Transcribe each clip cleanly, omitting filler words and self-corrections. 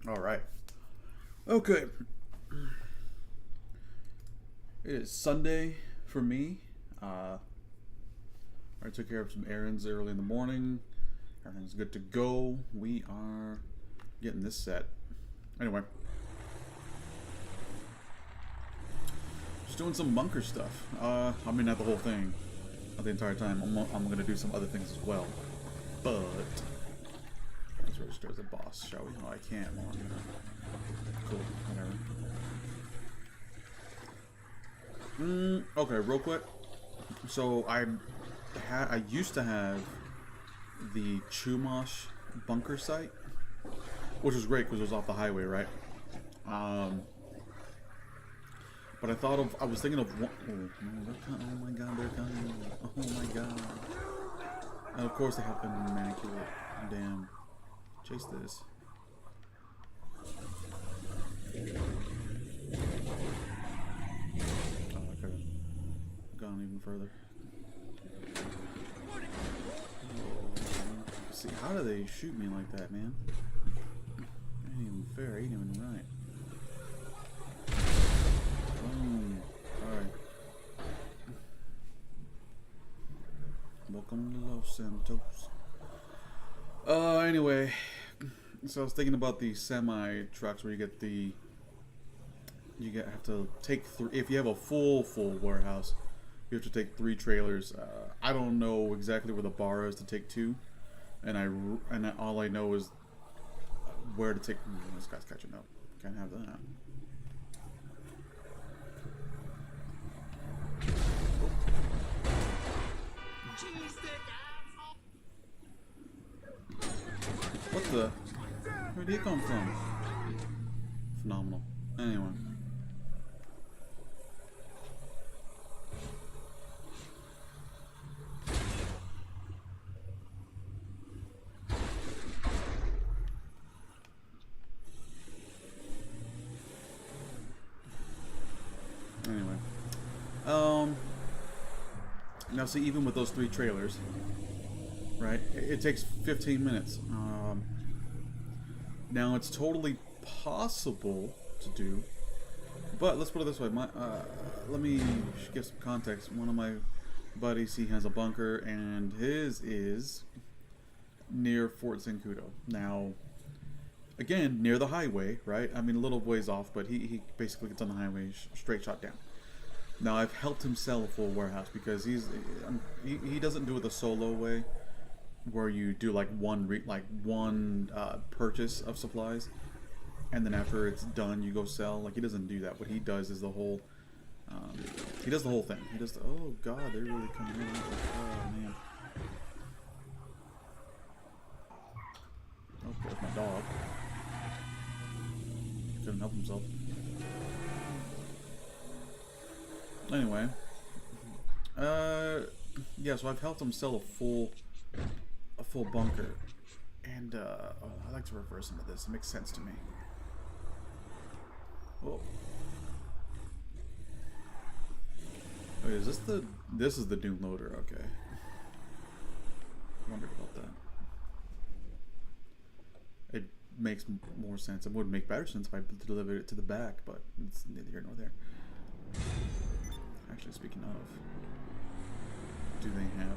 All right. Okay. It is Sunday for me. I took care of some errands early in the morning. Everything's good to go. We are getting this set. Anyway, just doing some bunker stuff. I mean, not the whole thing, not the entire time. I'm gonna do some other things as well. But let's register as a boss, shall we? Oh, I can't. Cool. Whatever. Okay, real quick. So I used to have the Chumash bunker site, which was great because it was off the highway, right? But I was thinking of one. Oh my God, they're coming! Oh my God! And of course they have immaculate. Damn, chase this. Oh, I could have gone even further. See, how do they shoot me like that, man? Ain't even fair, ain't even right. Boom. Alright. Welcome to Los Santos. Anyway. So I was thinking about the semi trucks where have to take three. If you have a full warehouse, you have to take 3 trailers. I don't know exactly where the bar is to take 2. And all I know is where to take. This guy's catching up. Can't have that. What the? Where'd he come from? Phenomenal. Anyway. Anyway. Now see, even with those 3 trailers, right? It takes 15 minutes. Now it's totally possible to do, but let's put it this way. Let me give some context. One of my buddies, he has a bunker, and his is near Fort Zancudo. Now, again, near the highway, right? I mean, a little ways off, but he basically gets on the highway, straight shot down. Now, I've helped him sell a full warehouse because he doesn't do it the solo way, where you do like one purchase of supplies, and then after it's done, you go sell. Like, he doesn't do that. What he does is the whole. He does the whole thing. He does. Oh God, they're really coming in. Oh man. Oh, there's my dog. Couldn't help himself. Anyway, yeah. So I've helped him sell a full bunker, and I like to reverse into this. It makes sense to me. Oh, wait, is this the? This is the Doom loader. Okay. Wondered about that. It makes more sense. It would make better sense if I delivered it to the back, but it's neither here nor there. Actually, speaking of, do they have?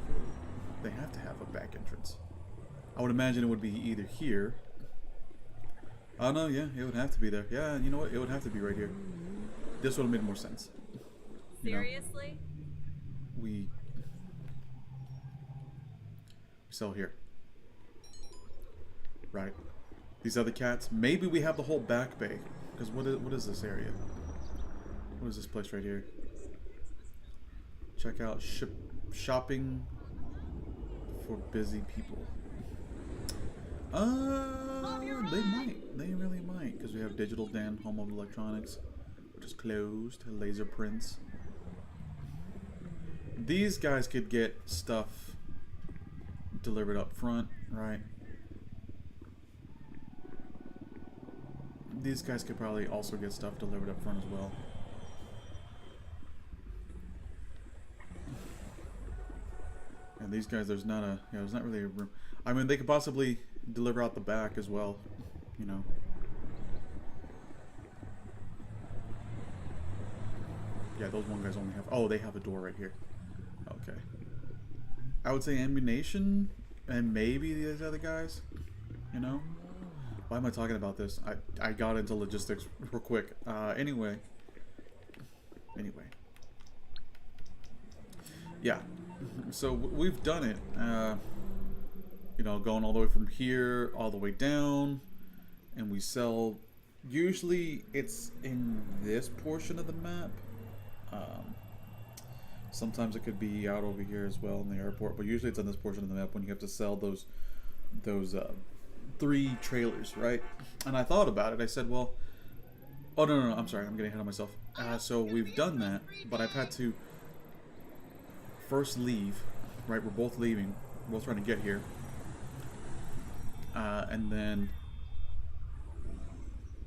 They have to have a back entrance. I would imagine it would be either here. Oh no, yeah, it would have to be there. Yeah, you know what? It would have to be right here. This would have made more sense. Seriously? We sell here. Right. These other cats. Maybe we have the whole back bay. Because what is this area? What is this place right here? Check out shopping for busy people. They might. They really might. Because we have Digital Den, Home of Electronics, which is closed. Laser Prints. These guys could get stuff delivered up front, right? These guys could probably also get stuff delivered up front as well. And these guys, there's not really a room. I mean, they could possibly deliver out the back as well, you know. Yeah, those one guys only have... Oh, they have a door right here. Okay. I would say ammunition and maybe these other guys. You know? Why am I talking about this? I got into logistics real quick. Anyway. Yeah. So we've done it. You know, going all the way from here all the way down, and we sell. Usually, it's in this portion of the map. Sometimes it could be out over here as well in the airport, but usually it's on this portion of the map when you have to sell those 3 trailers, right? And I thought about it. I said, well, oh no, I'm sorry, I'm getting ahead of myself. So we've done that, but I've had to first leave. Right, we're both leaving. We're both trying to get here. And then,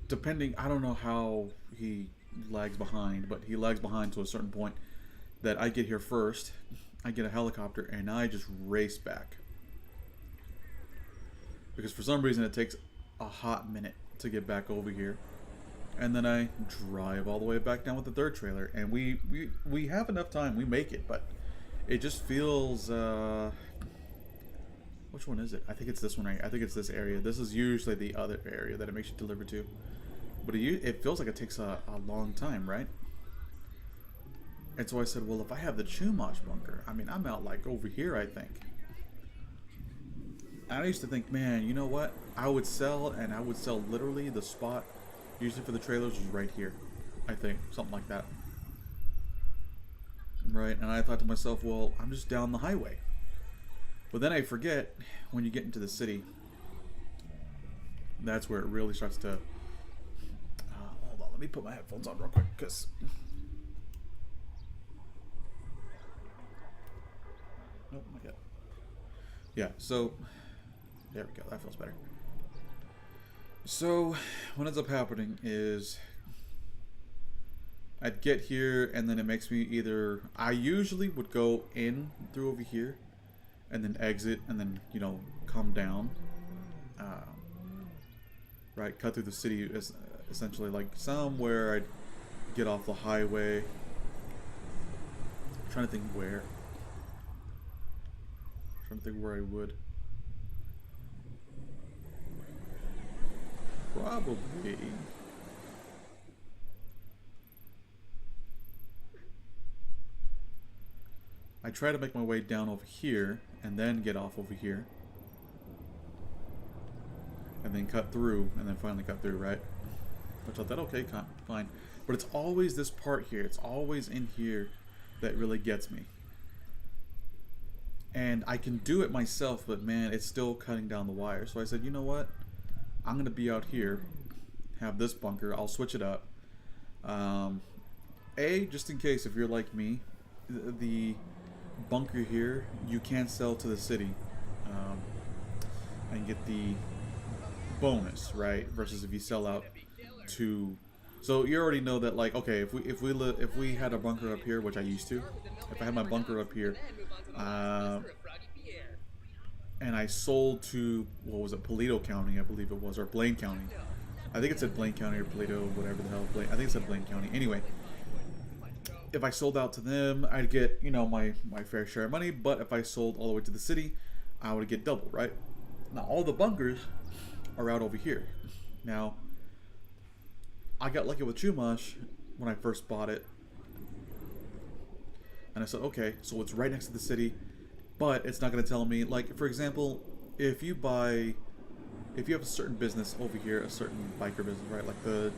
depending, I don't know how he lags behind, but he lags behind to a certain point that I get here first. I get a helicopter and I just race back. Because for some reason it takes a hot minute to get back over here. And then I drive all the way back down with the 3rd trailer. And we have enough time, we make it, but it just feels, which one is it? I think it's this one right. I think it's this area. This is usually the other area that it makes you deliver to. But it feels like it takes a long time, right? And so I said, well, if I have the Chumash bunker, I mean, I'm out like over here, I think. And I used to think, man, you know what? I would sell literally the spot, usually for the trailers, is right here. I think, something like that. Right, and I thought to myself, well, I'm just down the highway. But then I forget, when you get into the city, that's where it really starts to... hold on, let me put my headphones on real quick, because... Oh my god. Yeah, so... There we go, that feels better. So, what ends up happening is... I'd get here, and then it makes me either... I usually would go in through over here, and then exit, and then, you know, come down. Right, cut through the city, essentially, like somewhere I'd get off the highway. I'm trying to think where. Trying to think where I would. Probably. I try to make my way down over here and then get off over here. And then cut through, and then finally cut through, right? Which I thought, okay, fine. But it's always this part here. It's always in here that really gets me. And I can do it myself, but man, it's still cutting down the wire. So I said, you know what? I'm going to be out here, have this bunker. I'll switch it up. Just in case, if you're like me, the bunker here, you can sell to the city and get the bonus, right? Versus if you sell out to... So you already know that, like, okay, if we had a bunker up here, which I used to, if I had my bunker up here, and I sold to, what was it, Paleto County, I believe it was, or Blaine County. I think it said Blaine County or Paleto, whatever the hell. I think it said Blaine County. Anyway, if I sold out to them, I'd get, you know, my fair share of money. But if I sold all the way to the city, I would get double, right? Now, all the bunkers are out over here. Now, I got lucky with Chumash when I first bought it. And I said, okay, so it's right next to the city, but it's not going to tell me, like, for example, if you have a certain business over here, a certain biker business, right, like the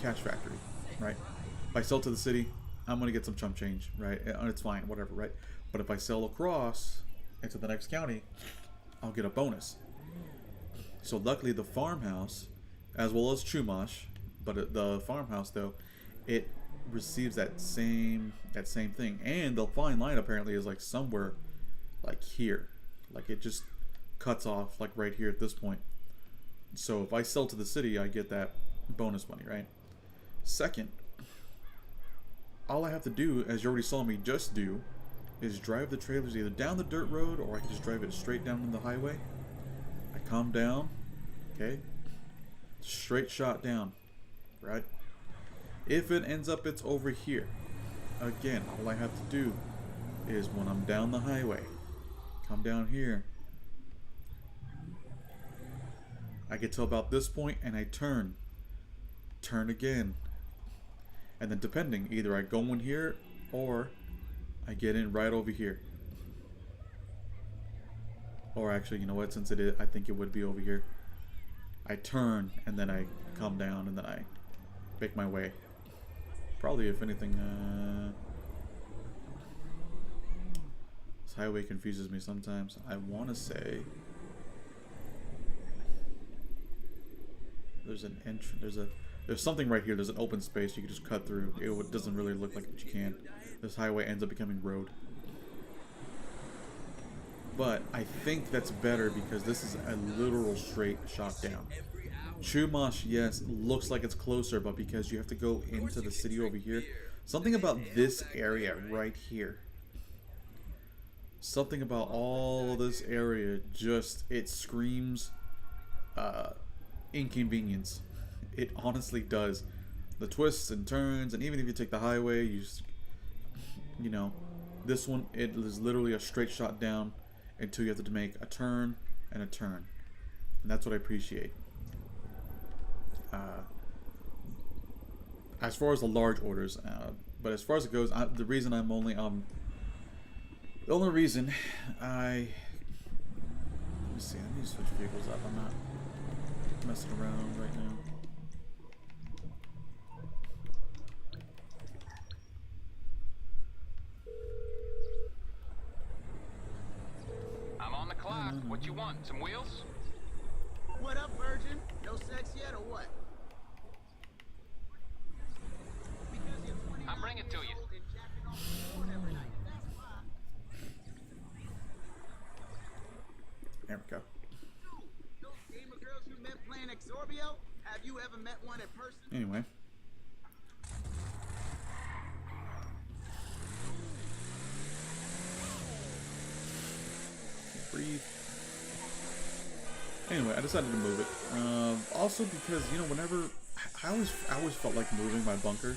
Cash Factory, right? If I sell to the city, I'm going to get some chump change, right? And it's fine, whatever, right? But if I sell across into the next county, I'll get a bonus. So luckily the farmhouse, as well as Chumash, but the farmhouse though, it receives that same thing. And the fine line apparently is like somewhere like here. Like it just cuts off like right here at this point. So if I sell to the city, I get that bonus money, right? Second, all I have to do, as you already saw me just do, is drive the trailers either down the dirt road or I can just drive it straight down the highway. I come down, okay? Straight shot down, right? If it ends up it's over here, again, all I have to do is when I'm down the highway, come down here. I get to about this point and I turn again. And then depending, either I go in here or I get in right over here. Or actually, you know what, since it is, I think it would be over here. I turn and then I come down and then I make my way. Probably, if anything, this highway confuses me sometimes. I want to say there's an entrance. There's something right here. There's an open space you can just cut through. It doesn't really look like you can. This highway ends up becoming road. But I think that's better because this is a literal straight shot down. Chumash, yes, looks like it's closer, but because you have to go into the city over here, something about this area right here, something about all this area, just, it screams inconvenience. It honestly does. The twists and turns, and even if you take the highway, you know, this one, it is literally a straight shot down until you have to make a turn and a turn. And that's what I appreciate. As far as the large orders, but as far as it goes, the reason I'm only the only reason let me see, I need to switch vehicles up. I'm not messing around right now. I'm on the clock. What you want? Some wheels? What up, virgin? No sex yet or what? I'll bring it to you. There we go. Those gamer girls you met playing Exorbio? Have you ever met one in person? Anyway. Breathe. Anyway, I decided to move it. Also because, you know, whenever I always felt like moving my bunker.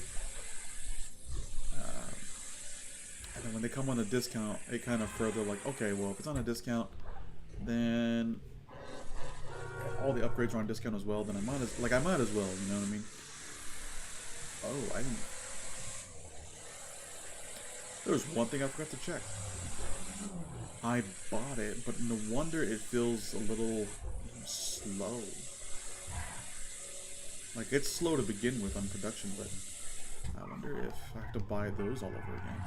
And then when they come on a discount, it kind of further like, okay, well, if it's on a discount, then all the upgrades are on discount as well. Then I might as well, you know what I mean? Oh, I didn't. There was one thing I forgot to check. I bought it, but no wonder it feels a little slow. Like, it's slow to begin with on production, but I wonder if I have to buy those all over again.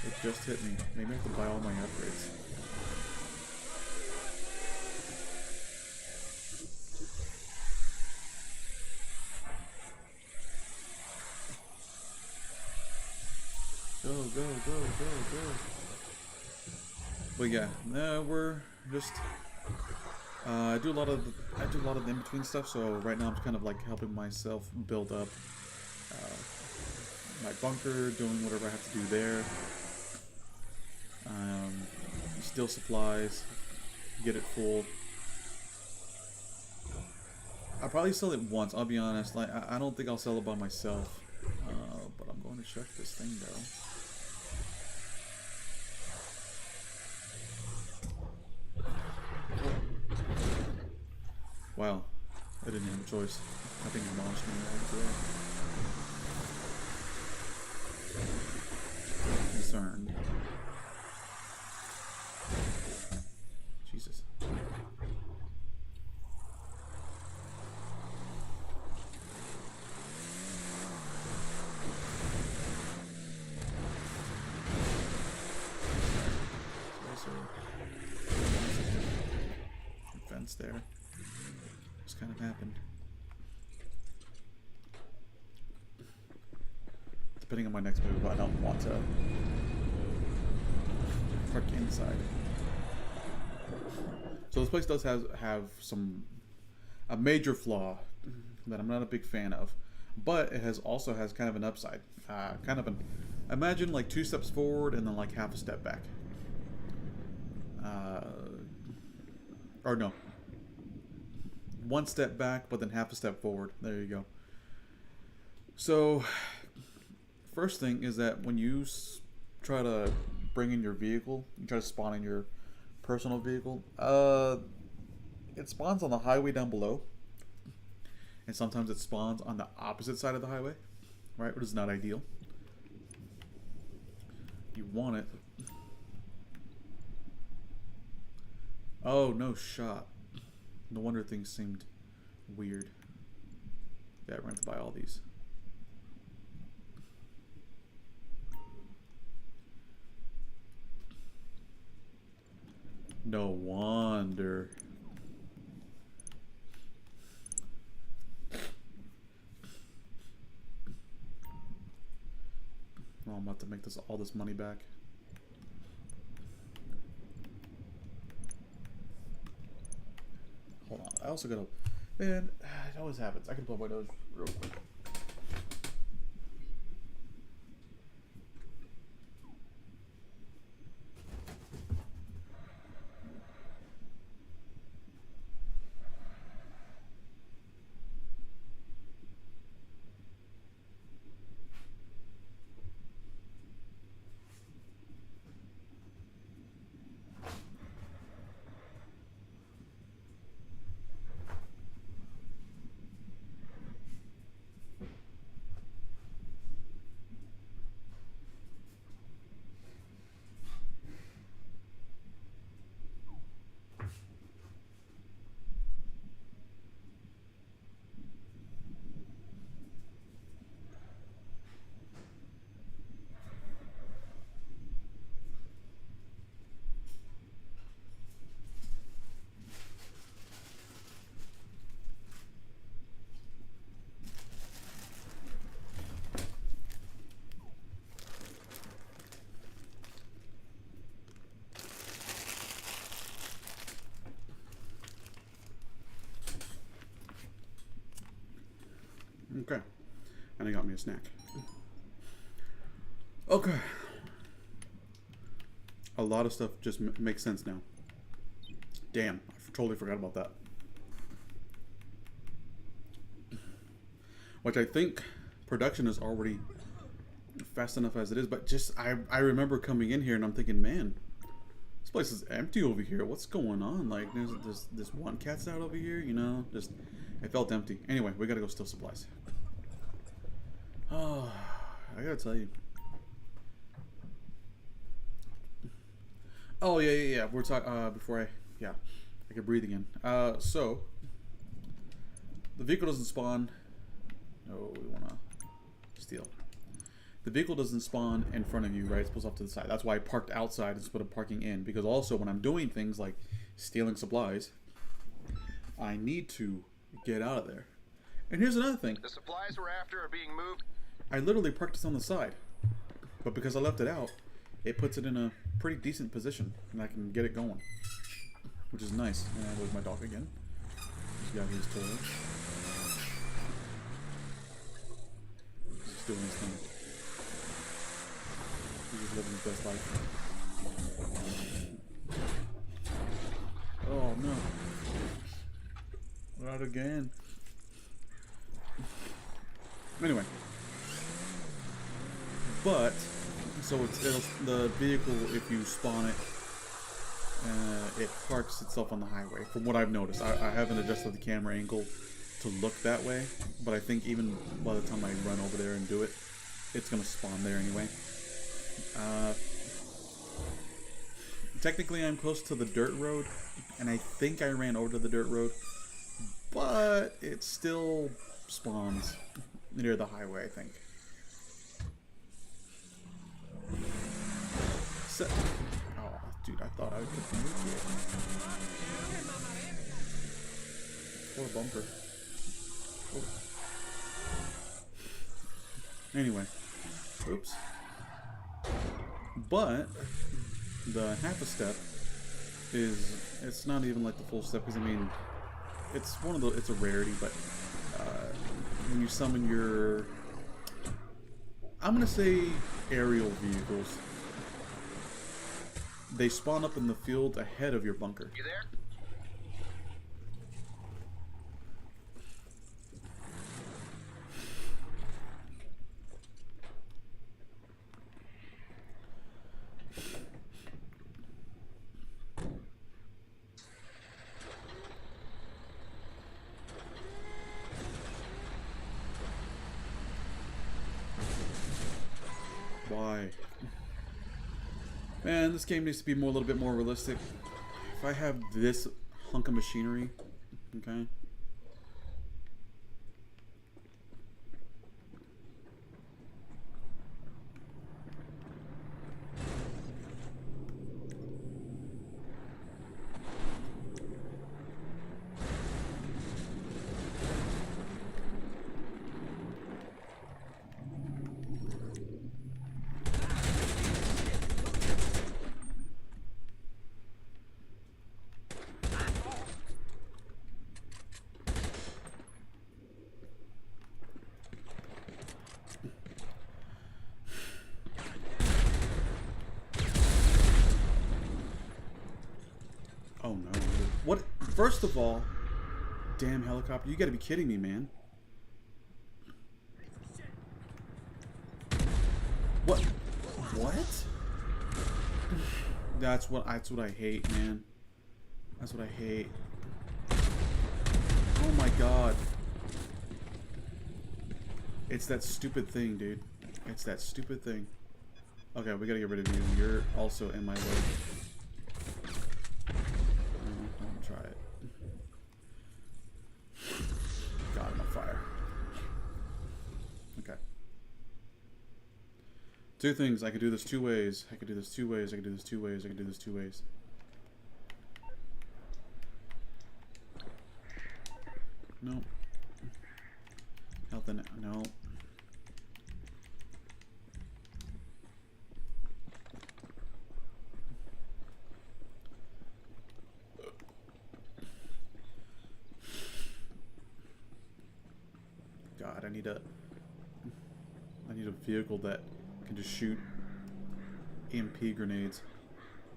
It just hit me. Maybe I have to buy all my upgrades. Go. But yeah, we're just I do a lot of the in-between stuff, so right now I'm kind of like helping myself build up my bunker, doing whatever I have to do there. Steal supplies, get it full. I'll probably sell it once, I'll be honest. Like, I don't think I'll sell it by myself. But I'm going to check this thing though. Wow, I didn't have a choice. I think he launched me right there. Concerned. Jesus. Fence there. Just kind of happened. Depending on my next move, I don't want to park inside. So this place does have a major flaw that I'm not a big fan of, but it also has kind of an upside. Imagine like 2 steps forward and then like half a step back. Or no. 1 step back, but then half a step forward. There you go. So, First thing is that when you try to bring in your vehicle, you try to spawn in your personal vehicle, it spawns on the highway down below, and sometimes it spawns on the opposite side of the highway, right? Which is not ideal. You want it. Oh, no shot. No wonder things seemed weird. Yeah, we're going to have to buy all these. No wonder. Oh, I'm about to make all this money back. Hold on. I also gotta. Man, it always happens. I can blow my nose real quick. Okay. And I got me a snack. Okay. A lot of stuff just makes sense now. Damn, I totally forgot about that. Which I think production is already fast enough as it is, but just I remember coming in here and I'm thinking, man, this place is empty over here. What's going on? Like there's this one cat's out over here, you know? Just it felt empty. Anyway, we gotta go steal supplies. Oh, I gotta tell you. Oh yeah. We're talking before I can breathe again. So the vehicle doesn't spawn. No, we wanna steal. The vehicle doesn't spawn in front of you, right? It's supposed off to the side. That's why I parked outside instead of parking in. Because also when I'm doing things like stealing supplies, I need to get out of there. And here's another thing. The supplies we're after are being moved. I literally parked this on the side, but because I left it out, it puts it in a pretty decent position, and I can get it going, which is nice. And there's my dog again. He's got his toy. He's doing his thing. He's just living his best life. Oh no! Not again. Anyway. But, so the vehicle, if you spawn it, it parks itself on the highway, from what I've noticed. I haven't adjusted the camera angle to look that way, but I think even by the time I run over there and do it, it's going to spawn there anyway. Technically, I'm close to the dirt road, and I think I ran over to the dirt road, but it still spawns near the highway, I think. Oh, dude, I thought I could make it. Poor bumper. Oh. Anyway. Oops. But the half a step it's not even like the full step, because I mean it's a rarity, but when you summon your, I'm gonna say, aerial vehicles, they spawn up in the field ahead of your bunker. You there? Why? Man, this game needs to be a little bit more realistic. If I have this hunk of machinery, okay. Oh no. What? First of all, damn helicopter. You gotta be kidding me, man. What? What? That's what I hate, man. That's what I hate. Oh my god. It's that stupid thing, dude. It's that stupid thing. Okay, we gotta get rid of you. You're also in my way. Try it. God, I'm on fire. Okay. Two things. I could do this two ways. I could do this two ways. I could do this two ways. I could do this two ways. Nope. Health and no. God, I need a vehicle that can just shoot EMP grenades.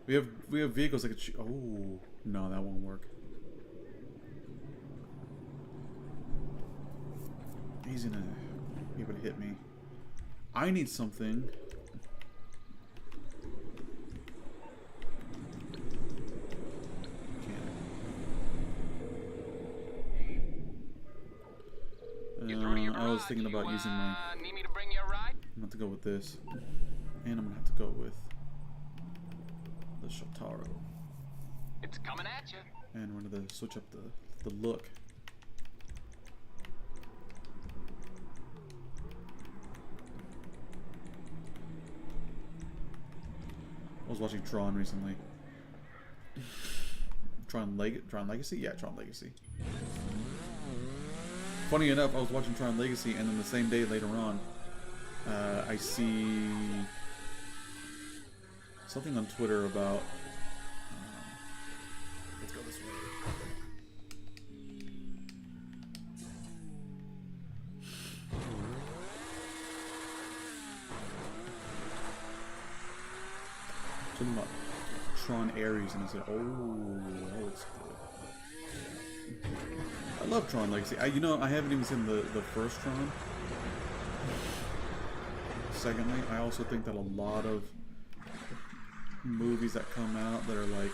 We have vehicles that can shoot. Oh no, that won't work. He's gonna be able to hit me. I need something. I was thinking about using my. Need me to bring you a ride? I'm gonna have to go with this, and I'm gonna have to go with the Shotaro. It's coming at you. And we're gonna switch up the look. I was watching Tron recently. Tron Legacy? Yeah, Tron Legacy. Funny enough, I was watching Tron Legacy, and then the same day later on, I see something on Twitter about. Let's go this way. Something about Tron Ares, and I said, "Oh, that looks good." I love Tron Legacy. I haven't even seen the first Tron. Secondly, I also think that a lot of movies that come out that are like,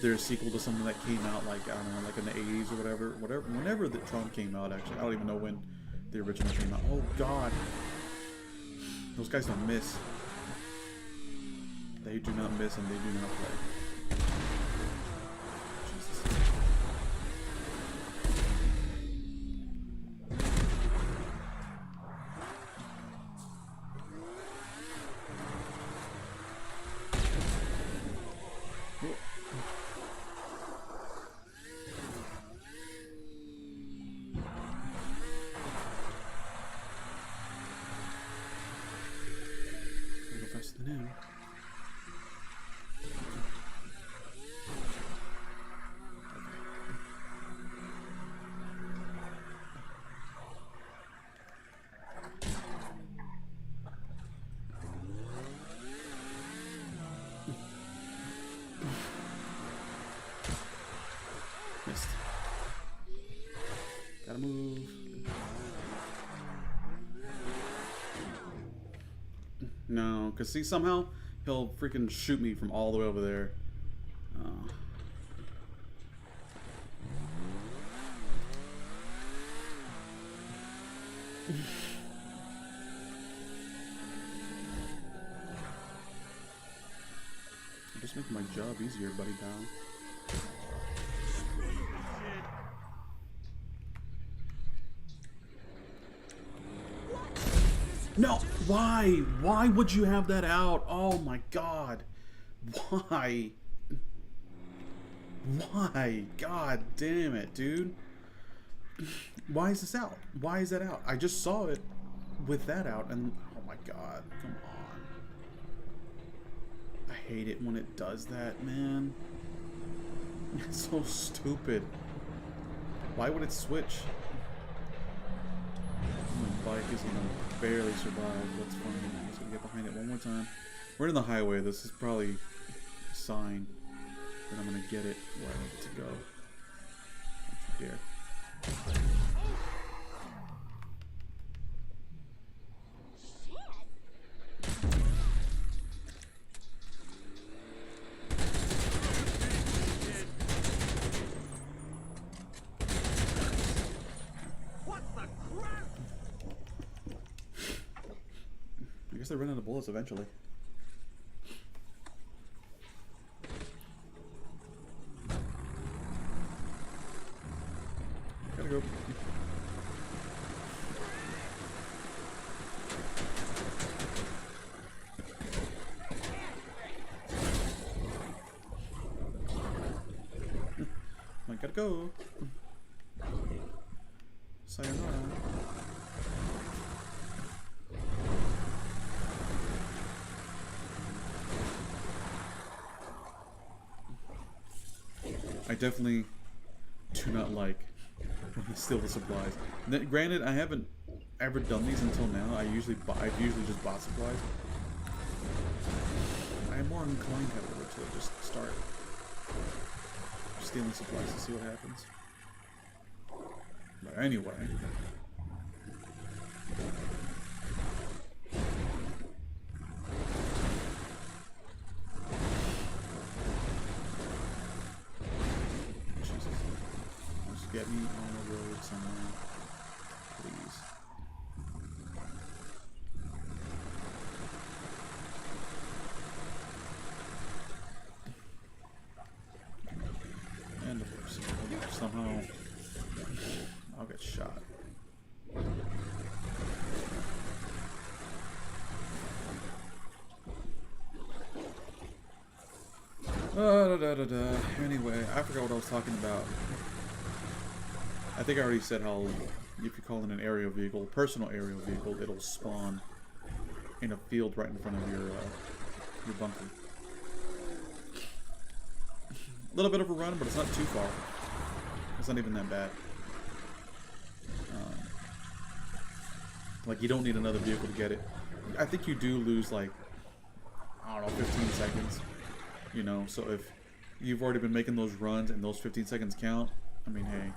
they're a sequel to something that came out like, I don't know, like in the 80s or whatever, whenever the Tron came out, actually. I don't even know when the original came out. Oh god. Those guys don't miss. They do not miss and they do not play. Missed. Gotta move. No, because see, somehow he'll freaking shoot me from all the way over there. Oh. Make my job easier, buddy pal. No! Why? Why would you have that out? Oh my god. Why? Why? God damn it, dude. Why is this out? Why is that out? I just saw it with that out and oh my god, come on. I hate it when it does that, man. It's so stupid. Why would it switch? My bike is gonna barely survive. That's funny. I'm just gonna get behind it one more time. We're in the highway. This is probably a sign that I'm gonna get it where I need it to go. Don't you dare. I guess they run out of bullets eventually. Gotta go. I gotta go. Sayonara. I definitely do not like when they steal the supplies. Granted, I haven't ever done these until now. I've usually just bought supplies. I am more inclined, however, to just start stealing supplies to see what happens. But anyway. Get me on the road somewhere, please. And of course, somehow I'll get shot. Anyway, I forgot what I was talking about. I think I already said how if you call it an aerial vehicle, personal aerial vehicle, it'll spawn in a field right in front of your bunker. A little bit of a run, but it's not too far. It's not even that bad. Like, you don't need another vehicle to get it. I think you do lose, like, I don't know, 15 seconds. You know, so if you've already been making those runs and those 15 seconds count, I mean, hey.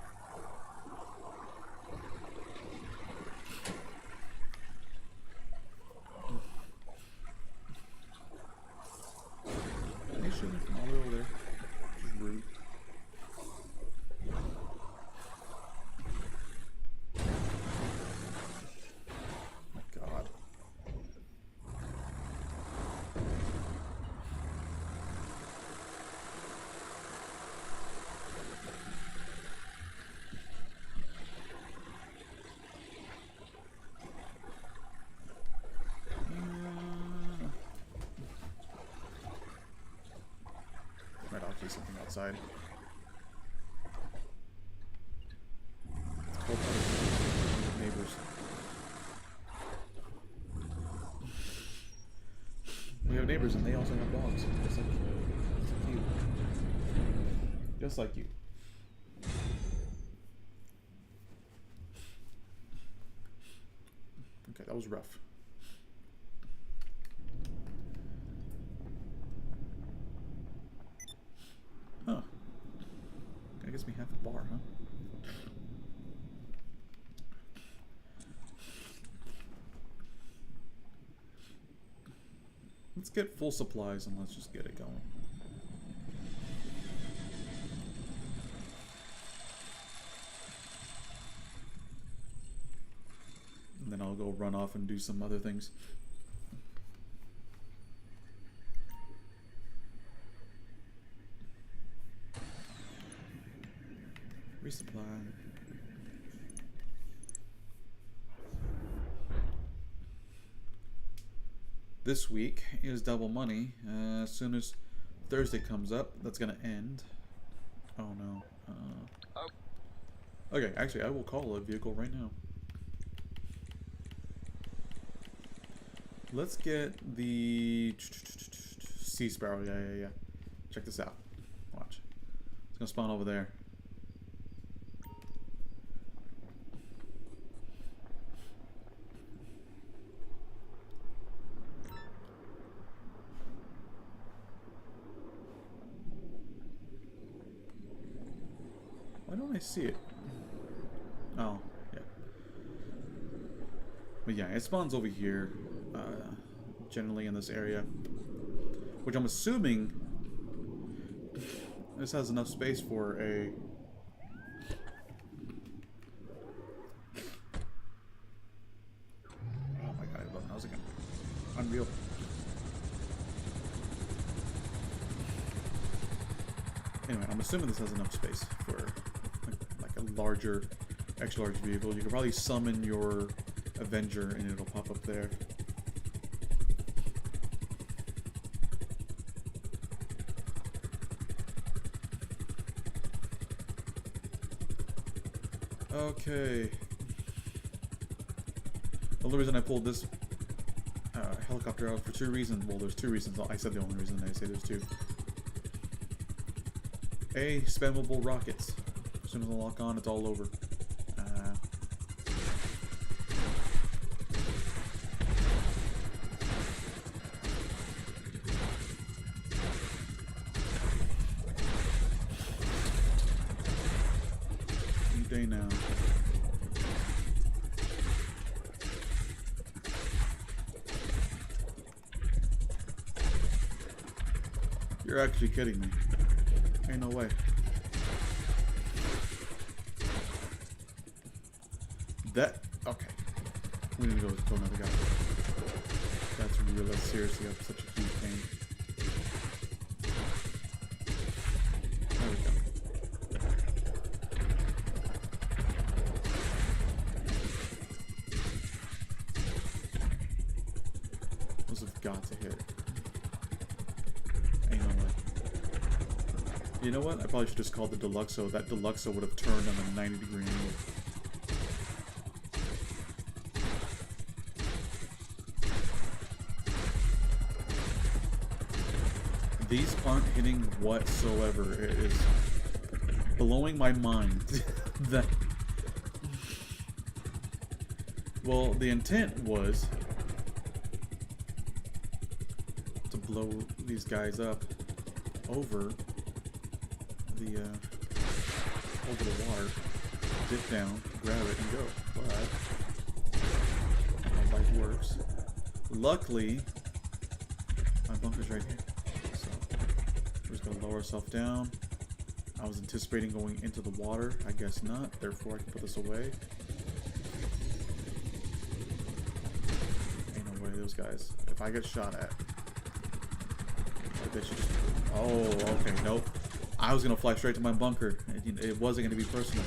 From all the way over there. Just rude. My God. Right, I'll do something outside. It's cold neighbors. We have neighbors and they also have dogs. Just like you. Just like you. Okay, that was rough. Huh. That gives me half a bar, huh? Let's get full supplies and let's just get it going. And then I'll go run off and do some other things. Resupply. This week is double money. As soon as Thursday comes up, that's gonna end. Oh no. Okay, actually, I will call a vehicle right now. Let's get the Sea Sparrow. Yeah. Check this out. Watch. It's gonna spawn over there. Why don't I see it? Oh, yeah. But yeah, it spawns over here, generally in this area. Which I'm assuming this has enough space for a... Oh my god, I love housing. Unreal. Anyway, I'm assuming this has enough space for like a larger, extra large vehicle. You could probably summon your Avenger and it'll pop up there. Okay. The only reason I pulled this helicopter out for 2 reasons. Well, there's 2 reasons. I said the only reason. I say there's 2. A, spammable rockets. As soon as I lock on, it's all over. Any day now. You're actually kidding me. Ain't no way. That... Okay. We need to go kill another guy. That's real. That's seriously such a huge pain. There we go. Those have got to hit. Ain't no way. You know what? I probably should just call the Deluxo. That Deluxo would have turned on a 90-degree angle. These aren't hitting whatsoever. It is blowing my mind. That... Well, the intent was to blow these guys up over the water, dip down, grab it, and go. But how life works. Luckily, my bunker's right here, so we're just gonna lower ourselves down. I was anticipating going into the water. I guess not. Therefore, I can put this away. Ain't no way those guys. If I get shot at, I bet you just. Oh, okay, nope. I was gonna fly straight to my bunker. It wasn't gonna be personal,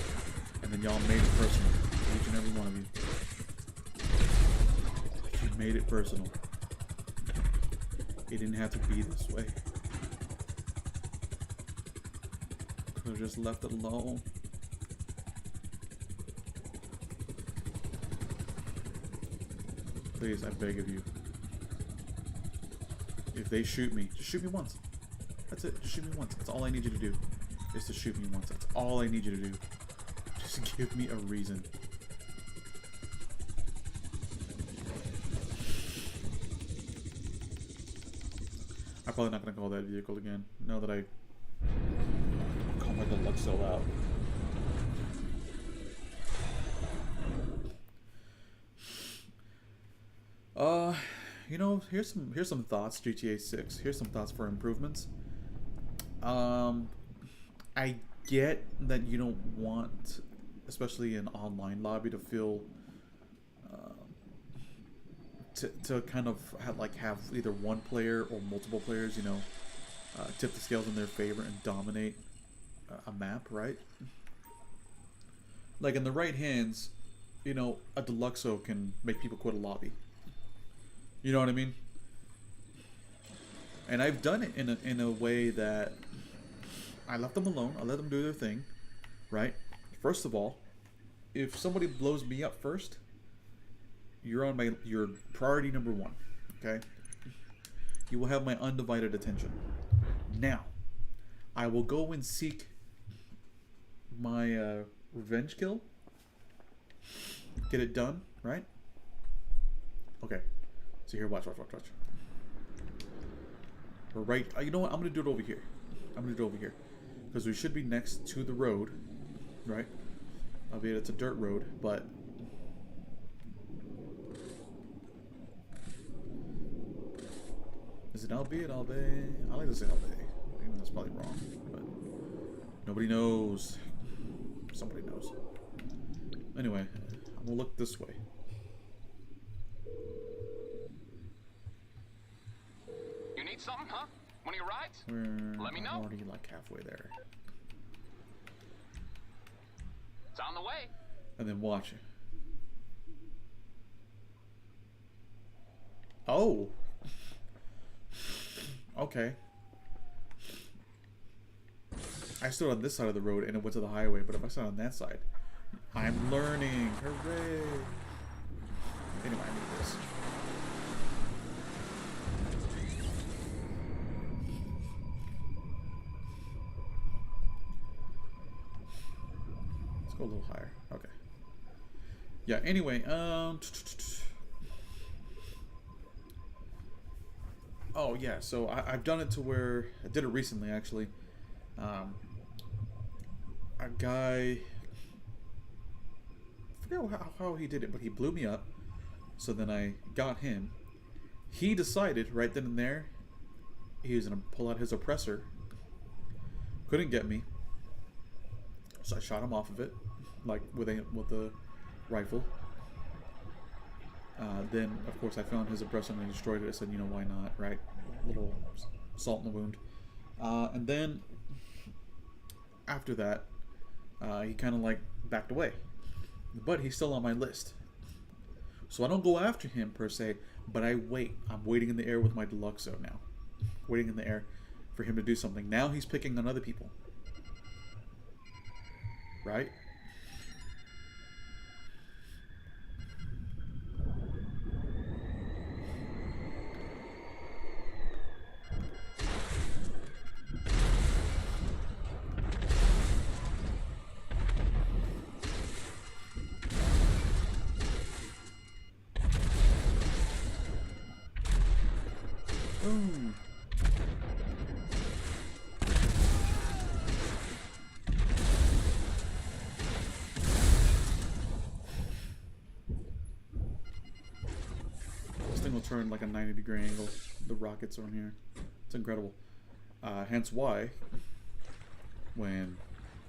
and then y'all made it personal. Each and every one of you. You made it personal. It didn't have to be this way. Could have just left it alone. Please, I beg of you. If they shoot me, just shoot me once. That's it. Just shoot me once. That's all I need you to do. Is to shoot me once. That's all I need you to do. Just give me a reason. I'm probably not gonna call that vehicle again. Now that I call my Deluxo out. You know, here's some thoughts. GTA 6. Here's some thoughts for improvements. I get that you don't want, especially an online lobby, to feel to kind of have either one player or multiple players, you know, tip the scales in their favor and dominate a map, right? Like in the right hands, you know, a Deluxo can make people quit a lobby. You know what I mean? And I've done it in a way that I left them alone. I let them do their thing, right? First of all, if somebody blows me up first, you're on your priority number one. Okay? You will have my undivided attention. Now, I will go and seek my revenge kill. Get it done, right? Okay. So here, watch. We're right. You know what? I'm gonna do it over here. Because we should be next to the road, right? Albeit it's a dirt road, but is it albeit albeit? I like to say albeit. Even that's probably wrong, but nobody knows. Somebody knows. Anyway, I'm gonna look this way. You need something, huh? One of your rides? Let me know. I'm already like halfway there. It's on the way. And then watch it. Oh. Okay. I stood on this side of the road and it went to the highway, but if I stood on that side, I'm learning. Hooray. Anyway, I need this. Let's go a little higher. Okay. Yeah, anyway, oh yeah, so I've done it to where I did it recently actually. A guy, I forget how he did it, but he blew me up. So then I got him. He decided right then and there he was gonna pull out his oppressor. Couldn't get me, so I shot him off of it, like with a rifle. Then of course I found his oppressor and I destroyed it. I said, you know, why not, right? A little salt in the wound. And then after that, he kind of like backed away, but he's still on my list. So I don't go after him per se, but I wait. I'm waiting in the air with my Deluxo now, waiting in the air for him to do something. Now he's picking on other people, right? Boom. This thing will turn like a 90-degree angle. The rockets on here. It's incredible. Hence why when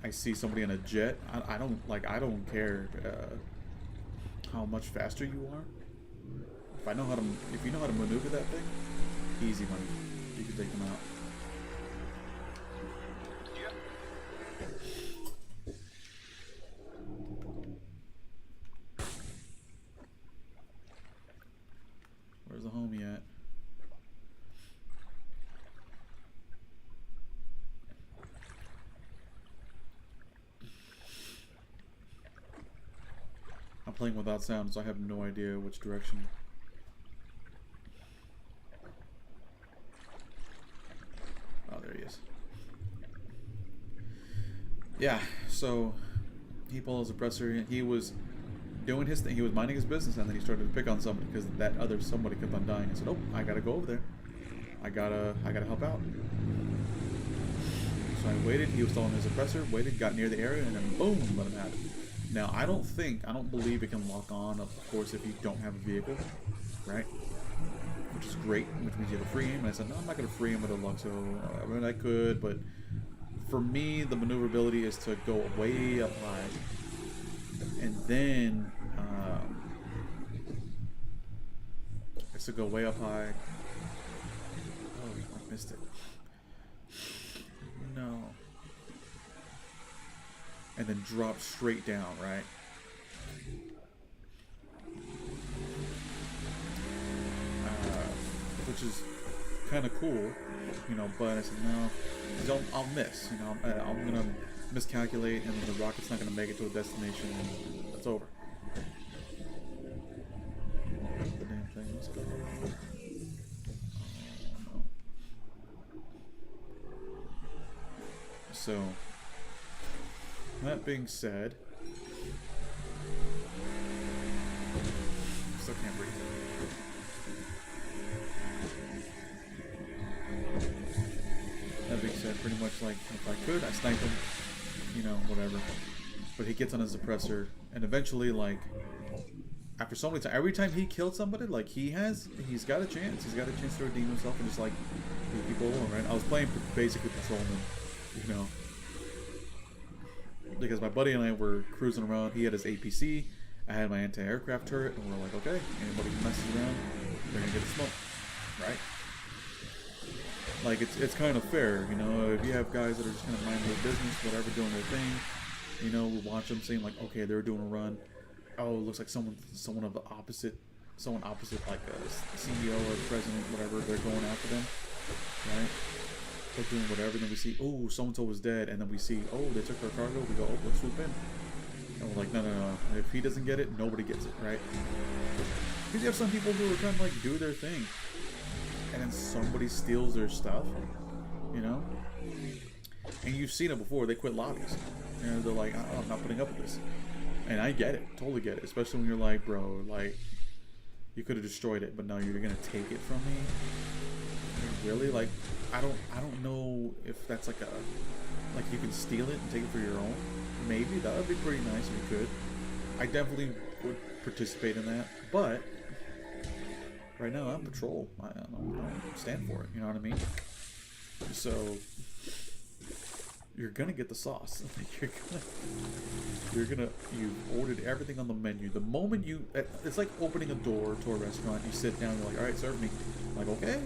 I see somebody in a jet, I don't care how much faster you are. If you know how to maneuver that thing, easy money. You can take them out. Where's the homie at? I'm playing without sound, so I have no idea which direction. Oh, there he is. Yeah, so he pulled his oppressor. He was doing his thing. He was minding his business, and then he started to pick on somebody because that other somebody kept on dying. I said, "Oh, I gotta go over there. I gotta help out." So I waited. He was still on his oppressor. Waited, got near the area, and then boom, let him have it. Now I don't believe it can lock on, of course, if you don't have a vehicle, right? Which is great, which means you have a free aim. And I said, no, I'm not going to free aim with a Deluxo. I mean, I could, but for me, the maneuverability is to go way up high. And then, it's to go way up high. Oh, I missed it. No. and then drop straight down, right? Which is kind of cool, you know, but I said, no, I'll miss, you know, I'm going to miscalculate, and the rocket's not going to make it to a destination, and that's over. The damn thing, let's go. Oh, no. So, that being said, still can't breathe. That being said, pretty much like if I could, I snipe him, you know, whatever. But he gets on his suppressor, and eventually, like, after so many times, every time he killed somebody, like he's got a chance. He's got a chance to redeem himself and just like leave people alone, right? I was playing basically patrolman, you know, because my buddy and I were cruising around. He had his APC, I had my anti-aircraft turret, and we're like, okay, anybody who messes around, they're gonna get the smoke, right? Like, it's kind of fair, you know, if you have guys that are just kind of minding their business, whatever, doing their thing, you know, we watch them saying, like, okay, they're doing a run. Oh, it looks like someone of the opposite, like a CEO or the president, whatever, they're going after them, right? They're doing whatever, then we see, oh, so-and-so was dead, and then we see, oh, they took our cargo, we go, oh, let's swoop in. And we're like, no, if he doesn't get it, nobody gets it, right? Because you have some people who are trying to, like, do their thing, and then somebody steals their stuff, you know? And you've seen it before, they quit lobbies. And they're like, oh, I'm not putting up with this. And I get it, totally get it. Especially when you're like, bro, like, you could have destroyed it, but now you're gonna take it from me? Really? Like, I don't know if that's like like you can steal it and take it for your own. Maybe, that would be pretty nice if you could. I definitely would participate in that, but right now, I'm patrol. I don't stand for it. You know what I mean? So you're gonna get the sauce. You've ordered everything on the menu. The moment it's like opening a door to a restaurant. You sit down. You're like, all right, serve me. I'm like, okay.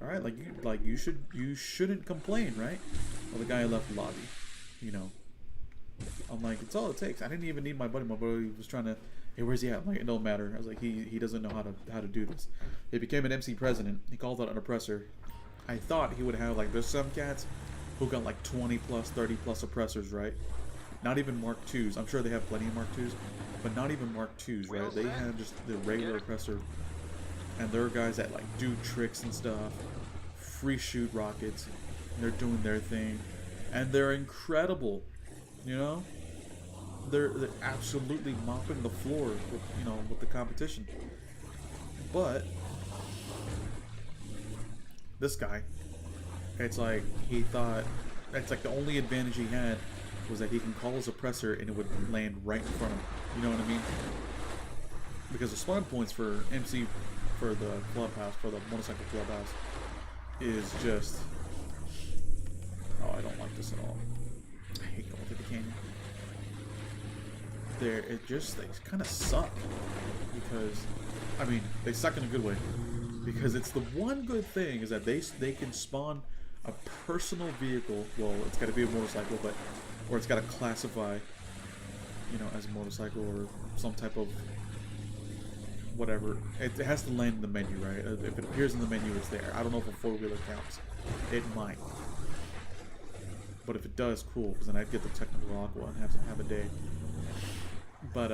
All right, you shouldn't complain, right? Well, the guy left the lobby. You know, I'm like, it's all it takes. I didn't even need my buddy. My buddy was trying to. Hey, where's he at? I'm like, it don't matter. I was like, he doesn't know how to do this. He became an MC president. He called out an oppressor. I thought he would have, like, there's some cats who got like 20 plus, 30 plus oppressors, right? Not even Mark IIs. I'm sure they have plenty of Mark IIs, but not even Mark IIs, right? They have just the regular oppressor, and there are guys that like do tricks and stuff, free shoot rockets. And they're doing their thing, and they're incredible, you know. They're absolutely mopping the floor with, you know, with the competition. But this guy, it's like he thought, it's like the only advantage he had was that he can call his oppressor and it would land right in front of him. You know what I mean? Because the spawn points for MC, for the clubhouse, for the motorcycle clubhouse, is just, oh, I don't like this at all. I hate going through the canyon. They kind of suck, because, I mean, they suck in a good way, because it's the one good thing is that they can spawn a personal vehicle. Well, it's got to be a motorcycle, but, or it's got to classify, you know, as a motorcycle or some type of whatever. It has to land in the menu, right? If it appears in the menu, it's there. I don't know if a four-wheeler counts. It might. But if it does, cool, because then I'd get the technical aqua and have a day. But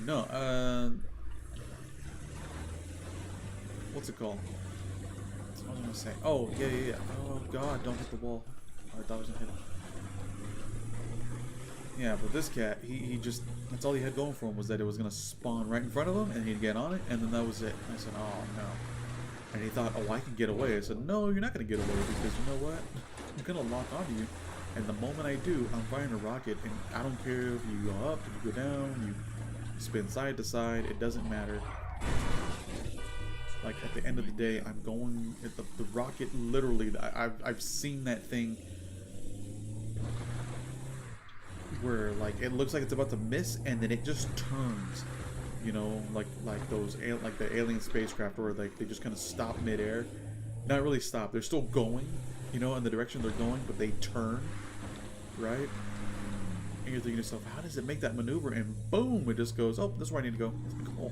no, what's it called? What was I gonna say? Oh, yeah. Oh god, don't hit the wall. Oh, I thought I was gonna hit it. Yeah, but this cat, he just, that's all he had going for him, was that it was gonna spawn right in front of him, and he'd get on it, and then that was it. And I said, oh no. And he thought, oh, I can get away. I said, no, you're not gonna get away, because you know what? I'm gonna lock onto you. And the moment I do, I'm firing a rocket, and I don't care if you go up, if you go down, you spin side to side, it doesn't matter. Like, at the end of the day, I'm going, the rocket, literally, I've seen that thing where, like, it looks like it's about to miss, and then it just turns, you know, like the alien spacecraft, where, like, they just kind of stop midair. Not really stop, they're still going, you know, in the direction they're going, but they turn, right? And you're thinking to yourself, how does it make that maneuver? And boom, it just goes, oh, this is where I need to go. It's like, oh.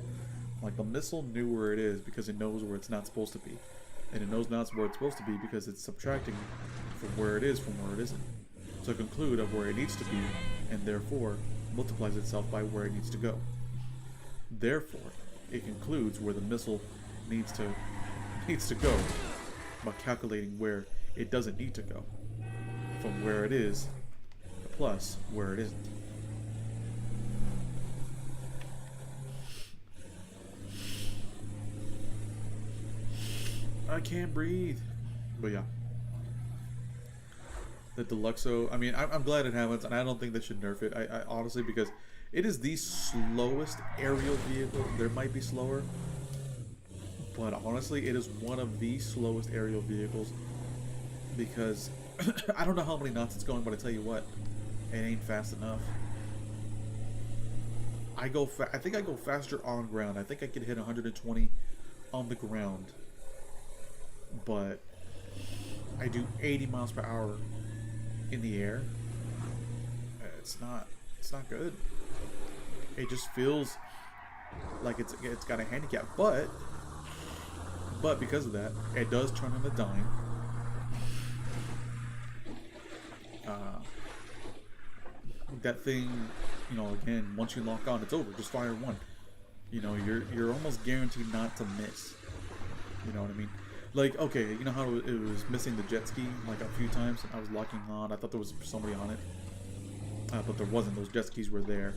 Like the missile knew where it is because it knows where it's not supposed to be. And it knows not where it's supposed to be because it's subtracting from where it is from where it isn't. To conclude of where it needs to be, and therefore multiplies itself by where it needs to go. Therefore, it concludes where the missile needs to go by calculating where it doesn't need to go. From where it is, plus where it isn't. I can't breathe. But yeah. The Deluxo, I mean, I'm glad it happens, and I don't think they should nerf it. I honestly, because it is the slowest aerial vehicle. There might be slower, but honestly, it is one of the slowest aerial vehicles because I don't know how many knots it's going, but I tell you what, it ain't fast enough. I think I go faster on ground. I think I can hit 120 on the ground, but I do 80 miles per hour in the air. It's not good. It just feels like it's got a handicap, but because of that, it does turn on a dime. That thing, you know, again, once you lock on, it's over. Just fire one. You know, you're almost guaranteed not to miss. You know what I mean? Like, okay, you know how it was missing the jet ski like a few times? I was locking on. I thought there was somebody on it, but there wasn't. Those jet skis were there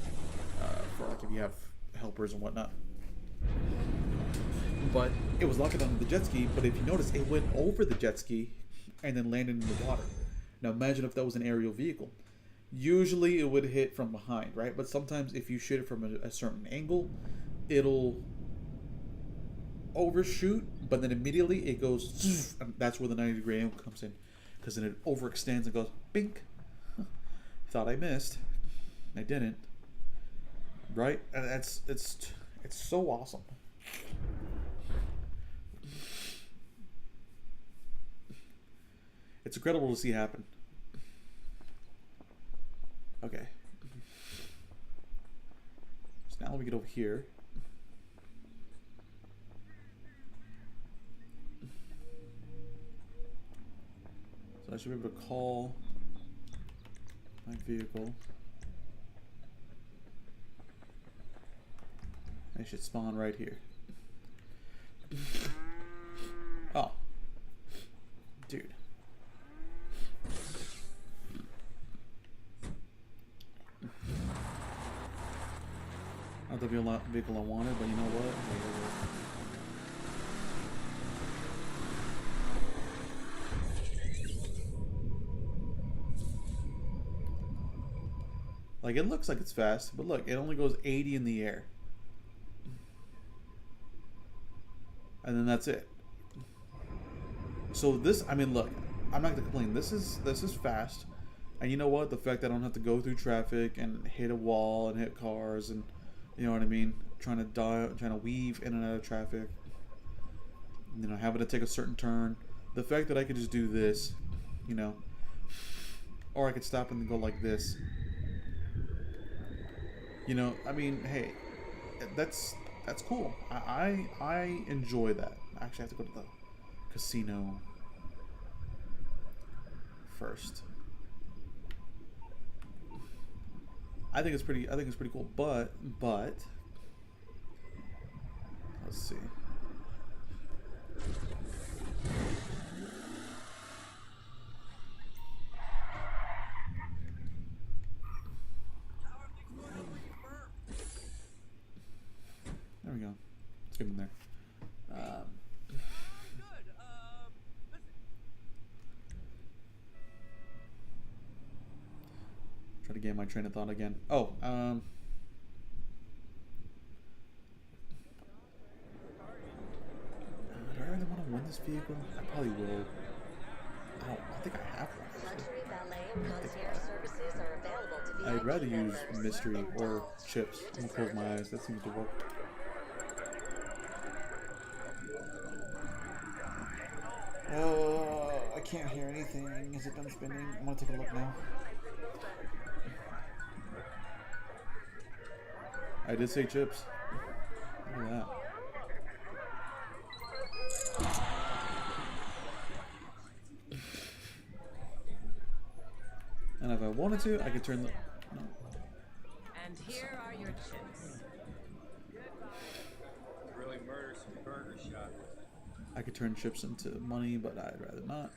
for like if you have helpers and whatnot. But it was locking on the jet ski. But if you notice, it went over the jet ski and then landed in the water. Now imagine if that was an aerial vehicle. Usually it would hit from behind, right? But sometimes if you shoot it from a certain angle, it'll overshoot, but then immediately it goes, and that's where the 90-degree angle comes in, because then it overextends and goes bink. Thought I missed, I didn't, right? And it's so awesome. It's incredible to see happen. Okay, so now let me get over here. So I should be able to call my vehicle. I should spawn right here. Oh. Dude. Not the vehicle I wanted, but you know what? Like, it looks like it's fast, but look, it only goes 80 in the air. And then that's it. So this, I mean, look, I'm not gonna complain. This is fast. And you know what? The fact that I don't have to go through traffic and hit a wall and hit cars and, you know what I mean? Trying to weave in and out of traffic. You know, having to take a certain turn. The fact that I could just do this, you know, or I could stop and go like this. You know, I mean, hey, that's cool. I enjoy that. Actually, I have to go to the casino first. I think it's pretty cool, but let's see. There we go. Let's get in there. Try to get my train of thought again. Oh, do I really want to win this vehicle? I probably will. I think I have one. I'd rather use mystery or chips. I'm gonna close my eyes. That seems to work. Oh, I can't hear anything. Is it done spinning? I want to take a look now. I did say chips. Look at that. And if I wanted to, I could turn the... No. And here are your chips. Really murder some burger shot. I could turn chips into money, but I'd rather not.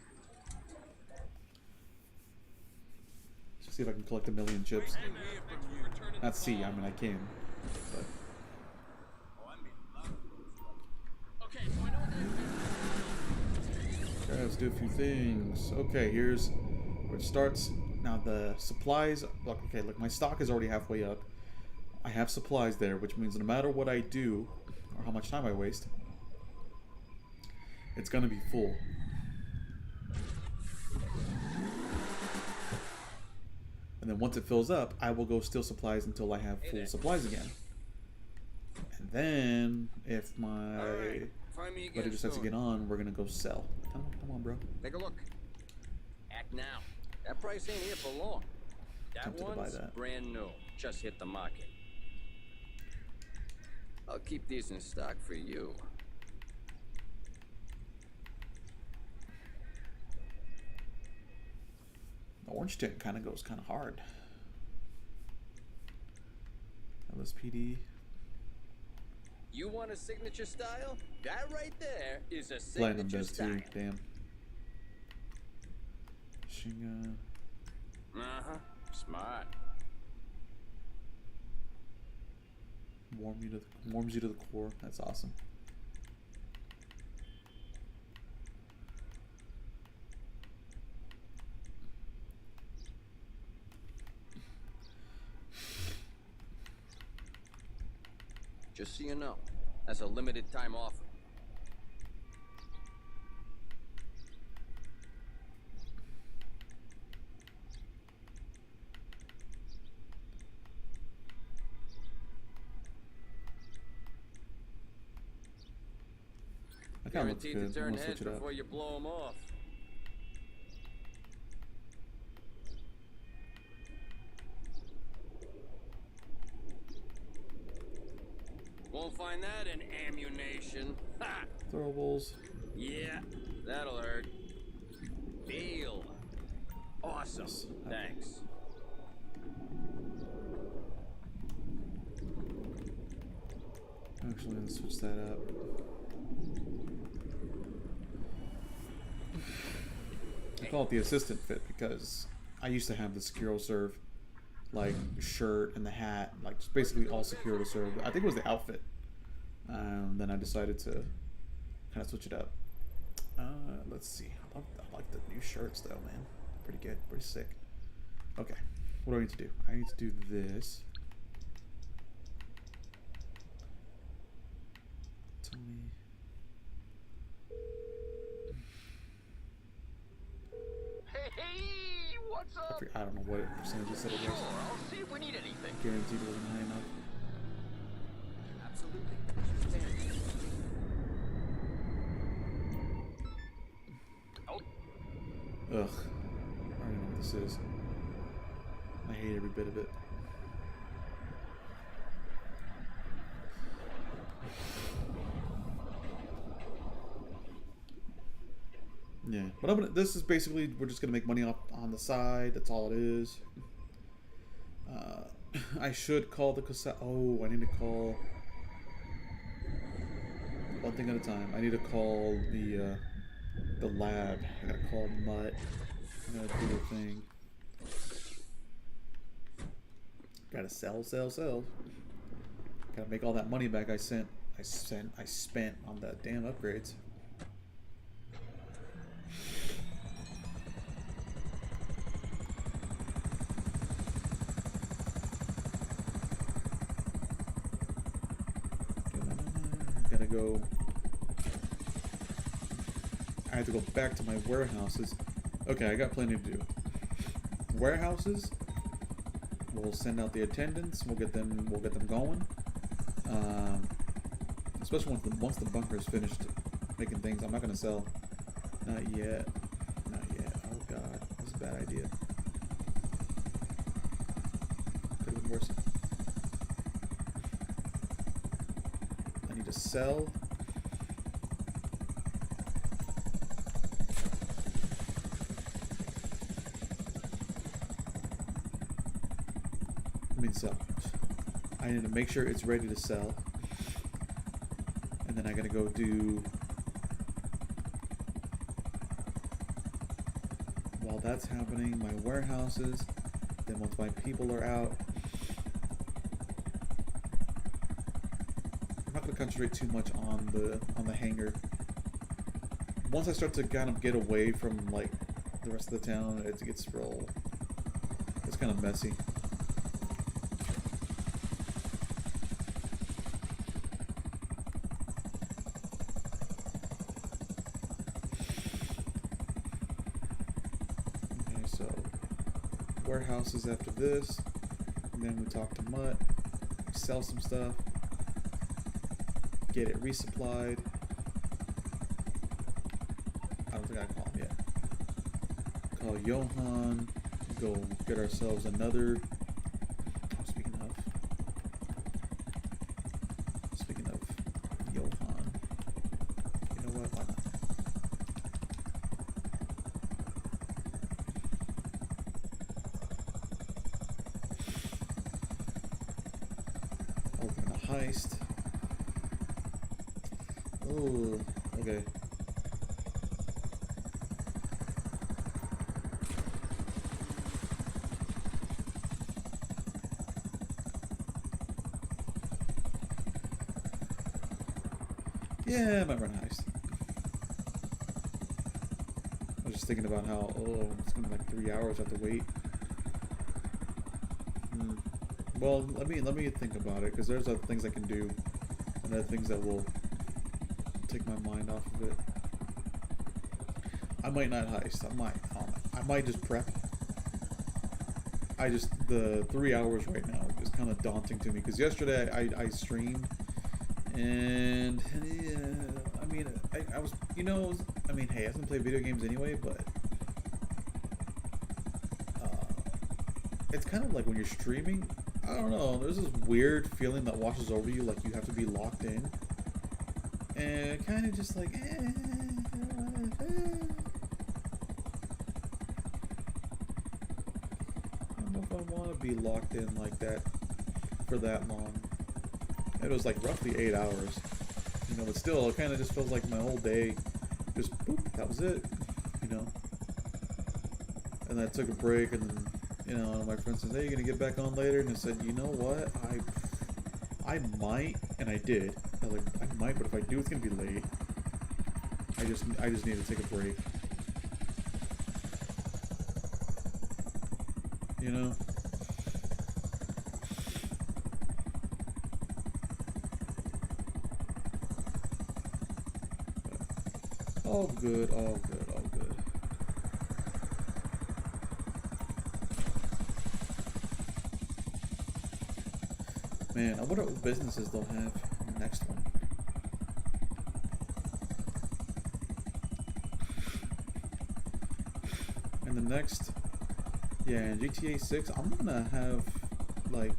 Let's see if I can collect 1,000,000 chips. Not see, I mean I can. But. Okay, let's do a few things. Okay, here's where it starts. Now the supplies, look, okay, look, my stock is already halfway up. I have supplies there, which means no matter what I do, or how much time I waste, it's gonna be full. And then once it fills up, I will go steal supplies until I have full supplies again. And then, if my buddy decides to get on, we're gonna go sell. Come on, bro. Take a look. Act now. That price ain't here for long. That Tempted to buy one's that. brand new. Just hit the market. I'll keep these in stock for you. The orange tint kind of goes kind of hard. LSPD. You want a signature style? That right there is a Platinum signature does style. too. Damn. Machine gun. Smart. Warms you to the core. That's awesome. Just so you know, that's a limited time offer. That kind of looks Guaranteed good. to I'm turn gonna heads switch it up. before you blow them off. Won't find that in ammunition. Ha! Throwables. Yeah, that'll hurt. Deal. Awesome. Yes. Thanks. Actually, let's switch that up. I call it the assistant fit because I used to have the Secure Serve like shirt and the hat, like just basically all Secure Serve. I think it was the outfit. Then I decided to kind of switch it up. Let's see. I like the new shirts though, man. Pretty good, pretty sick. Okay, what do I need to do? I need to do this. Tell me. Hey, what's up? I don't know what percentage it said it Sure, was. I'll see if we need anything. Guaranteed it wasn't high enough. Absolutely. Ugh. I don't know what this is. I hate every bit of it. Yeah, but this is basically, we're just gonna make money off on the side. That's all it is. I should call the cassette. Oh, I need to call one thing at a time. I need to call the lab. I gotta call Mutt. I gotta do the thing. Gotta sell. Gotta make all that money back I spent on the damn upgrades. Gotta go. I have to go back to my warehouses. Okay, I got plenty to do. Warehouses. We'll send out the attendants. We'll get them going. Especially once the bunker is finished making things. I'm not gonna sell. Not yet. Not a bad idea. Could have been worse. I need to sell. I mean, sell. I need to make sure it's ready to sell. And then I gotta go do... While that's happening, my warehouses. Then once my people are out, I'm not gonna concentrate too much on the hangar. Once I start to kind of get away from like the rest of the town, it gets real. It's kind of messy. Warehouses after this, and then we talk to Mutt, sell some stuff, get it resupplied. I don't think I call him yet. Call Johan, go get ourselves another. Speaking of Johan, you know what? Why not? Open a heist. Oh, okay. Yeah, I might run a heist. I was just thinking about how, oh, it's gonna be like 3 hours I have to wait. Well, let me think about it, because there's other things I can do, and other things that will take my mind off of it. I might not heist. I might just prep. The 3 hours right now is kind of daunting to me, because yesterday I streamed, and yeah, I mean, I was, you know, I mean, hey, I haven't played video games anyway, but it's kind of like when you're streaming, I don't know, there's this weird feeling that washes over you, like you have to be locked in. And kind of just like, I don't know if I want to be locked in like that for that long. It was like roughly 8 hours. You know, but still, it kind of just feels like my whole day, just boop, that was it, you know. And then I took a break, and then, you know, my friend says, hey, you gonna get back on later? And I said, you know what, I might, and I did. I was like, I might, but if I do, it's gonna be late. I just need to take a break. You know? All good, all good, all good. Man, I wonder what businesses they'll have in the next one. And the next, yeah, in GTA 6, I'm gonna have, like,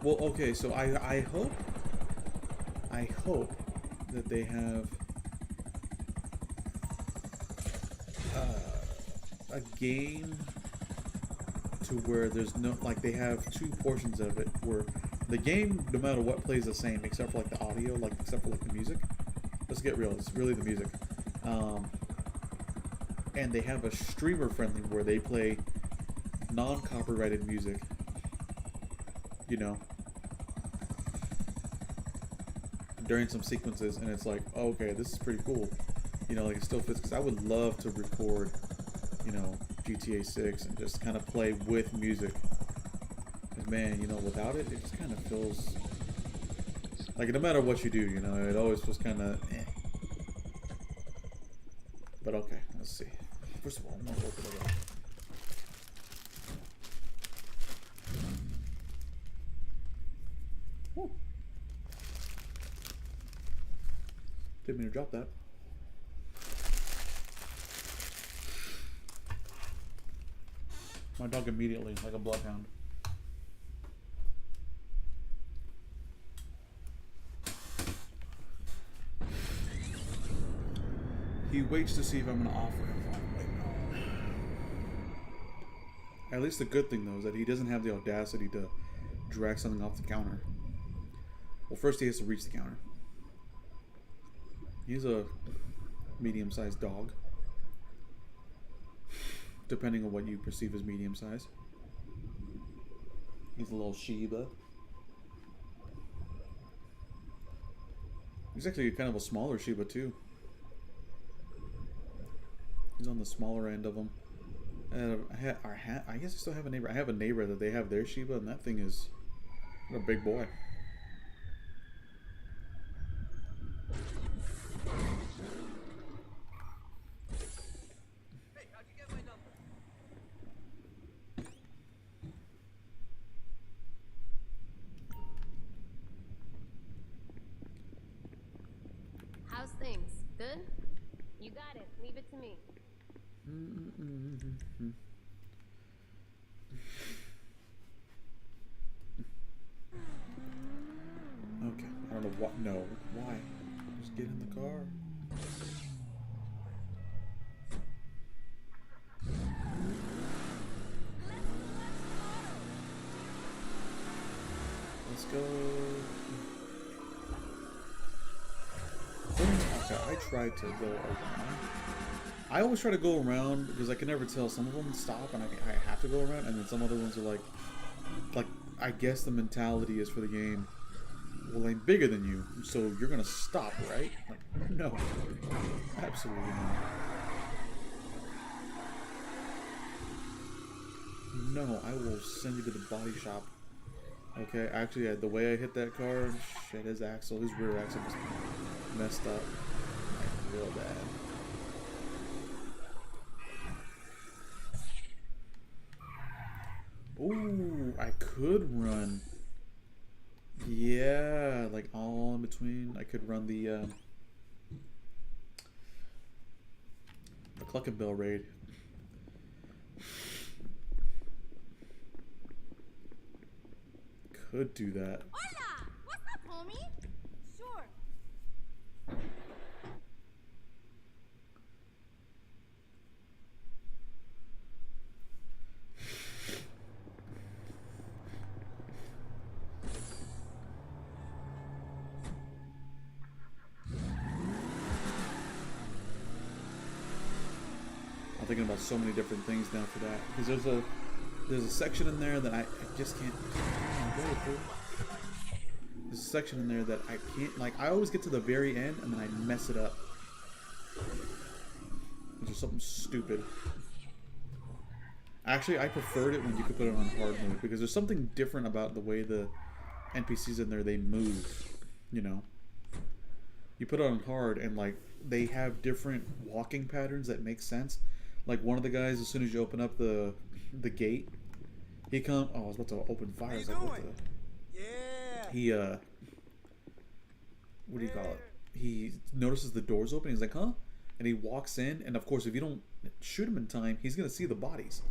well, okay, so I hope that they have a game to where there's no, like, they have two portions of it where the game, no matter what, plays the same except for like the audio, like except for like the music. Let's get real, it's really the music. And they have a streamer friendly where they play non-copyrighted music, you know, during some sequences, and it's like, oh, okay, this is pretty cool, you know, like it still fits, because I would love to record, you know, GTA 6 and just kind of play with music, because man, you know, without it, it just kind of feels like, no matter what you do, you know, it always feels kind of but okay, let's see. First of all, I'm gonna open it up. Whew. Didn't mean to drop that. My dog immediately, like a bloodhound. He waits to see if I'm going to offer him one. Like, no. At least the good thing, though, is that he doesn't have the audacity to drag something off the counter. Well, first he has to reach the counter. He's a medium-sized dog. Depending on what you perceive as medium size. He's a little Shiba. He's actually kind of a smaller Shiba too. He's on the smaller end of them. I guess I still have a neighbor. I have a neighbor that they have their Shiba, and that thing is a big boy. How's things? Good? You got it. Leave it to me. Okay. I don't know what. No. Why? Just get in the car. Let's go. Okay, I tried to go around. I always try to go around because I can never tell. Some of them stop and I have to go around, and then some other ones are like I guess the mentality is for the game, well, I'm bigger than you, so you're gonna stop, right? Like, no, absolutely not. No, I will send you to the body shop. Okay, actually, the way I hit that car, shit, his rear axle was messed up, like, real bad. Ooh, I could run. Yeah, like all in between. I could run the Cluckenbill raid. Could do that. Hola! What's up, homie? Sure. I'm thinking about so many different things now for that, because there's a section in there that I just can't go through. There's a section in there that I can't, like, I always get to the very end and then I mess it up, which is something stupid. Actually, I preferred it when you could put it on hard mode, because there's something different about the way the NPCs in there, they move, you know. You put it on hard and, like, they have different walking patterns that make sense. Like, one of the guys, as soon as you open up the gate, he come. Oh, I was about to open fire. I was like, what the? Yeah. He what do you call it? He notices the doors open. He's like, huh? And he walks in, and of course, if you don't shoot him in time, he's gonna see the bodies.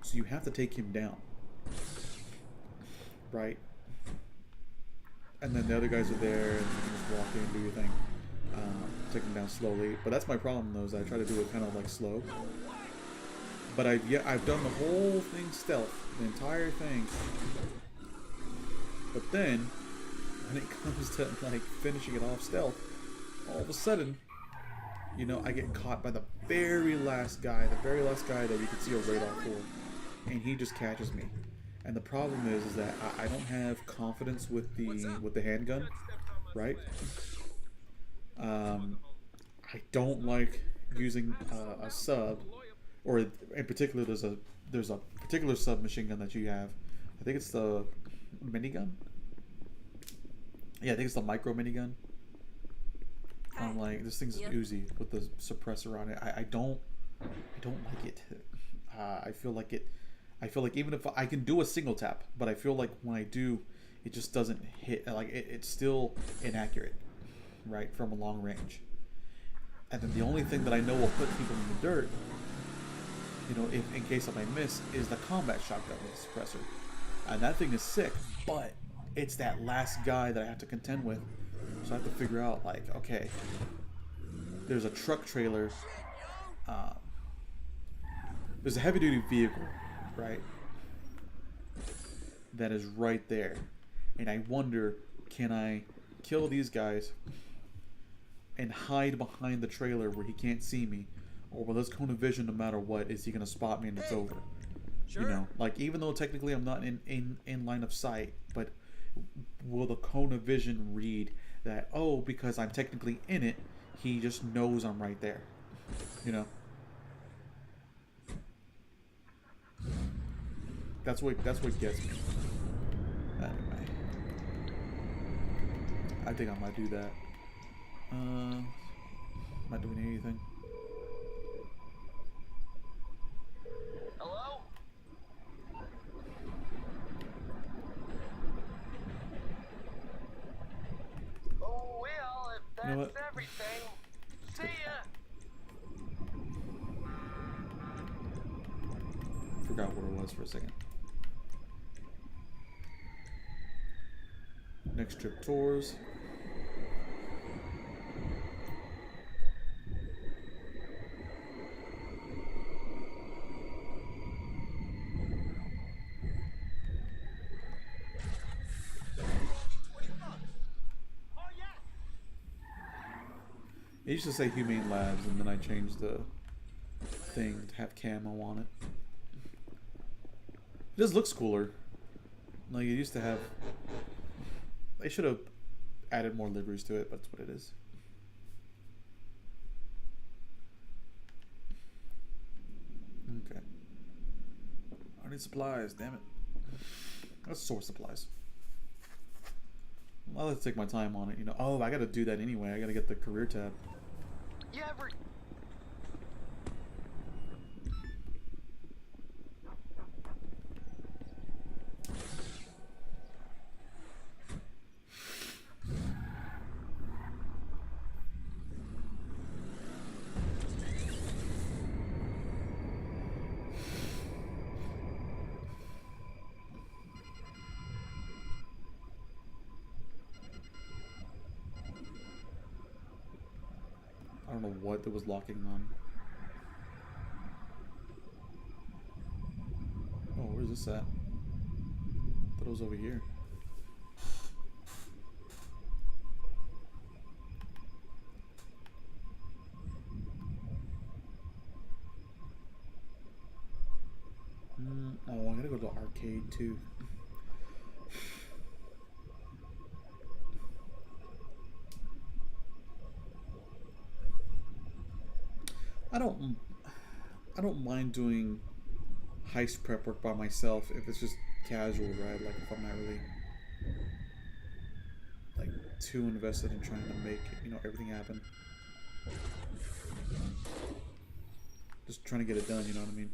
So you have to take him down, right? And then the other guys are there, and you can just walk in and do your thing. Take him down slowly. But that's my problem, though, is I try to do it kind of like slow. But I've done the whole thing stealth, the entire thing. But then, when it comes to like finishing it off stealth, all of a sudden, you know, I get caught by the very last guy that you can see a radar for, and he just catches me. And the problem is that I don't have confidence with the handgun, right? I don't like using a sub, or in particular, there's a particular submachine gun that you have. I think it's the minigun. Yeah, I think it's the micro minigun. I'm like, this thing's Uzi with the suppressor on it. I don't like it. I feel like even if I can do a single tap, but I feel like when I do, it just doesn't hit. Like it's still inaccurate. right, from a long range. And then the only thing that I know will put people in the dirt, you know, if in case of I miss, is the combat shotgun with the suppressor. And that thing is sick, but it's that last guy that I have to contend with. So I have to figure out, like, okay, there's a truck trailer, there's a heavy-duty vehicle, right, that is right there. And I wonder, can I kill these guys and hide behind the trailer where he can't see me? Or will this cone of vision, no matter what, is he going to spot me and it's over? Sure. You know, like, even though technically I'm not in line of sight, but will the cone of vision read that, oh, because I'm technically in it, he just knows I'm right there? You know? That's what gets me. Anyway. I think I might do that. Not doing anything. Hello? Oh, well, if that's You know what? everything, see ya! Forgot what it was for a second. Next trip tours. It used to say Humane Labs, and then I changed the thing to have camo on it. It just looks cooler. Like, it used to have... They should have added more liveries to it, but that's what it is. Okay. I need supplies, damn it. Let's source supplies. I'll have to take my time on it, you know. Oh, I gotta do that anyway. I gotta get the career tab. You ever... I don't know what it was locking on. Oh, where's this at? Thought it was over here. Oh, I gotta go to the arcade too. I don't mind doing heist prep work by myself if it's just casual, right? Like if I'm not really like too invested in trying to make, you know, everything happen. Just trying to get it done, you know what I mean?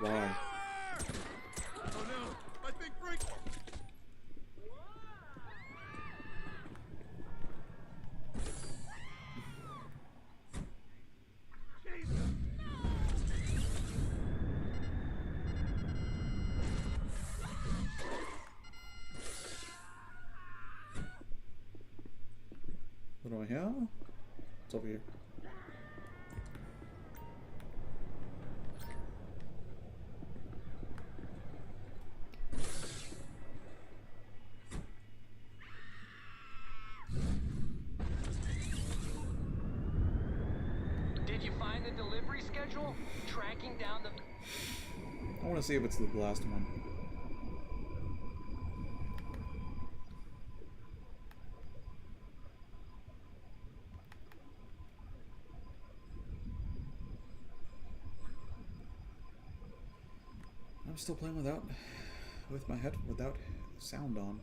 Why? Oh no, my big break. What do I have? It's over here. Did you find the delivery schedule? Tracking down the... I want to see if it's the last one. I'm still playing with my head without sound on.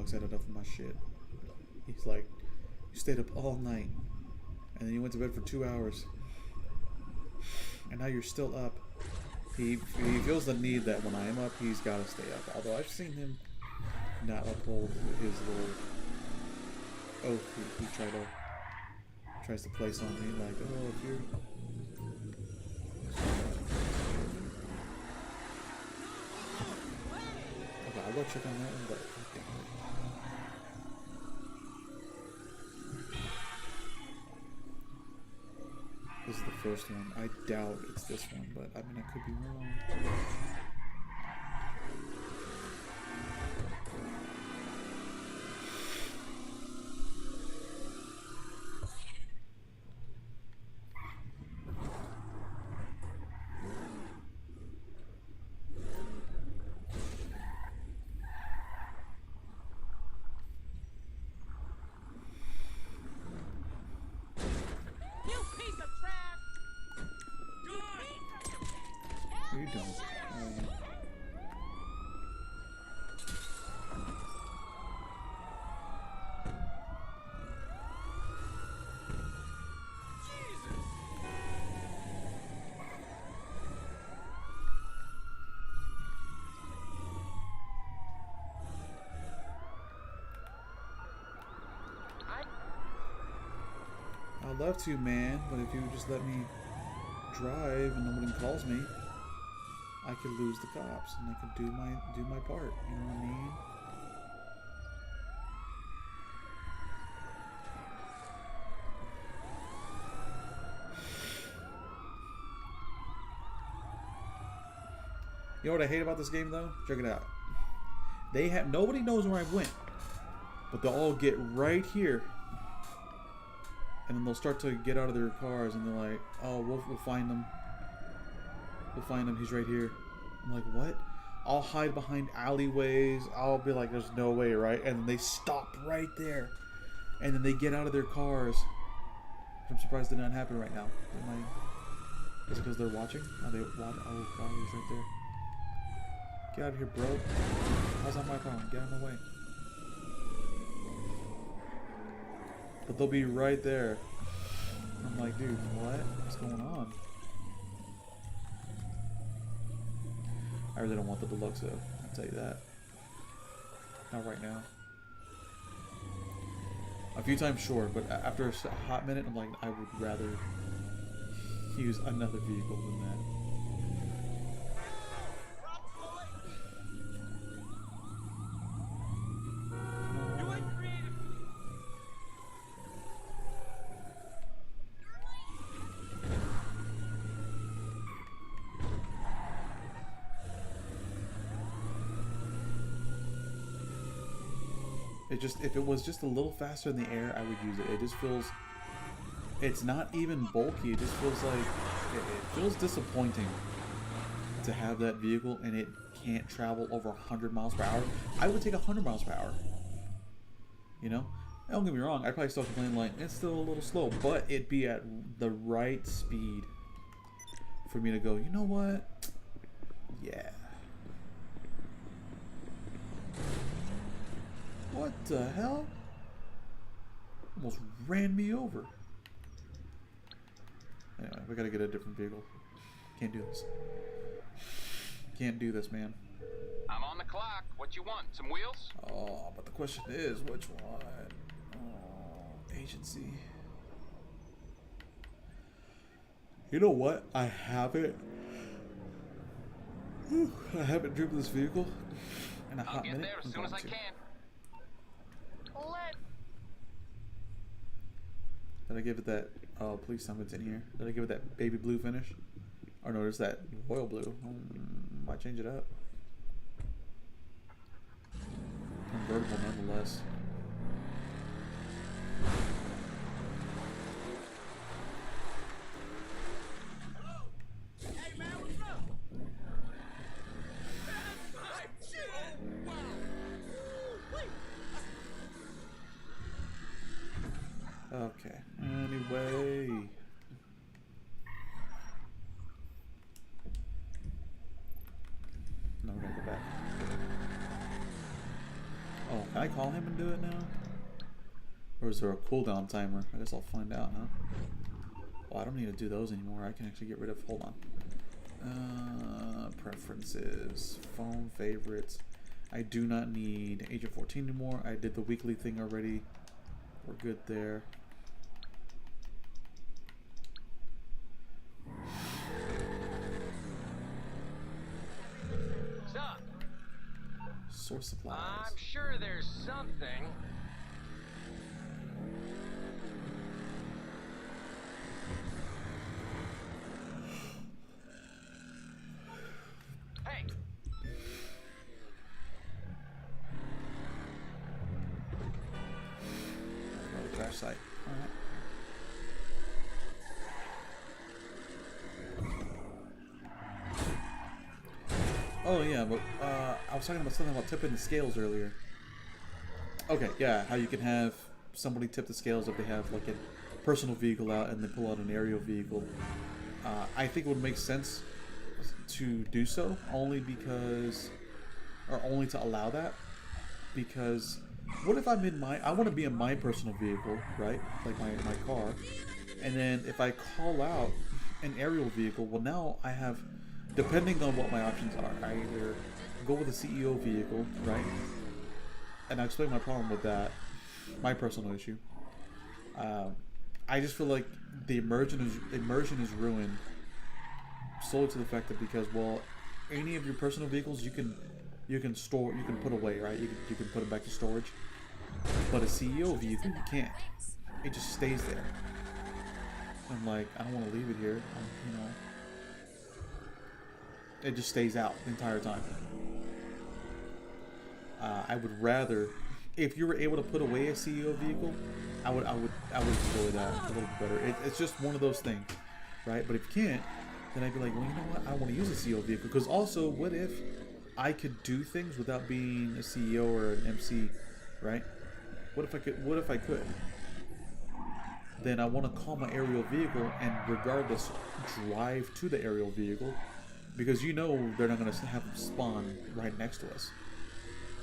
dog's had enough of my shit. He's like, you stayed up all night, and then you went to bed for 2 hours, and now you're still up. He feels the need that when I am up, he's got to stay up. Although I've seen him not uphold his little oath he tries to place on me, like, oh, if you're... Okay, I'll go check on that one, but I can't wait. This is the first one. I doubt it's this one, but I mean, I could be wrong. What are you doing? I'd love to, man, but if you would just let me drive and nobody calls me, I could lose the cops and I could do my part. You know what I mean? You know what I hate about this game though? Check it out. Nobody knows where I went, but they'll all get right here, and then they'll start to get out of their cars, and they're like, "Oh, we'll find them. We'll find him. He's right here." I'm like, what? I'll hide behind alleyways. I'll be like, there's no way, right? And then they stop right there. And then they get out of their cars. I'm surprised it did not happen right now. Is it because they're watching? Are they watching? Oh, God, he's right there. Get out of here, bro. How's that my problem? Get out of my way. But they'll be right there. I'm like, dude, what? What's going on? I really don't want the deluxe though, I'll tell you that. Not right now. A few times sure, but after a hot minute, I'm like, I would rather use another vehicle than that. If it was just a little faster in the air, I would use it. It just feels, it's not even bulky. It just feels like, it feels disappointing to have that vehicle and it can't travel over 100 miles per hour. I would take 100 miles per hour. You know? Don't get me wrong, I'd probably still complain like, it's still a little slow, but it'd be at the right speed for me to go, you know what? Yeah. What the hell? Almost ran me over. Anyway, we gotta get a different vehicle. Can't do this. Can't do this, man. I'm on the clock. What you want? Some wheels? Oh, but the question is, which one? Oh, agency. You know what? I haven't driven this vehicle in a hot minute. I'll get there as soon as I can. Did I give it that? Oh, please tell me it's in here. Did I give it that baby blue finish? Or no, there's that royal blue. Might change it up. Convertible nonetheless. Hey man, what's up? Okay. Anyway. No, we're gonna go back. Oh, can I call him and do it now? Or is there a cooldown timer? I guess I'll find out, huh? Oh, I don't need to do those anymore. I can actually get rid of... Hold on. Preferences. Phone favorites. I do not need Agent 14 anymore. I did the weekly thing already. We're good there. Sup? Source supplies. I'm sure there's something. Hey. Another crash site. Alright. Oh yeah, but I was talking about something about tipping the scales earlier. Okay, yeah, how you can have somebody tip the scales if they have like a personal vehicle out and then pull out an aerial vehicle. I think it would make sense to do so, only because, or only to allow that, because what if I'm in my, I want to be in my personal vehicle, right, like my car, and then if I call out an aerial vehicle, well now I have, depending on what my options are, I either go with a CEO vehicle, right, and I'll explain my problem with that, my personal issue. I just feel like the immersion is ruined solely to the fact that because, well, any of your personal vehicles you can put away, right? You can put it back to storage, but a CEO vehicle you can't. It just stays there. I'm like, I don't want to leave it here. You know, it just stays out the entire time. I would rather, if you were able to put away a CEO vehicle, I would enjoy that a little bit better. It's just one of those things, right? But if you can't, then I'd be like, well, you know what? I want to use a CEO vehicle, because also, what if I could do things without being a CEO or an MC, right? What if I could? What if I could? Then I want to call my aerial vehicle and regardless drive to the aerial vehicle, because you know they're not going to have them spawn right next to us.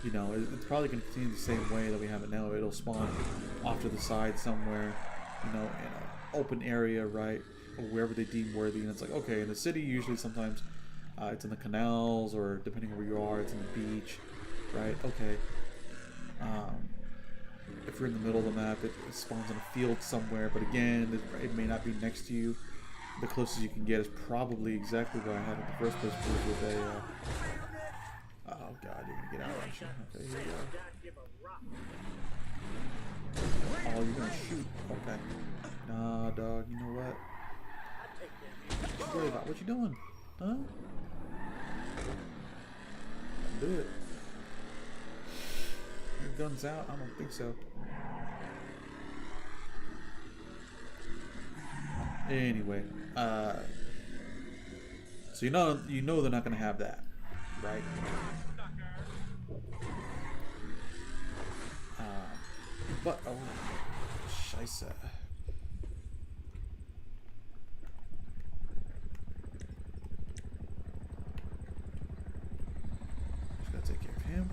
You know, it's probably going to continue the same way that we have it now. It'll spawn off to the side somewhere, you know, in an open area, right, or wherever they deem worthy. And it's like, okay, in the city, usually sometimes it's in the canals, or depending on where you are, it's in the beach, right? Okay. If you're in the middle of the map, it spawns in a field somewhere, but again, it may not be next to you. The closest you can get is probably exactly where I had it in the first place, with a... oh god, you're gonna get out, aren't you? Okay, here you go. Oh, you're gonna shoot. Okay. Nah, dog, you know what? Don't worry about what you doing. Huh? Do it. Your gun's out? I don't think so. Anyway, so you know they're not gonna have that, right? But oh, scheisse. Just gotta take care of him.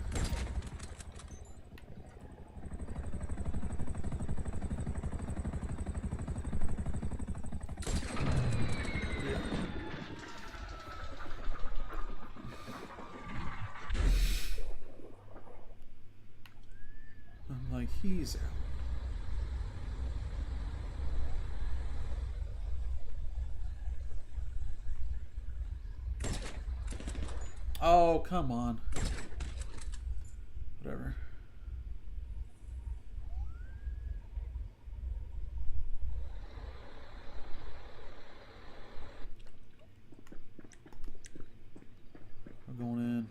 I'm like, he's out. Oh, come on. Whatever. We're going in.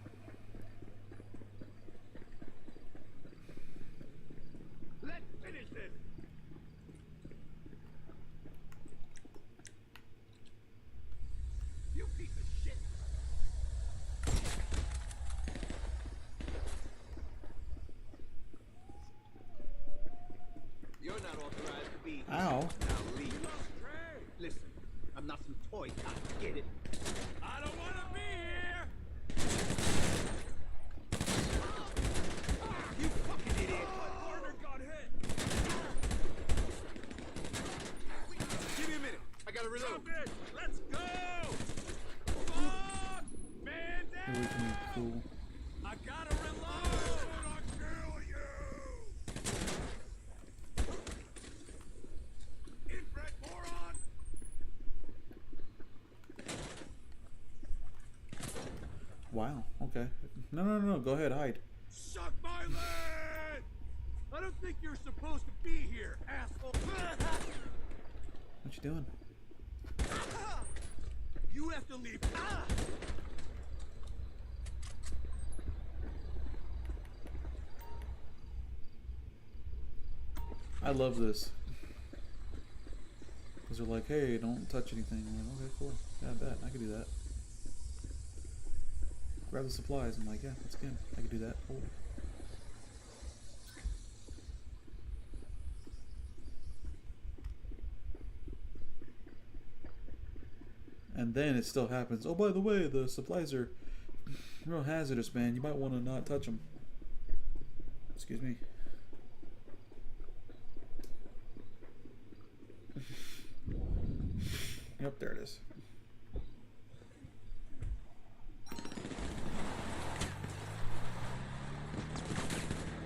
Let's finish this. You piece of shit. You're not authorized to be here. Ow. Now leave. Listen, I'm not some toy cop. Get it? I don't want to be here. You fucking away from me, fool. I gotta reload! I'll kill you! Infrared moron! Wow, okay. No, no, no, no, go ahead, hide. Suck my leg! I don't think you're supposed to be here, asshole! What you doing? You have to leave. I love this. Because they're like, hey, don't touch anything. I'm like, okay, cool. Yeah, I bet. I can do that. Grab the supplies. I'm like, yeah, that's good. I can do that. Cool. And then it still happens. Oh, by the way, the supplies are real hazardous, man. You might want to not touch them. Excuse me. Yep, there it is.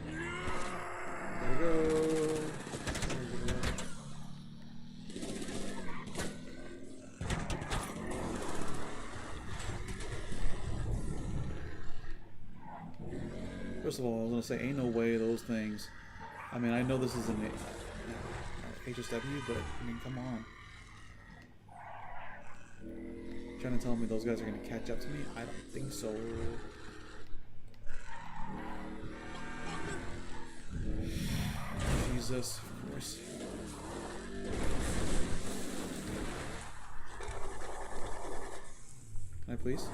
There we go. First of all, I was gonna say, ain't no way those things. I mean, I know this is an HSW, but I mean, come on. Trying to tell me those guys are gonna catch up to me? I don't think so. Jesus, of course. Can I please?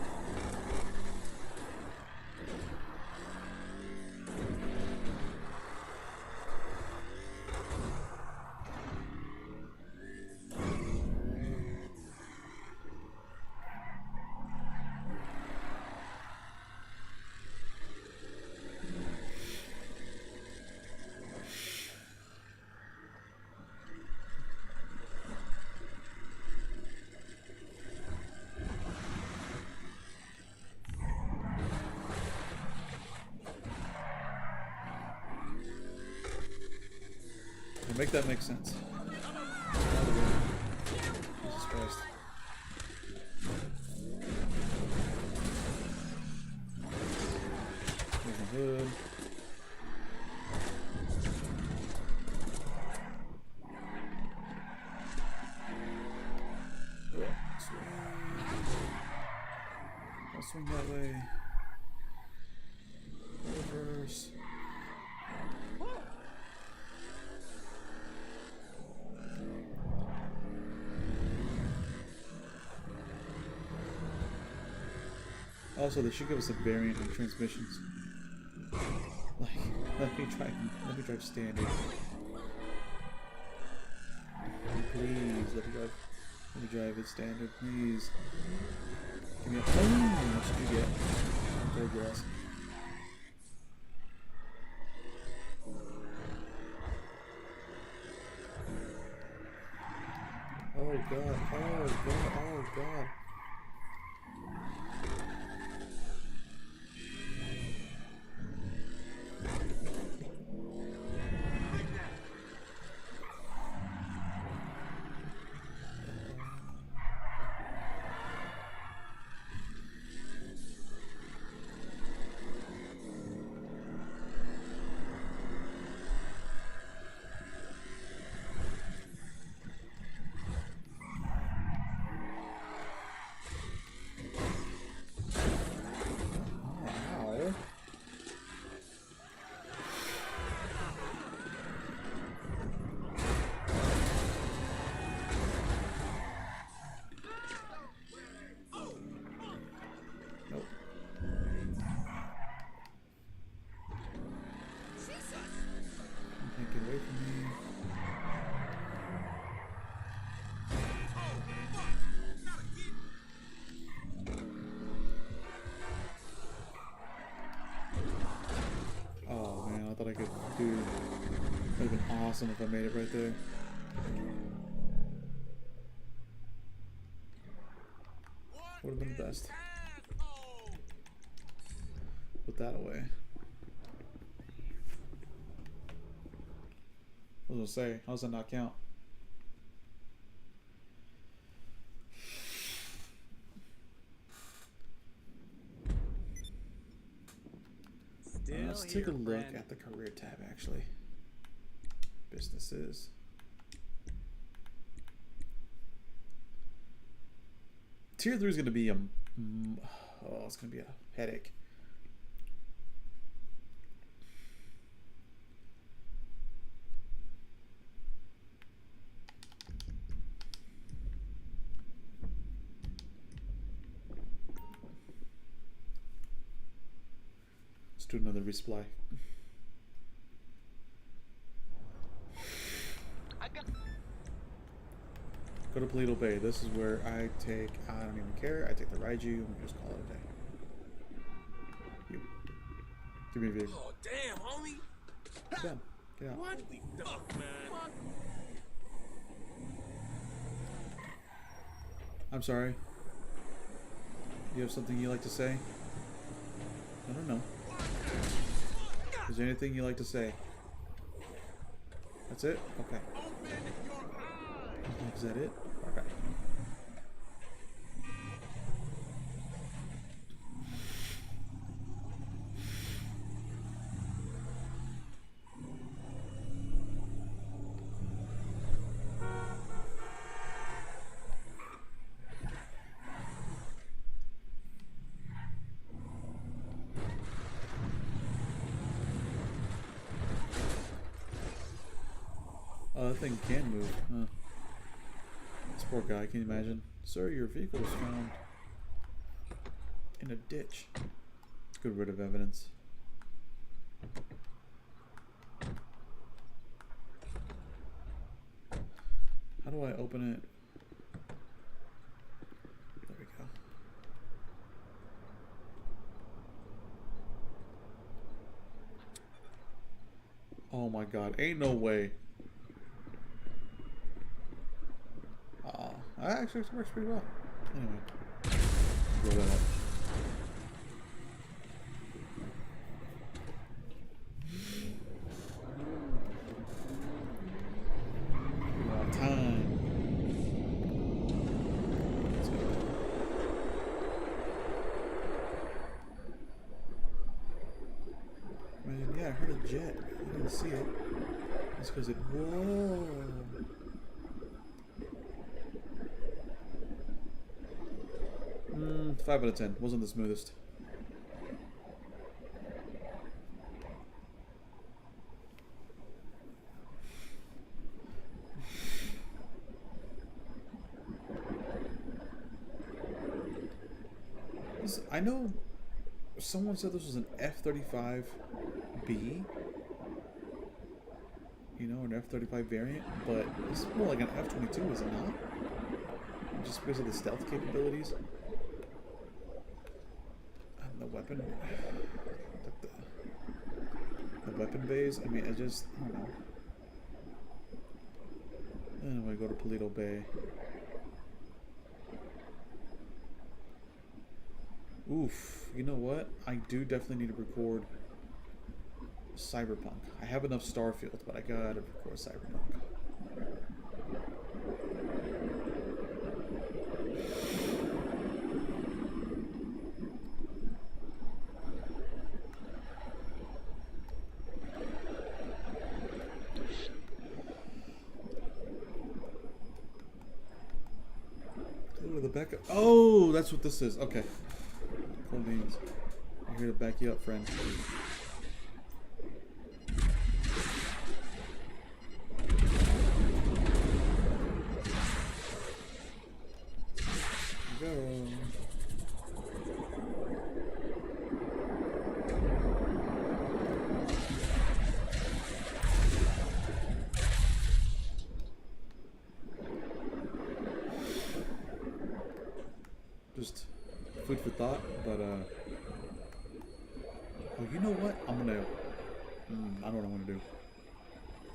Make that make sense. Jesus Christ. Here's my hood. I'll swing that way. Reverse. Also, they should give us a variant in transmissions. Like, let me drive standard. Please, let me drive it standard, please. Give me a boom! What should you get? Third grass. Oh god, oh god, oh god. I could do. Would have been awesome if I made it right there. Would have been the best. that away. I was gonna say, how does that not count? Let's take a look at the career tab actually. Businesses. Tier 3 is going to be it's going to be a headache. Let's do another resupply. Go to Toledo Bay. This is where I take, I don't even care, I take the Raiju and we just call it a day. You. Give me a vehicle. Oh, damn, homie. Get down. Get out. What the fuck, man? I'm sorry. You have something you like to say? I don't know. Is there anything you like to say? That's it? Okay. Is that it? Okay. Oh, that thing can move, huh? This poor guy, can you imagine? Sir, your vehicle was found in a ditch. Good rid of evidence. How do I open it? There we go. Oh my god, ain't no way. Actually, it works pretty well. Anyway, blow that up. A lot of time. Let's go. Man, yeah, I heard a jet. I didn't see it. It's because it. Whoa. 5 out of 10. Wasn't the smoothest. I know someone said this was an F-35B. You know, an F-35 variant, but this is more like an F-22, is it not? Just because of the stealth capabilities. The weapon, the weapon bays. I mean, I don't know. Anyway, go to Toledo Bay. Oof. You know what? I do definitely need to record Cyberpunk. I have enough Starfield, but I gotta record Cyberpunk. Backup. Oh, that's what this is. Okay. Cool beans. I'm here to back you up, friend. Go. Just food for thought, but oh, you know what? I'm gonna. I don't know what I'm gonna do.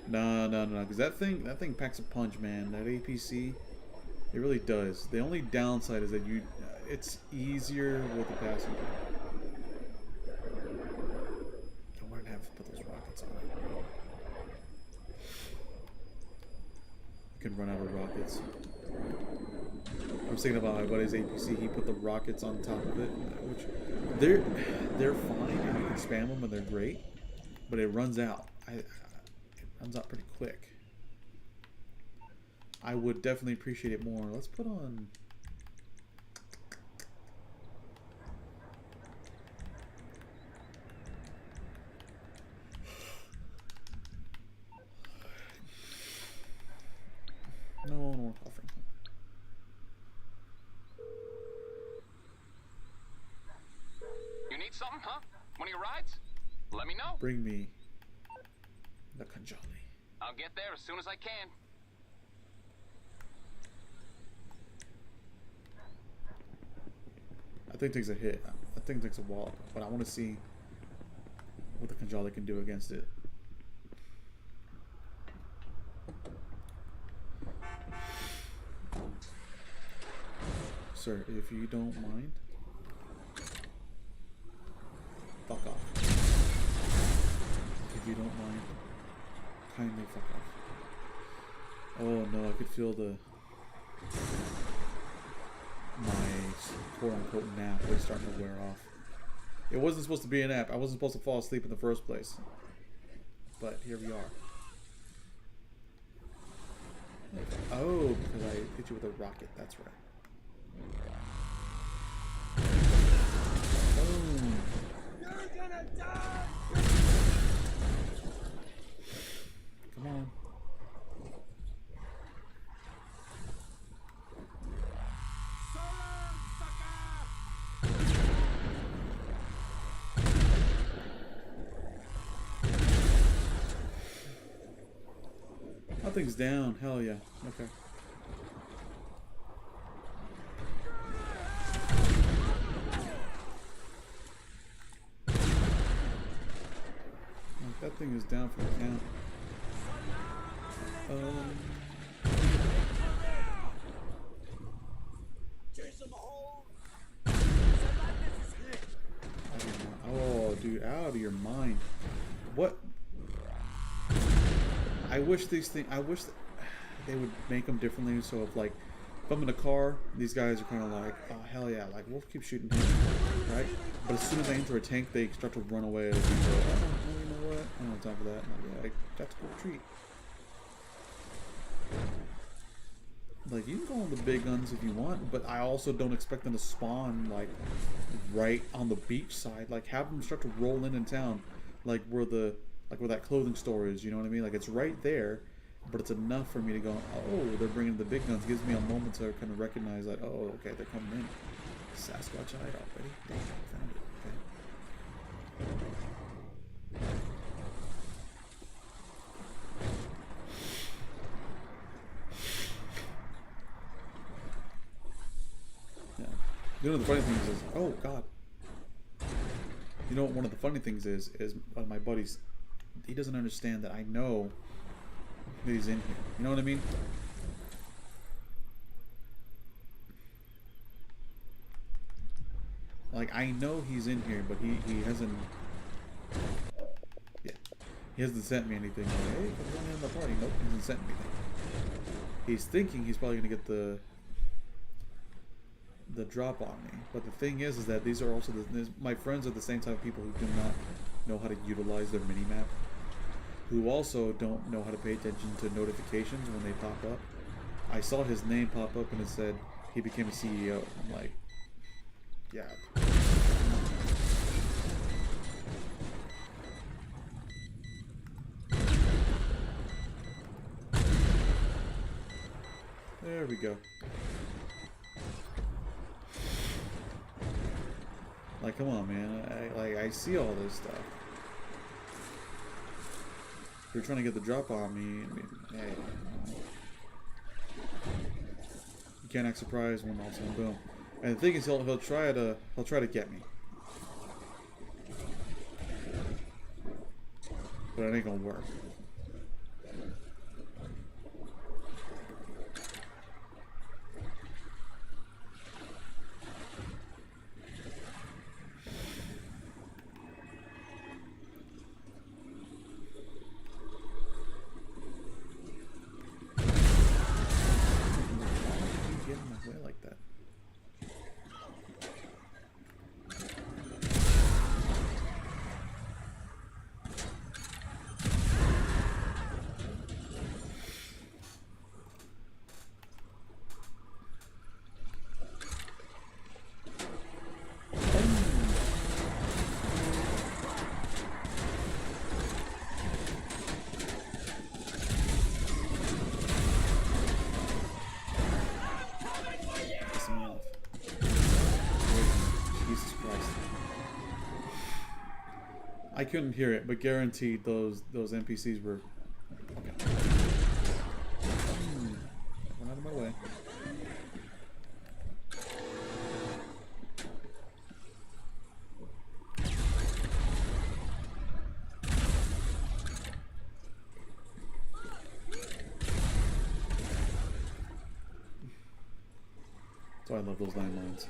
No, because that thing packs a punch, man. That APC, it really does. The only downside is that it's easier with the passenger. can run out of rockets. I was thinking about my buddy's APC. He put the rockets on top of it, which they're fine and you can spam them and they're great, but it runs out. It runs out pretty quick. I would definitely appreciate it more. Let's put on. No more offering. You need something, huh? One of your rides? Let me know. Bring me the Kanjali. I'll get there as soon as I can. I think it takes a hit. I think it takes a wallop, but I want to see what the Kanjali can do against it. Sir, if you don't mind, fuck off. If you don't mind, kindly fuck off. Oh no, I could feel my quote-unquote nap was starting to wear off. It wasn't supposed to be a nap. I wasn't supposed to fall asleep in the first place. But here we are. Oh, because I hit you with a rocket. That's right. Boom. You're gonna die! Come on. Nothing's down. Hell yeah. Okay. That thing is down for the count. Oh, dude, out of your mind. What? I wish these things. I wish they would make them differently. So if like, if I'm in a car, these guys are kind of like, oh hell yeah, like we'll keep shooting him, right? But as soon as I enter a tank, they start to run away. And go, oh, you know what? I don't have time for that. I'm like, yeah, that's a cool treat. Like you can go on the big guns if you want, but I also don't expect them to spawn like right on the beach side. Like have them start to roll in town, like where that clothing store is. You know what I mean? Like it's right there, but it's enough for me to go, oh, they're bringing the big guns. Gives me a moment to kind of recognize that, oh, okay, they're coming in. Sasquatch hide already. Damn, I found it. Okay. Yeah. You know the funny thing is, oh god. You know what one of the funny things is one of my buddies, he doesn't understand that I know that he's in here. You know what I mean? Like I know he's in here, but he hasn't. Yeah, he hasn't sent me anything. Like, hey, come on in the party. Nope, he hasn't sent me anything. He's thinking he's probably gonna get the drop on me, but the thing is that these are also my friends are the same type of people who do not know how to utilize their mini-map, who also don't know how to pay attention to notifications when they pop up. I saw his name pop up and it said he became a CEO. I'm like, yeah. There we go. Like, come on, man. I see all this stuff. They're trying to get the drop on me. I mean, hey. You can't act surprised when all of a sudden, boom. And the thing is, he'll try to get me. But it ain't gonna work. I couldn't hear it, but guaranteed those NPCs were. Okay. Run out of my way. That's why I love those landmines.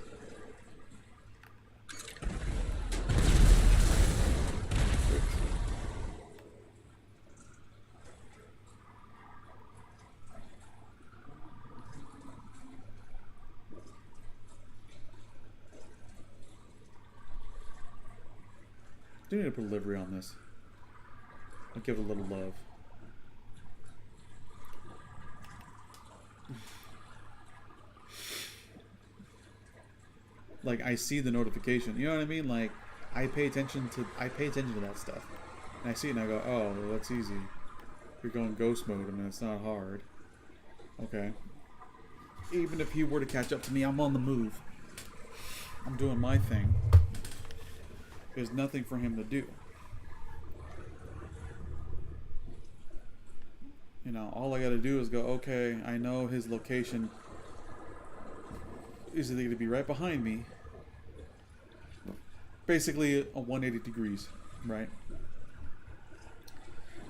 Do need to put a livery on this. I'll give it a little love. Like, I see the notification, you know what I mean? Like, I pay attention to that stuff, and I see it and I go, oh, well, that's easy. You're going ghost mode. I mean, it's not hard. Okay. Even if he were to catch up to me, I'm on the move. I'm doing my thing. There's nothing for him to do. You know, all I gotta do is go, okay, I know his location is either gonna be right behind me. Basically a 180 degrees, right?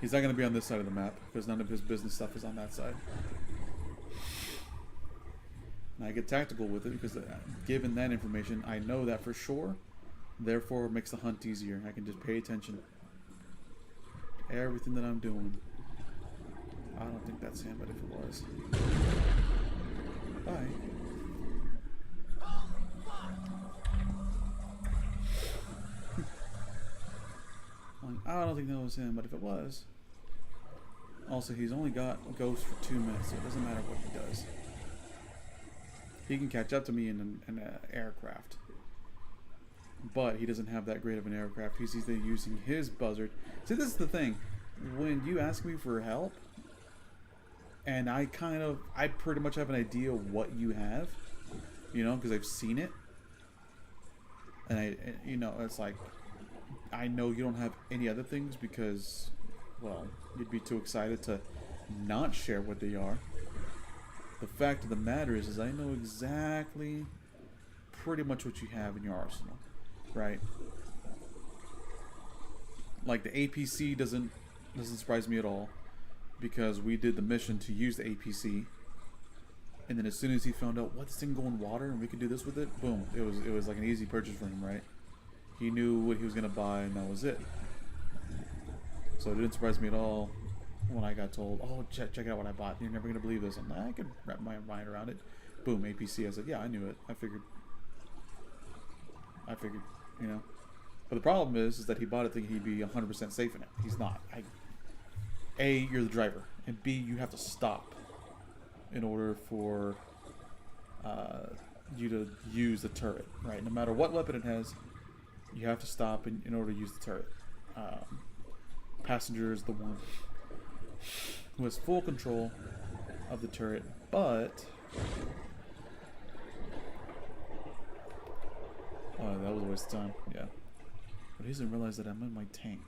He's not gonna be on this side of the map because none of his business stuff is on that side. And I get tactical with it because given that information, I know that for sure. Therefore, it makes the hunt easier. I can just pay attention to everything that I'm doing. I don't think that's him, but if it was. Bye. I don't think that was him, but if it was. Also, he's only got Ghost for 2 minutes, so it doesn't matter what he does. He can catch up to me in an aircraft. But he doesn't have that great of an aircraft. He's either using his buzzard. See, this is the thing. When you ask me for help, and I pretty much have an idea what you have, you know, because I've seen it. And you know, it's like, I know you don't have any other things because, well, you'd be too excited to not share what they are. The fact of the matter is I know exactly pretty much what you have in your arsenal. Right. Like the APC doesn't surprise me at all because we did the mission to use the APC, and then as soon as he found out what, this thing go in water and we could do this with it, boom! It was like an easy purchase for him, right? He knew what he was gonna buy, and that was it. So it didn't surprise me at all when I got told, "Oh, check out what I bought. You're never gonna believe this." I'm like, I could wrap my mind around it. Boom! APC. I said, "Yeah, I knew it. I figured." You know, but the problem is that he bought it thinking he'd be 100% safe in it. He's not. A, you're the driver, and B, you have to stop in order for you to use the turret, right? No matter what weapon it has, you have to stop in order to use the turret. Passenger is the one who has full control of the turret, but oh, that was a waste of time, yeah. But he doesn't realize that I'm in my tank.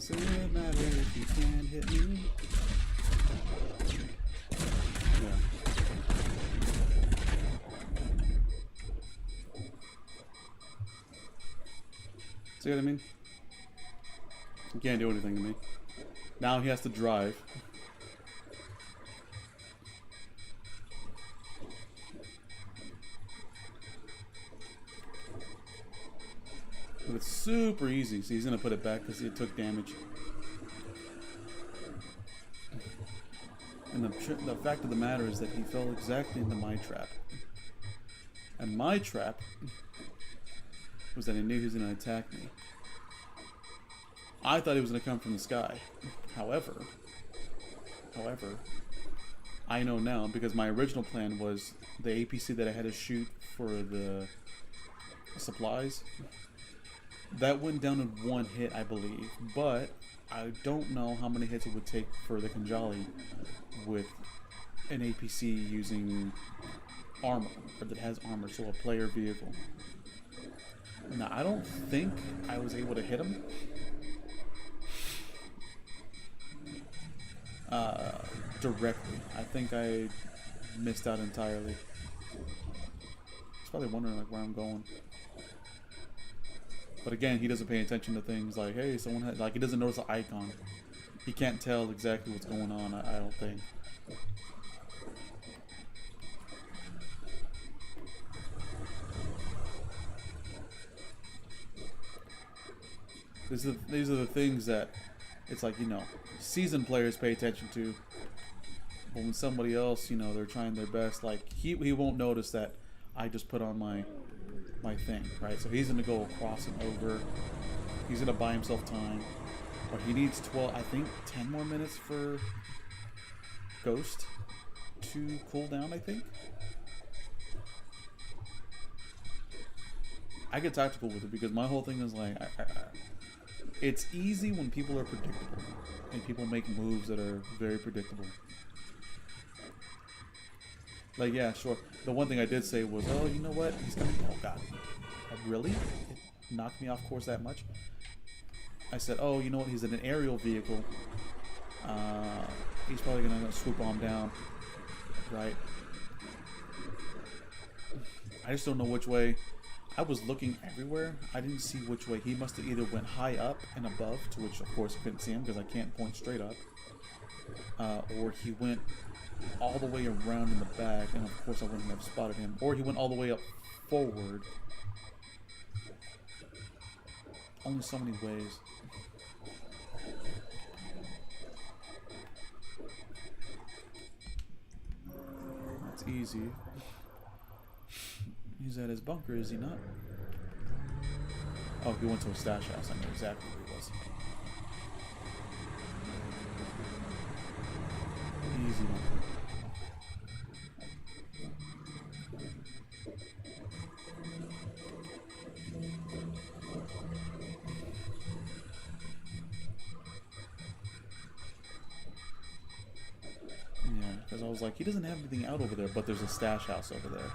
Doesn't matter if you can't hit me. Yeah. See what I mean? He can't do anything to me. Now he has to drive. But it's super easy, so he's gonna put it back because it took damage. And the fact of the matter is that he fell exactly into my trap. And my trap was that I knew he was going to attack me. I thought he was going to come from the sky. However, I know now, because my original plan was the APC that I had to shoot for the supplies. That went down in one hit, I believe. But I don't know how many hits it would take for the Kanjali with an APC using armor, or that has armor, so a player vehicle. Now, I don't think I was able to hit him. Directly. I think I missed out entirely. He's probably wondering like where I'm going. But again, he doesn't pay attention to things like, hey, someone had, like, he doesn't notice the icon. He can't tell exactly what's going on, I don't think. These are the things that it's like, you know, seasoned players pay attention to. But when somebody else, you know, they're trying their best, like he won't notice that I just put on my thing, right? So he's gonna go across and over. He's gonna buy himself time, but he needs 12, I think 10 more minutes for Ghost to cool down, I think. I get tactical with it because my whole thing is like, it's easy when people are predictable and people make moves that are very predictable. Like, yeah, sure. The one thing I did say was, oh, you know what? He's coming. Oh, God. Really? It knocked me off course that much? I said, oh, you know what? He's in an aerial vehicle. He's probably going to swoop on down. Right? I just don't know which way. I was looking everywhere. I didn't see which way. He must have either went high up and above, to which, of course, I couldn't see him because I can't point straight up. Or he went all the way around in the back, and of course I wouldn't have spotted him. Or he went all the way up forward. Only so many ways. That's easy. He's at his bunker, is he not? Oh, he went to a stash house. I know exactly where he was. Easy one. Yeah, because I was like, he doesn't have anything out over there, but there's a stash house over there.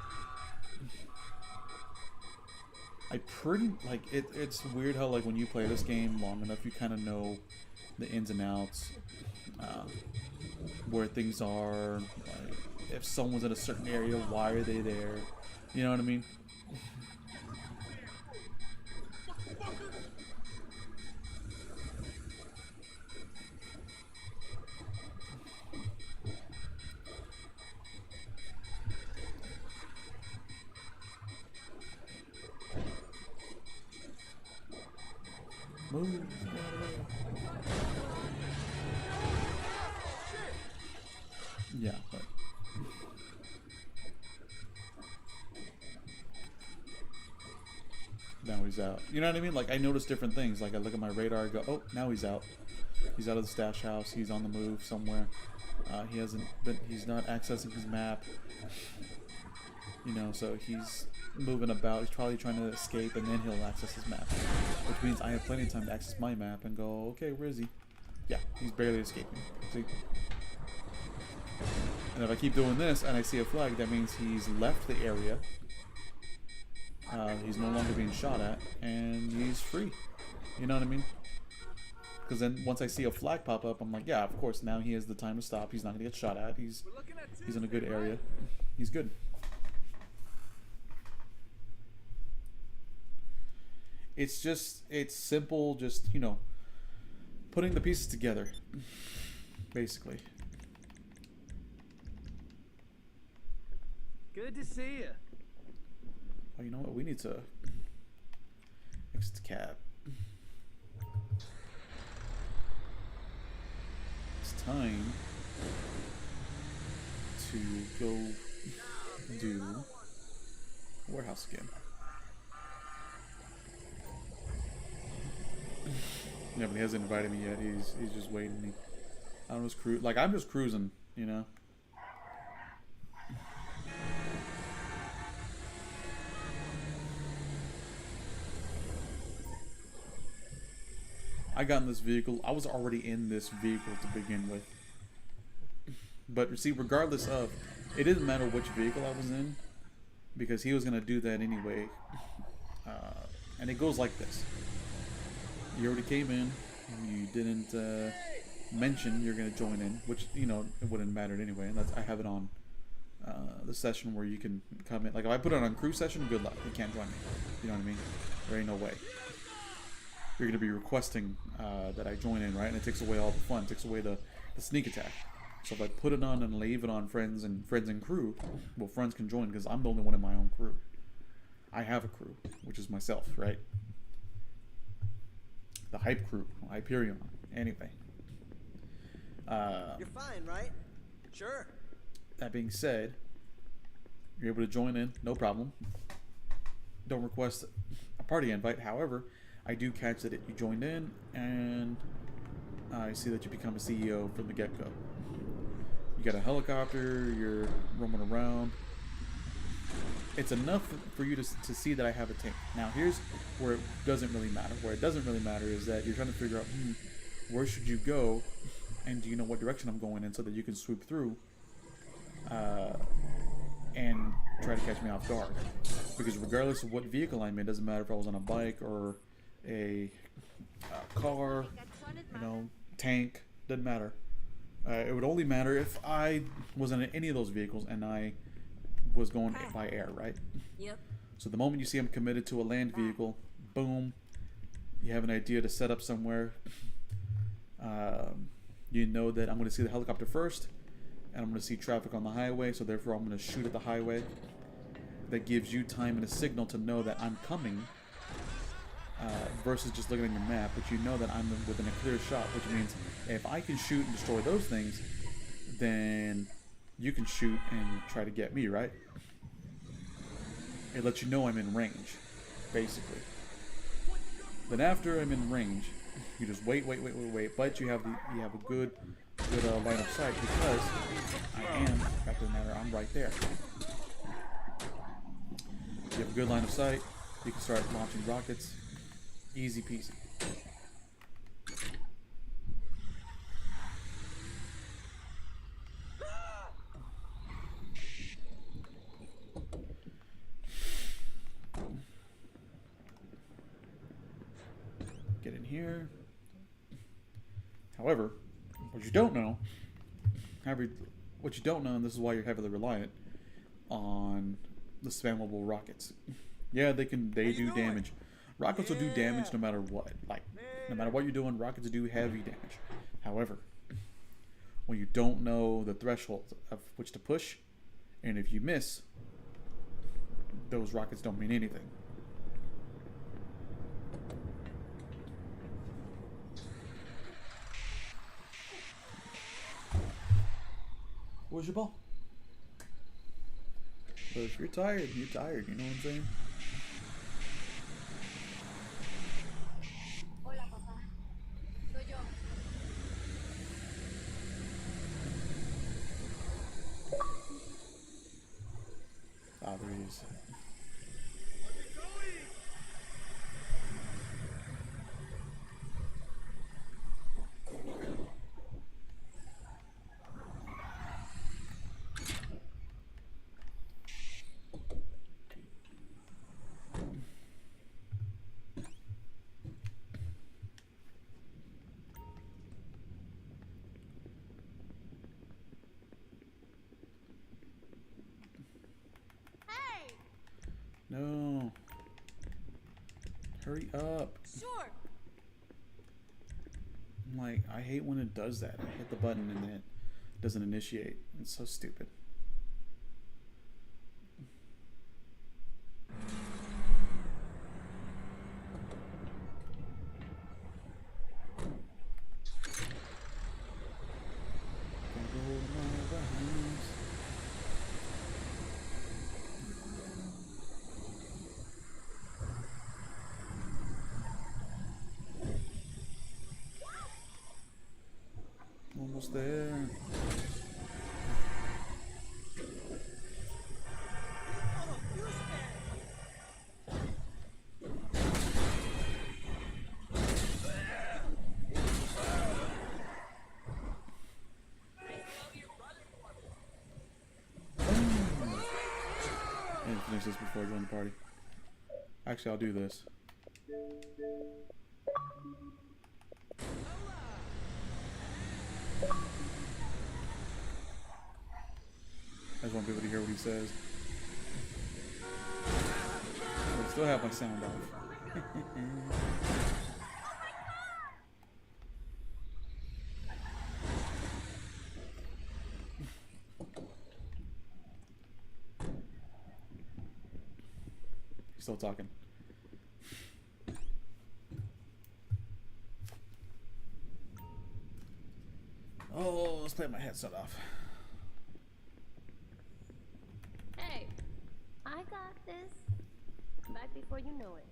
It's weird how, like, when you play this game long enough, you kind of know the ins and outs, where things are, like, if someone's in a certain area, why are they there? You know what I mean? Move. Yeah, but now he's out. You know what I mean? Like, I notice different things. Like, I look at my radar, I go, oh, now he's out. He's out of the stash house. He's on the move somewhere. He's not accessing his map. You know, so he's moving about. He's probably trying to escape, and then he'll access his map. Which means I have plenty of time to access my map and go, okay, where is he? Yeah, he's barely escaping. See? And if I keep doing this and I see a flag, that means he's left the area. He's no longer being shot at, and he's free. You know what I mean? Because then once I see a flag pop up, I'm like, yeah, of course, now he has the time to stop. He's not going to get shot at. He's in a good area. He's good. It's simple, just, you know, putting the pieces together, basically. Good to see you. Oh, you know what? We need to exit the cab. It's time to go do Warehouse again. Yeah, but he hasn't invited me yet. He's just waiting. I'm just I'm just cruising, you know. I got in this vehicle. I was already in this vehicle to begin with. But see, regardless of, it didn't matter which vehicle I was in, because he was gonna do that anyway. And it goes like this: you already came in, you didn't mention you're gonna join in, which it wouldn't matter anyway. And I have it on the session where you can come in. Like if I put it on crew session, good luck, you can't join me. You know what I mean? There ain't no way. You're gonna be requesting that I join in, right? And it takes away all the fun, it takes away the sneak attack. So if I put it on and leave it on friends and crew, well, friends can join because I'm the only one in my own crew. I have a crew, which is myself, right? The hype crew, Hyperion. Anyway. You're fine, right? Sure. That being said, you're able to join in, no problem. Don't request a party invite. However, I do catch that you joined in, and I see that you become a CEO from the get-go. You got a helicopter, you're roaming around. It's enough for you to see that I have a tank. Now here's where it doesn't really matter. Where it doesn't really matter is that you're trying to figure out, where should you go, and do you know what direction I'm going in so that you can swoop through and try to catch me off guard. Because regardless of what vehicle I'm in, it doesn't matter if I was on a bike or a car, tank, doesn't matter. It would only matter if I was in any of those vehicles and I was going by air, right? Yep. So the moment you see I'm committed to a land vehicle, boom, you have an idea to set up somewhere. You know that I'm going to see the helicopter first, and I'm going to see traffic on the highway, so therefore I'm going to shoot at the highway. That gives you time and a signal to know that I'm coming, versus just looking at your map, but you know that I'm within a clear shot, which means if I can shoot and destroy those things, then you can shoot and try to get me, right? It lets you know I'm in range, basically. Then after I'm in range, you just wait, but you have a good line of sight because that doesn't matter, I'm right there. You have a good line of sight, you can start launching rockets, easy peasy. Get in here. However, what you don't know, and this is why you're heavily reliant on the spammable rockets. Yeah, they do damage. Rockets will do damage no matter what. Like, no matter what you're doing, rockets do heavy damage. However, when you don't know the threshold of which to push, and if you miss, those rockets don't mean anything. Where's your ball? But if you're tired, you're tired, you know what I'm saying? Hola, papá. Soy yo. Ah, there he is. Hey! No. Hurry up. Sure. I'm like, I hate when it does that. I hit the button and then it doesn't initiate. It's so stupid. almost there. I need to finish this before I join the party. Actually, I'll do this. I just want people to hear what he says. But I still have my sound off. He's still talking. Oh, let's play my headset off. Hey, I got this. Back before you know it.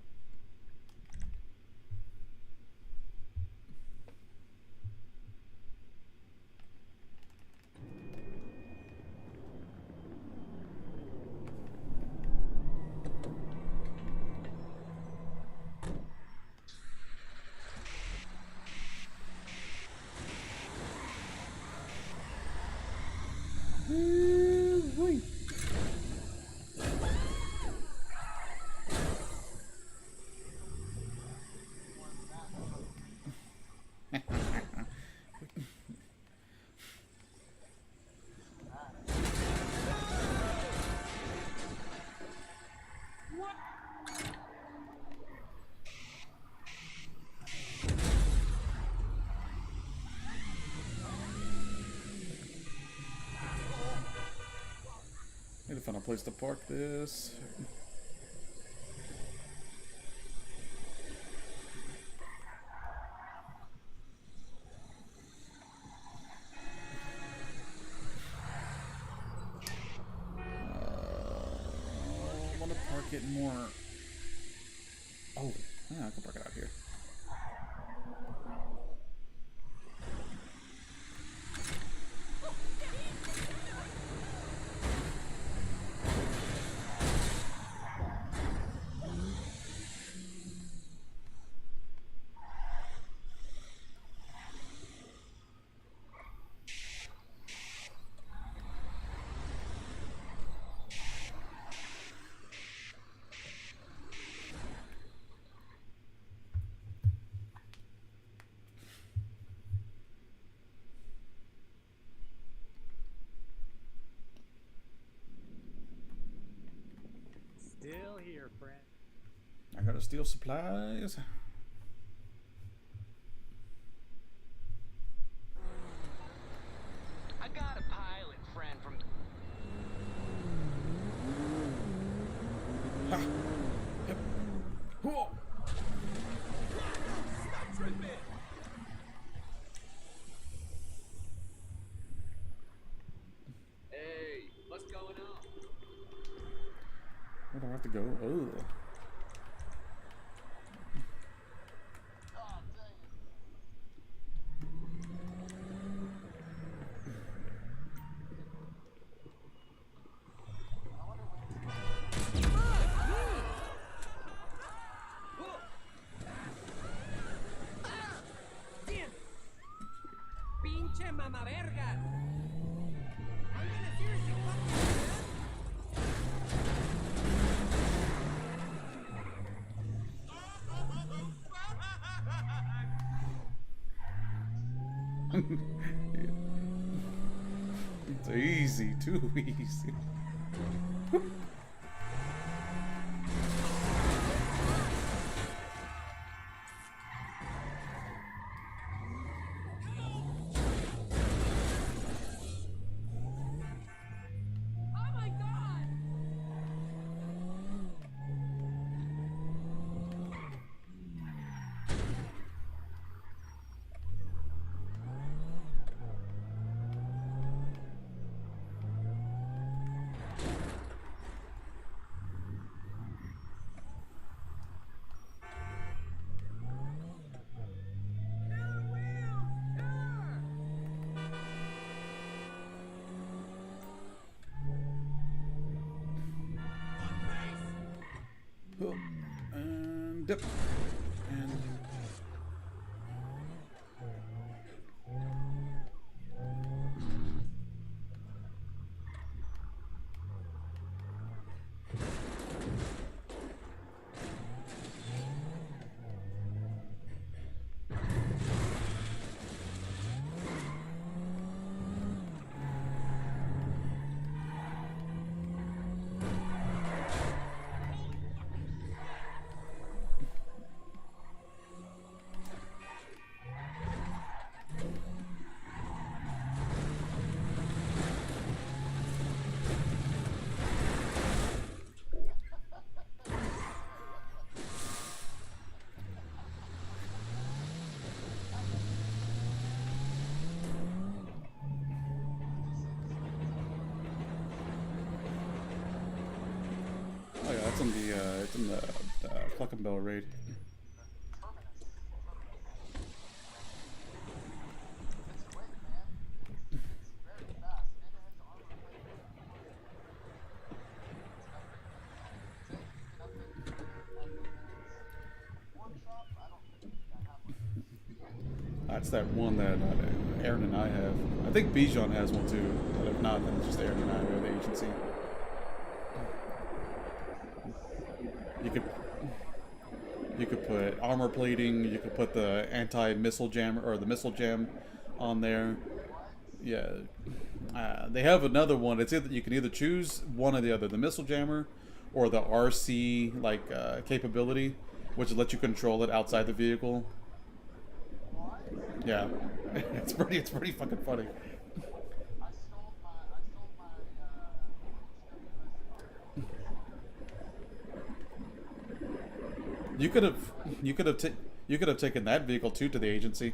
Need to find a place to park this. I want to park it more. Oh, yeah, I can park it out here. Still here, friend. I gotta steal supplies. I got a pilot friend from. Ha! Yep. Whoa! Stop tripping! Hey, what's going on? Where do I have to go? Oh. Pinche mama verga. I'm gonna seriously fuck It's easy, too easy. Oh my god! Oh, and dip. And oh yeah, it's in the Pluck and Bell raid. That's that one that Aaron and I have. I think Bijan has one too, but if not, then it's just Aaron and I or the agency. You could put armor plating. You could put the anti-missile jam or the missile jam on there. Yeah, they have another one. It's either you can either choose one or the other: the missile jammer or the RC capability, which lets you control it outside the vehicle. Yeah, it's pretty fucking funny. You could have taken that vehicle too to the agency.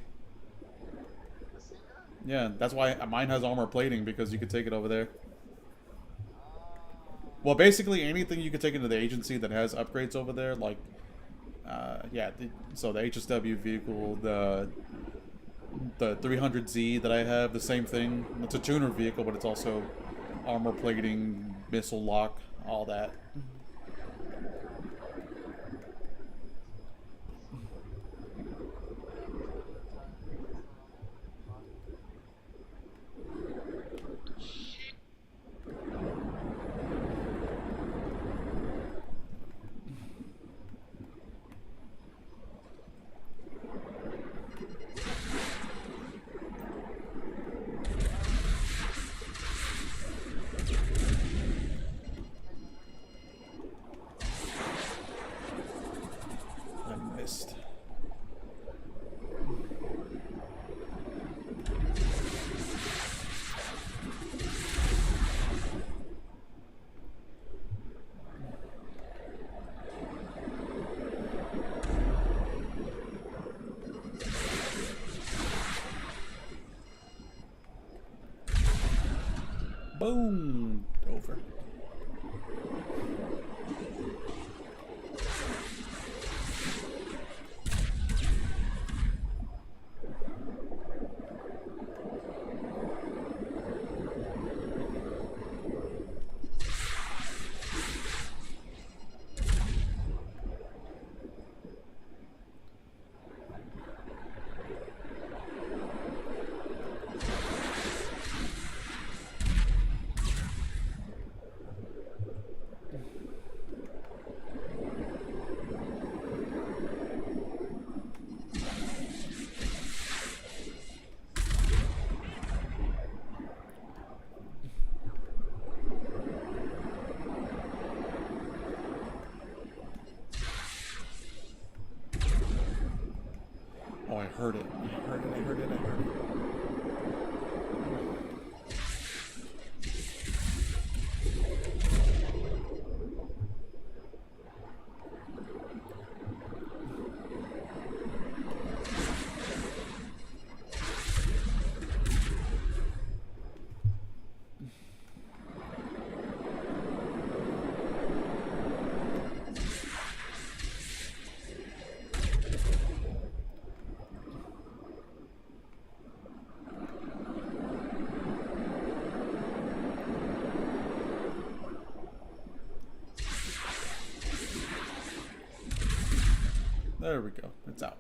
Yeah, that's why mine has armor plating, because you could take it over there. Well, basically anything you could take into the agency that has upgrades over there, like yeah. So the HSW vehicle, the 300Z that I have, the same thing. It's a tuner vehicle, but it's also armor plating, missile lock, all that. I missed. Boom! Over. Oh, I heard it. I heard it. I heard it. I heard it. There we go. It's out.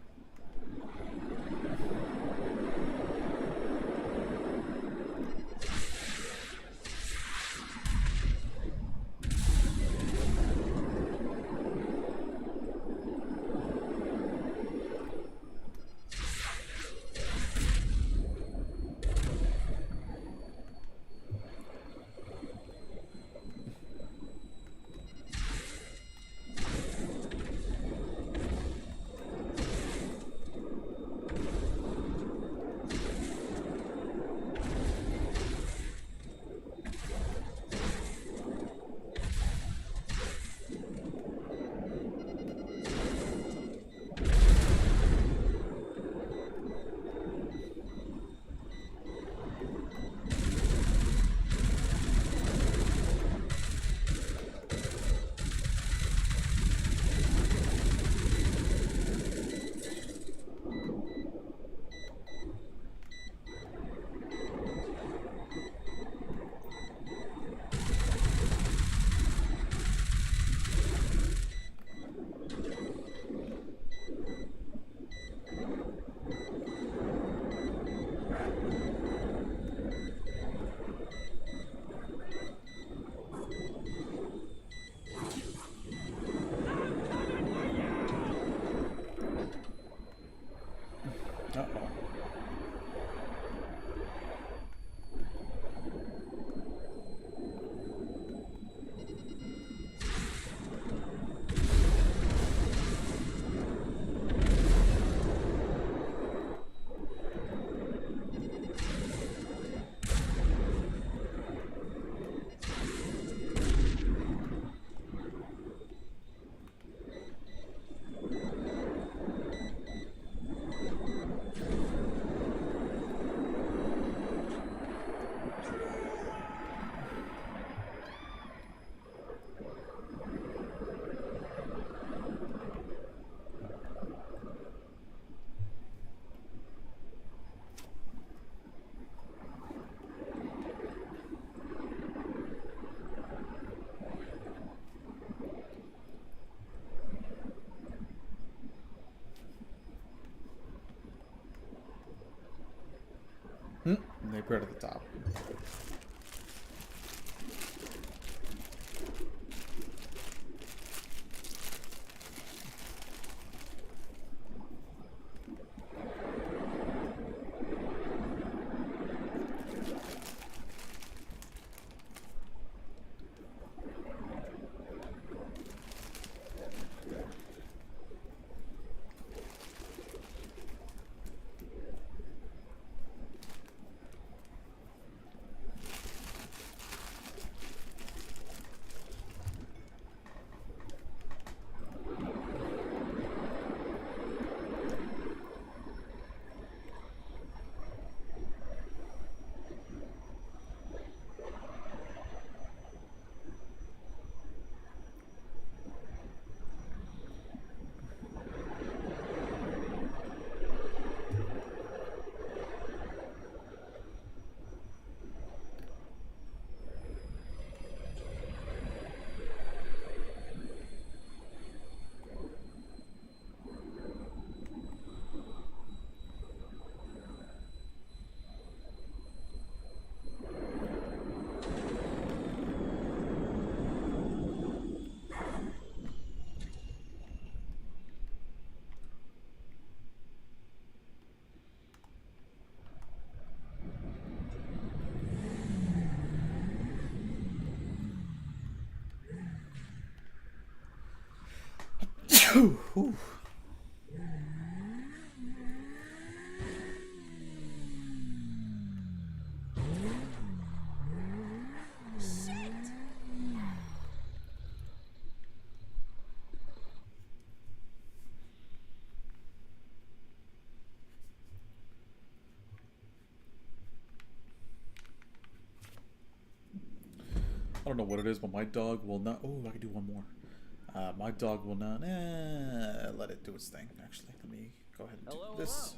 Uh-oh. They put it at the top. Whew. I don't know what it is, but my dog will not. Oh, I can do one more. My dog will not let it do its thing. Actually, let me go ahead and do this.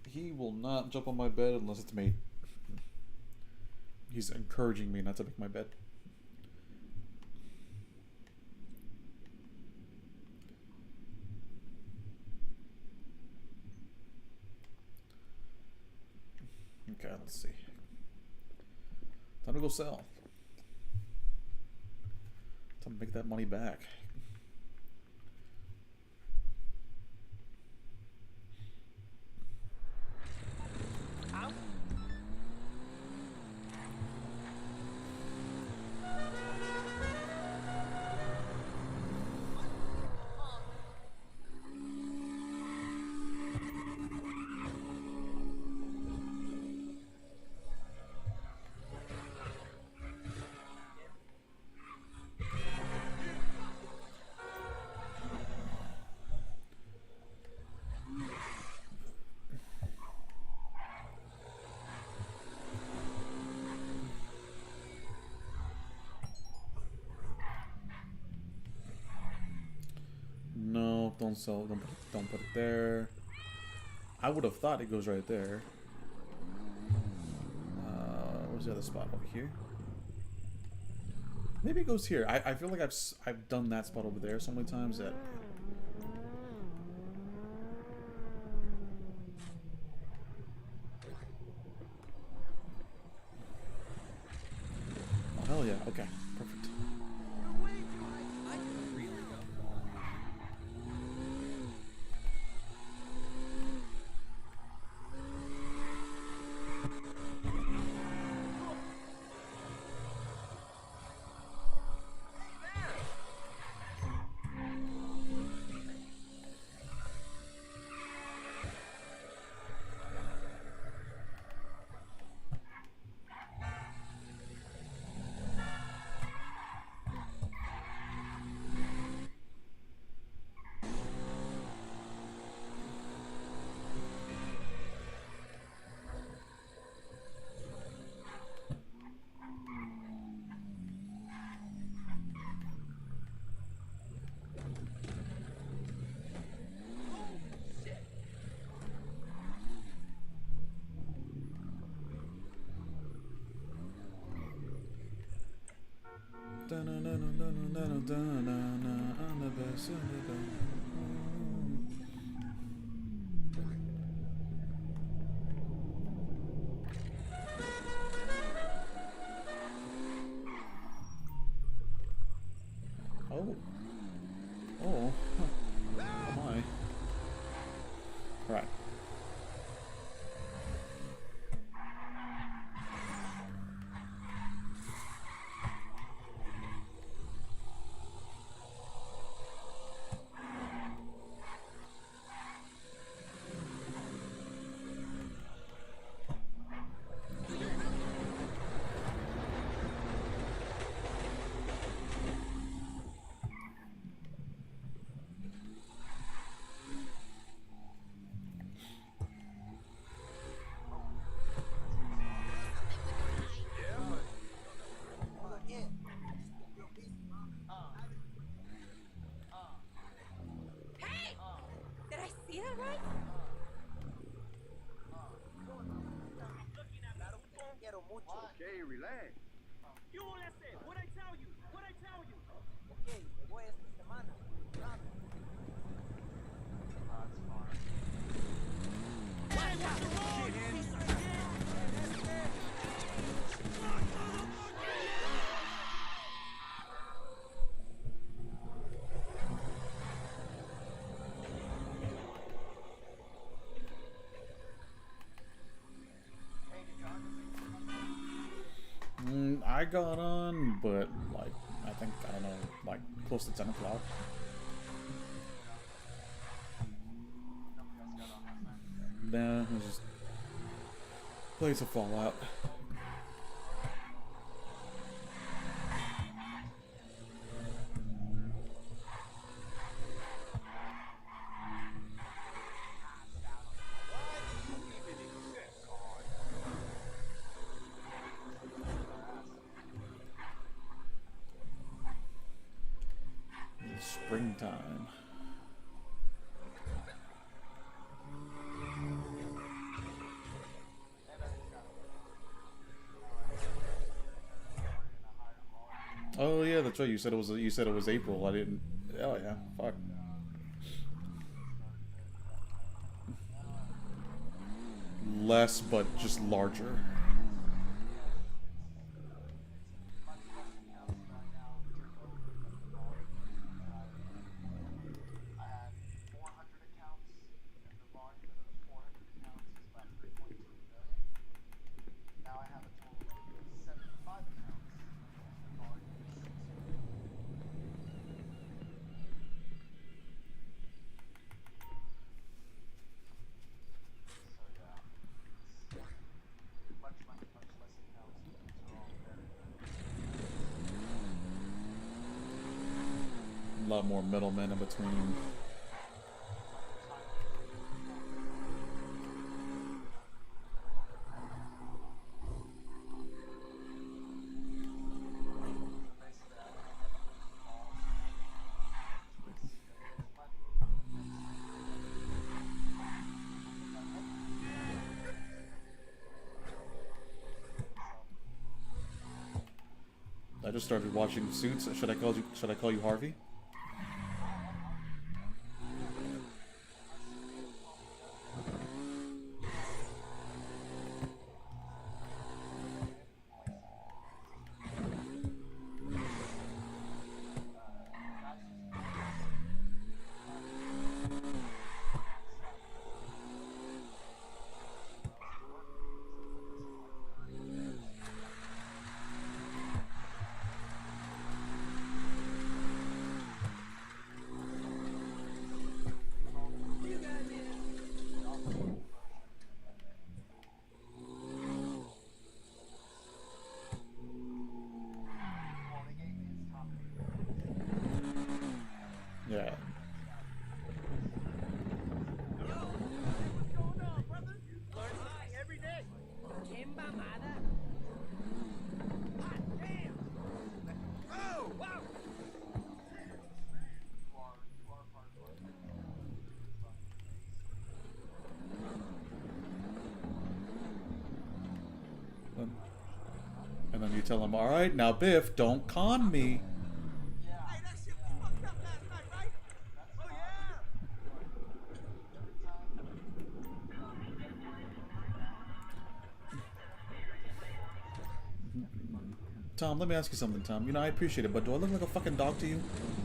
He will not jump on my bed unless it's made. He's encouraging me not to make my bed. Let's see. Time to go sell. Time to make that money back. No, don't sell. Don't put it there. I would have thought it goes right there. Where's the other spot over here? Maybe it goes here. I feel like I've done that spot over there so many times that. Oh hell yeah! Okay, perfect. I can really go. Oh. Oh. Huh. Oh my. Right. Hey! Did I see that right? Okay, relax. You all that said, what'd I tell you? What'd I tell you? Ok, me voy esta semana. Rápido. Hey, what's the road, you piece of shit? I got on, but like I think I don't know, like close to 10 o'clock. Nah, I just played some Fallout. Springtime. Oh yeah, that's right. You said it was April. I didn't. Oh yeah, fuck. Less, but just larger. a lot more middlemen in between. I just started watching Suits. Should I call you Harvey? Yeah. Every day. Kimba Mada. Hot damn. Oh, wow. And then you tell him, all right, now Biff, don't con me. Hey, that shit was fucked up last night, right? Oh, yeah. Tom, let me ask you something, Tom. You know, I appreciate it, but do I look like a fucking dog to you?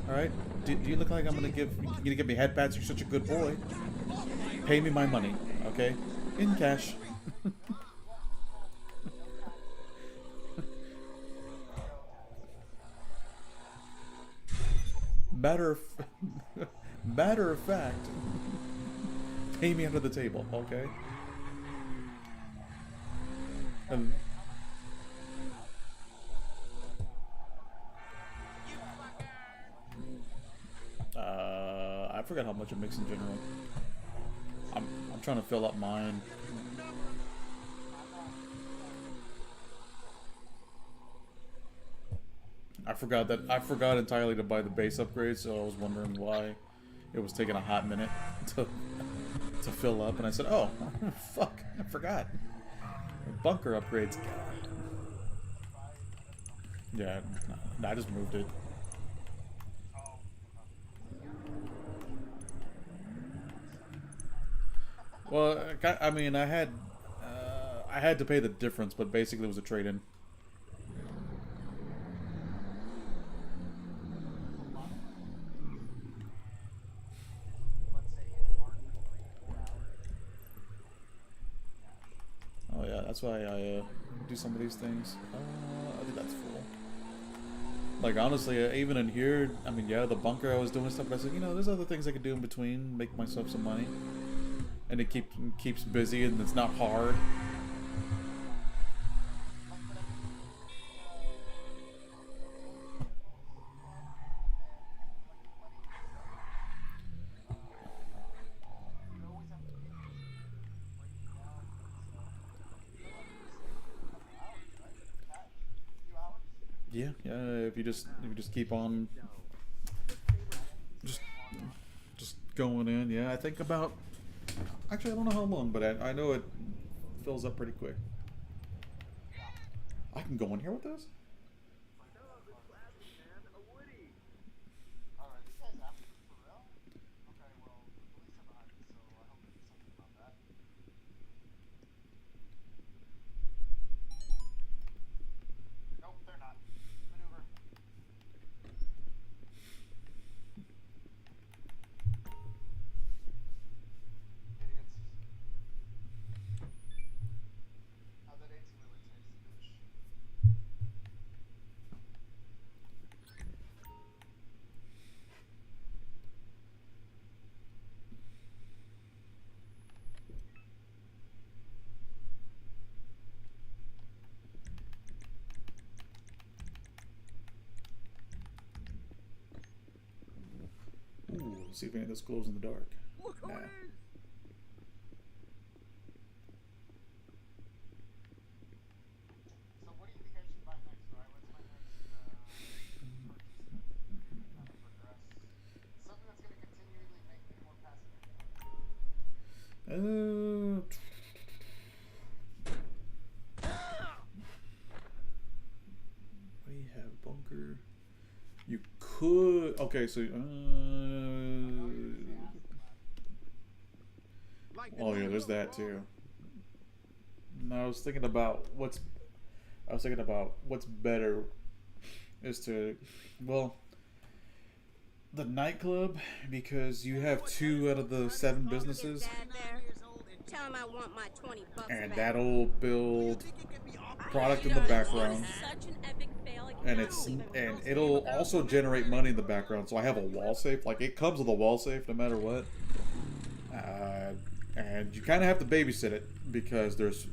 All right? Do you look like I'm gonna give me head pats? You're such a good boy. Pay me my money, okay? In cash. Matter of fact, pay me under the table, okay? And I forgot how much it makes in general. I'm trying to fill up mine. I forgot entirely to buy the base upgrade, so I was wondering why it was taking a hot minute to fill up, and I said, "Oh, fuck, I forgot." Bunker upgrades. Yeah, no, I just moved it. Well, I mean, I had to pay the difference, but basically it was a trade-in. Oh yeah, that's why I do some of these things. I think that's full. Like honestly, even in here, I mean, yeah, the bunker I was doing stuff, but I said, you know, there's other things I could do in between, make myself some money, and it keeps busy and it's not hard. Yeah, if you just keep on just going in, yeah, I think about, actually I don't know how long, but I know it fills up pretty quick. I can go in here with this? see if any of this glows in the dark. Look who Nah. it is! So what do you think I should buy next, right? What's my next purchase that I can kind of progress? Something that's going to continually make me more passive income. What do you have? Bunker. You could. Okay, so. Oh yeah, there's that too. No, I was thinking about what's better is to, well, the nightclub, because you have 2 out of the 7 businesses, Tell him I want my 20 bucks and back. that'll build product in the background, Such an epic fail. and it'll also generate money in the background. So I have a wall safe, like it comes with a wall safe no matter what. And you kind of have to babysit it because there's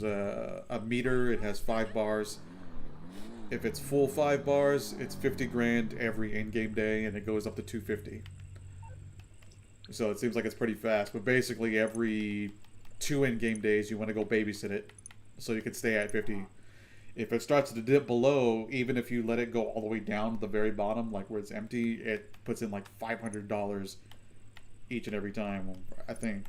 a meter. It has 5 bars. If it's full 5 bars, it's 50 grand every in-game day, and it goes up to 250. So it seems like it's pretty fast. But basically, every 2 in-game days, you want to go babysit it so you can stay at 50. If it starts to dip below, even if you let it go all the way down to the very bottom, like where it's empty, it puts in like $500 each and every time, I think.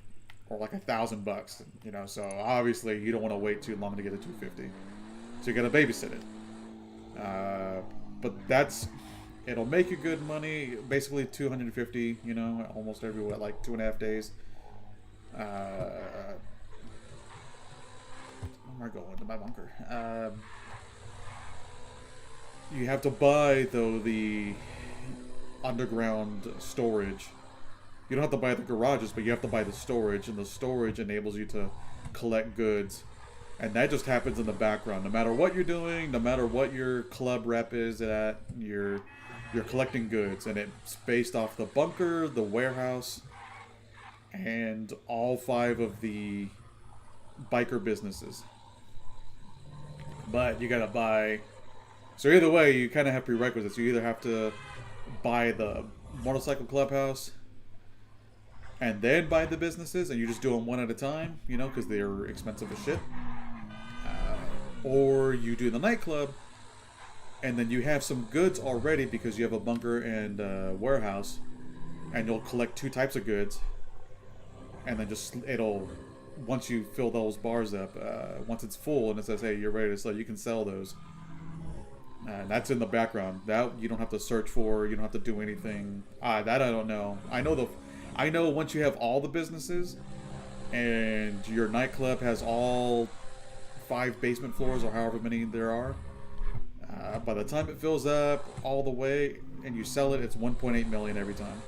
Or like $1,000, you know. So obviously you don't want to wait too long to get a 250. So you gotta babysit it. But it'll make you good money. Basically 250, you know, almost every like 2.5 days. Where am I going to my bunker? You have to buy though the underground storage. You don't have to buy the garages, but you have to buy the storage, and the storage enables you to collect goods. And that just happens in the background. No matter what you're doing, no matter what your club rep is at, you're collecting goods. And it's based off the bunker, the warehouse, and all 5 of the biker businesses. But you gotta buy... So either way, you kind of have prerequisites. You either have to buy the motorcycle clubhouse, and then buy the businesses, and you just do them one at a time, you know, because they're expensive as shit. Or you do the nightclub, and then you have some goods already because you have a bunker and a warehouse, and you'll collect 2 types of goods, and then just once you fill those bars up, once it's full and it says, hey, you're ready to sell, you can sell those. And that's in the background. That you don't have to search for, you don't have to do anything. That I don't know. I know once you have all the businesses and your nightclub has all 5 basement floors or however many there are, by the time it fills up all the way and you sell it, it's 1.8 million every time.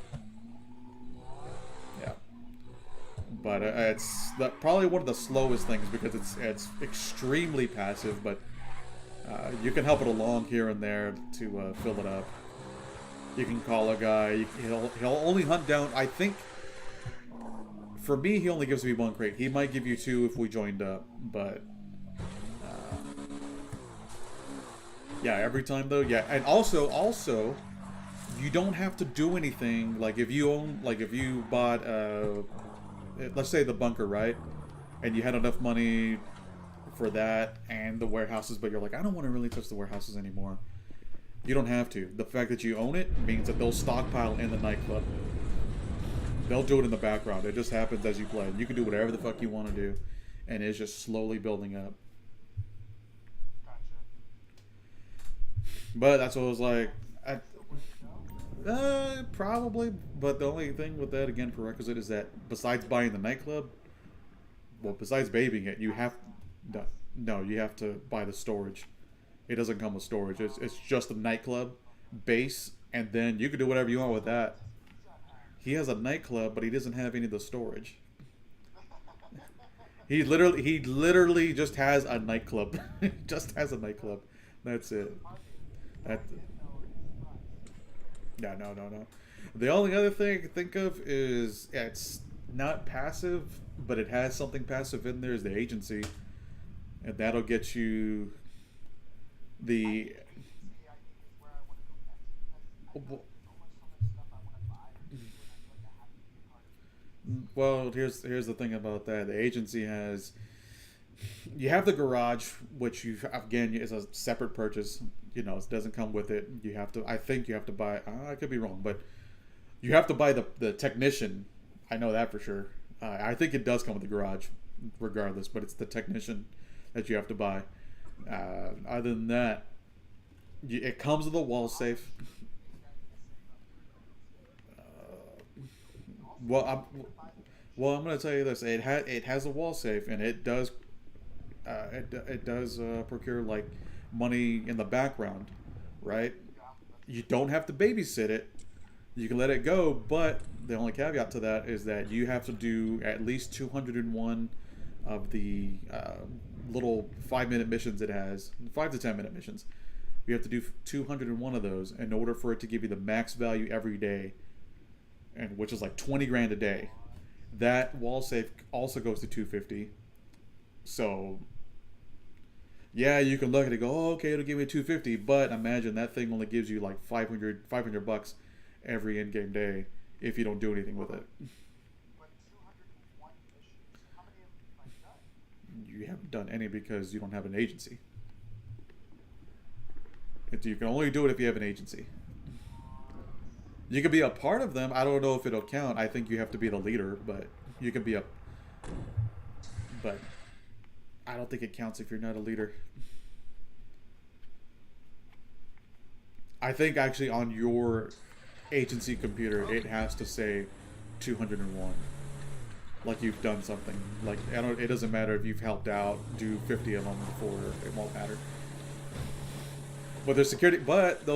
Yeah. But it's probably one of the slowest things because it's extremely passive, but you can help it along here and there to fill it up. You can call a guy. He'll only hunt down. I think for me, he only gives me 1 crate. He might give you 2 if we joined up, but yeah, every time though. Yeah, and also, you don't have to do anything. Like if you bought let's say the bunker, right? And you had enough money for that and the warehouses, but you're like, I don't want to really touch the warehouses anymore. You don't have to. The fact that you own it means that they'll stockpile in the nightclub. They'll do it in the background. It just happens as you play. You can do whatever the fuck you want to do, and it's just slowly building up. But that's what I was like. Probably. But the only thing with that, again, prerequisite is that besides buying the nightclub, well, besides babying it, you have you have to buy the storage. It doesn't come with storage. It's just a nightclub base, and then you can do whatever you want with that. He has a nightclub, but he doesn't have any of the storage. He literally just has a nightclub. He just has a nightclub. That's it. No. The only other thing I can think of is it's not passive, but it has something passive in there, is the agency. And that'll get you the... Well, here's the thing about that. The agency has, you have the garage, which you again is a separate purchase. You know, it doesn't come with it. You have to. I think you have to buy. I could be wrong, but you have to buy the technician. I know that for sure. I think it does come with the garage, regardless. But it's the technician that you have to buy. Other than that, it comes with a wall safe. I'm going to tell you this. It has a wall safe, and it does procure like money in the background, right? You don't have to babysit it. You can let it go, but the only caveat to that is that you have to do at least 201 of the little 5-minute missions it has, 5 to 10-minute missions. You have to do 201 of those in order for it to give you the max value every day, and which is like 20 grand a day. That wall safe also goes to 250. So yeah, you can look at it and go, oh, okay, it'll give me 250, but imagine that thing only gives you like 500 bucks every in-game day if you don't do anything with it. But 201 missions. How many have you done? You haven't done any because you don't have an agency. You can only do it if you have an agency. You can be a part of them. I don't know if it'll count. I think you have to be the leader, but you can be a... But I don't think it counts if you're not a leader. I think actually on your agency computer, it has to say 201. Like you've done something. Like, it doesn't matter if you've helped out, do 50 of them before, it won't matter. But those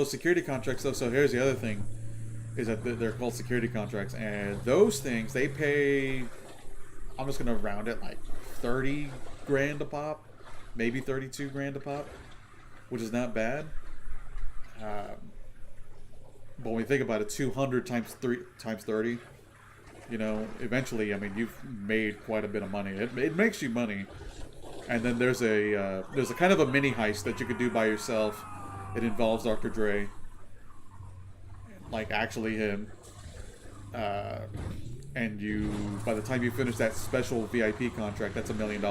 security contracts though, so here's the other thing, is that they're called security contracts, and those things, they pay, I'm just gonna round it, like 30 grand a pop, maybe 32 grand a pop, which is not bad. But when you think about it, 200 times 30, you know, eventually, I mean, you've made quite a bit of money. It makes you money. And then there's a kind of a mini heist that you could do by yourself. It involves Dr. Dre, like actually him, and you, by the time you finish that special VIP contract, that's $1 million.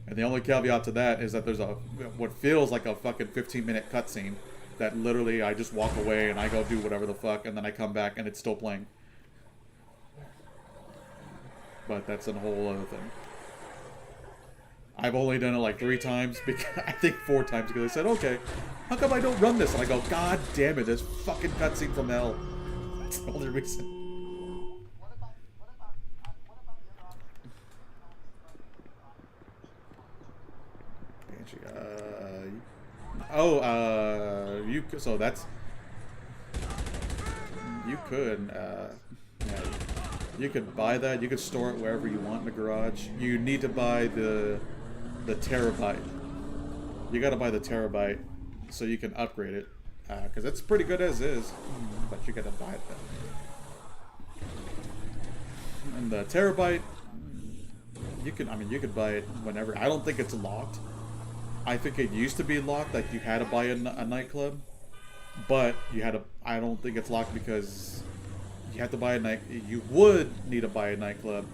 And the only caveat to that is that there's what feels like a fucking 15-minute cutscene that literally I just walk away and I go do whatever the fuck, and then I come back and it's still playing. But that's a whole other thing. I've only done it like 3 times, because I think 4 times, because I said, okay, how come I don't run this? And I go, god damn it, this fucking cutscene from hell. That's the only reason. What about the other option? Banshee, so that's, you could, yeah, you could buy that, you could store it wherever you want in the garage. You need to buy the terabyte. You gotta buy the terabyte so you can upgrade it, because it's pretty good as is, but you gotta buy it then. And the terabyte, you could buy it whenever. I don't think it's locked. I think it used to be locked, like you had to buy a nightclub, but I don't think it's locked because you have to buy you would need to buy a nightclub,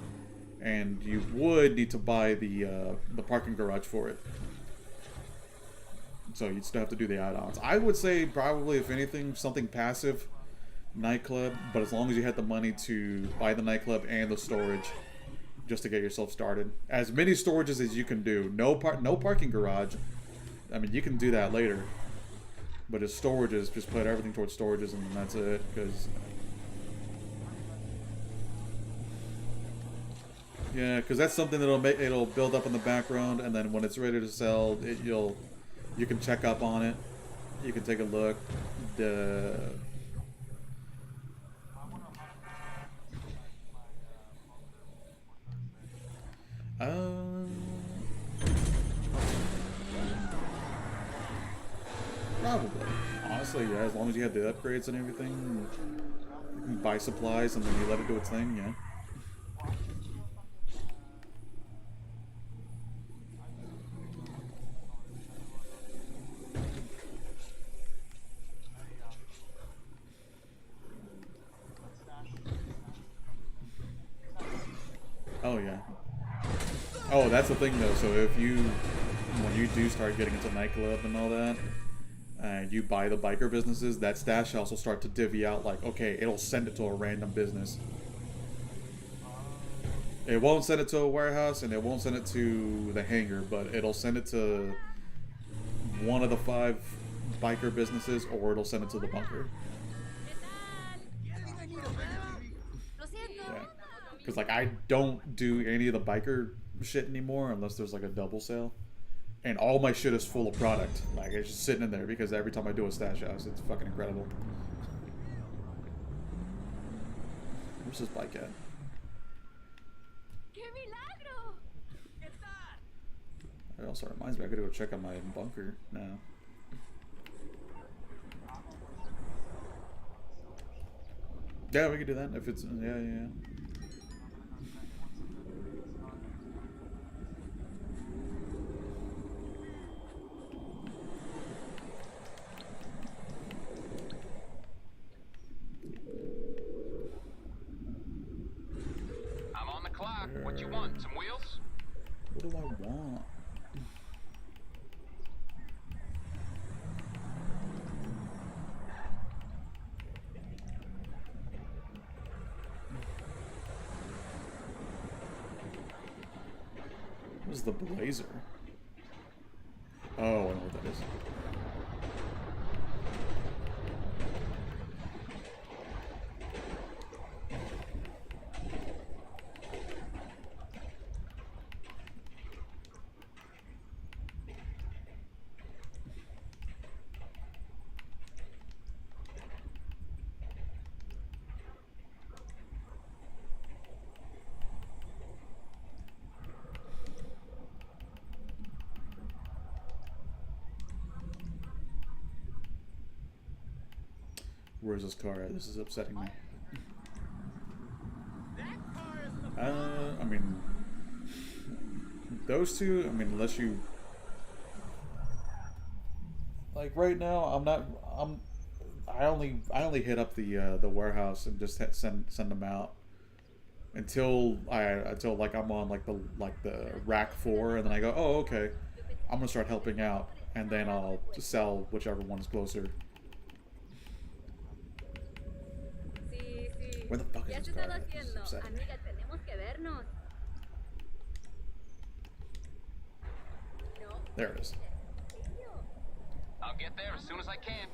and you would need to buy the parking garage for it. So you'd still have to do the add-ons. I would say probably, if anything, something passive, nightclub, but as long as you had the money to buy the nightclub and the storage, just to get yourself started. As many storages as you can do. No parking garage. I mean, you can do that later. But as storages, just put everything towards storages, and that's it. Because that's something it'll build up in the background, and then when it's ready to sell, you can check up on it. You can take a look. Probably. Honestly, yeah, as long as you have the upgrades and everything, you can buy supplies and then you let it do its thing, yeah. that's the thing though. So if you, when you do start getting into nightclub and all that, and you buy the biker businesses, that stash house will start to divvy out like, okay, it'll send it to a random business. It won't send it to a warehouse and it won't send it to the hangar, but it'll send it to one of the 5 biker businesses, or it'll send it to the bunker. Lo siento. Yeah. Because like I don't do any of the biker shit anymore unless there's like a double sale. And all my shit is full of product. Like, it's just sitting in there because every time I do a stash house, it's fucking incredible. Where's this bike at? ¡Qué milagro! It also reminds me I gotta go check on my bunker now. Yeah, we can do that if it's... Yeah. I'm on the clock. What you want? Some wheels? What do I want? What is the blazer? Oh, I know what that is. Where's this car at? This is upsetting me. I mean, those two. I mean, unless you like right now, I only hit up the warehouse and just send them out until like I'm on like the rack 4, and then I go, oh okay, I'm gonna start helping out, and then I'll sell whichever one is closer. Where the fuck is this car at? This is upsetting. Amiga, tenemos que vernos. There it is. I'll get there as soon as I can.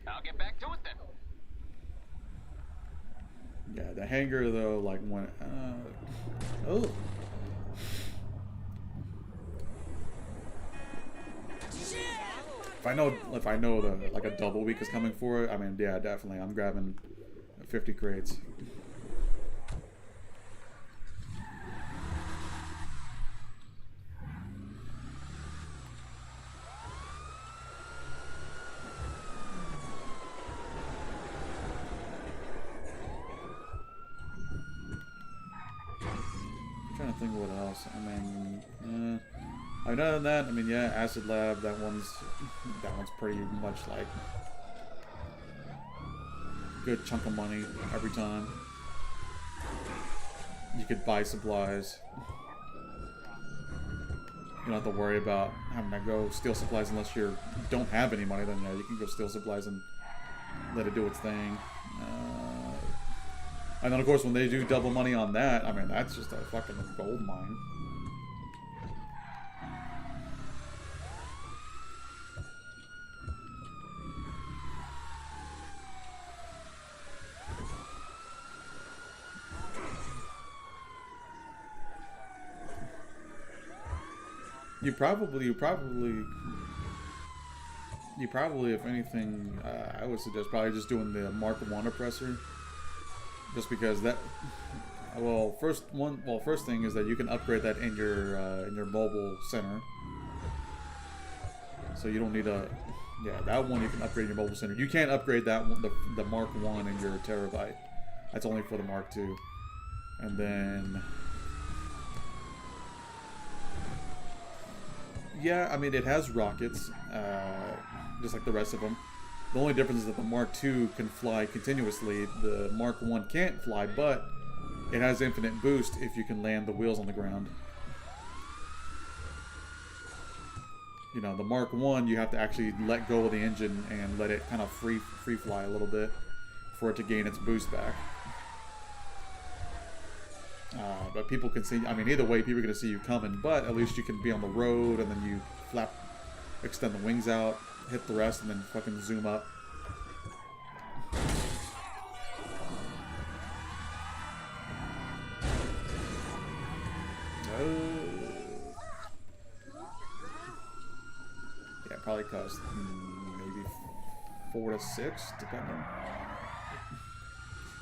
I'll get back to it then. Yeah, the hangar though, like when oh. If I know the like a double week is coming for it, I mean yeah, definitely I'm grabbing 50 crates. I'm trying to think what else. I mean, other than that, I mean, yeah, Acid Lab. That one's pretty much like good chunk of money every time. You could buy supplies. You don't have to worry about having to go steal supplies unless you don't have any money. Then yeah, you can go steal supplies and let it do its thing. And then of course when they do double money on that, I mean that's just a fucking gold mine. You probably, if anything, I would suggest probably just doing the Mark 1 oppressor, just because that. Well, first thing is that you can upgrade that in your mobile center, so you don't need a. Yeah, that one you can upgrade in your mobile center. You can't upgrade that one, the Mark 1 in your terabyte. That's only for the Mark 2, and then. Yeah, I mean, it has rockets, just like the rest of them. The only difference is that the Mark II can fly continuously. The Mark I can't fly, but it has infinite boost if you can land the wheels on the ground. You know, the Mark 1, you have to actually let go of the engine and let it kind of free fly a little bit for it to gain its boost back. But people can see, I mean, either way, people are going to see you coming, but at least you can be on the road, and then you extend the wings out, hit the rest, and then fucking zoom up. Yeah, probably cost maybe 4 to 6, depending.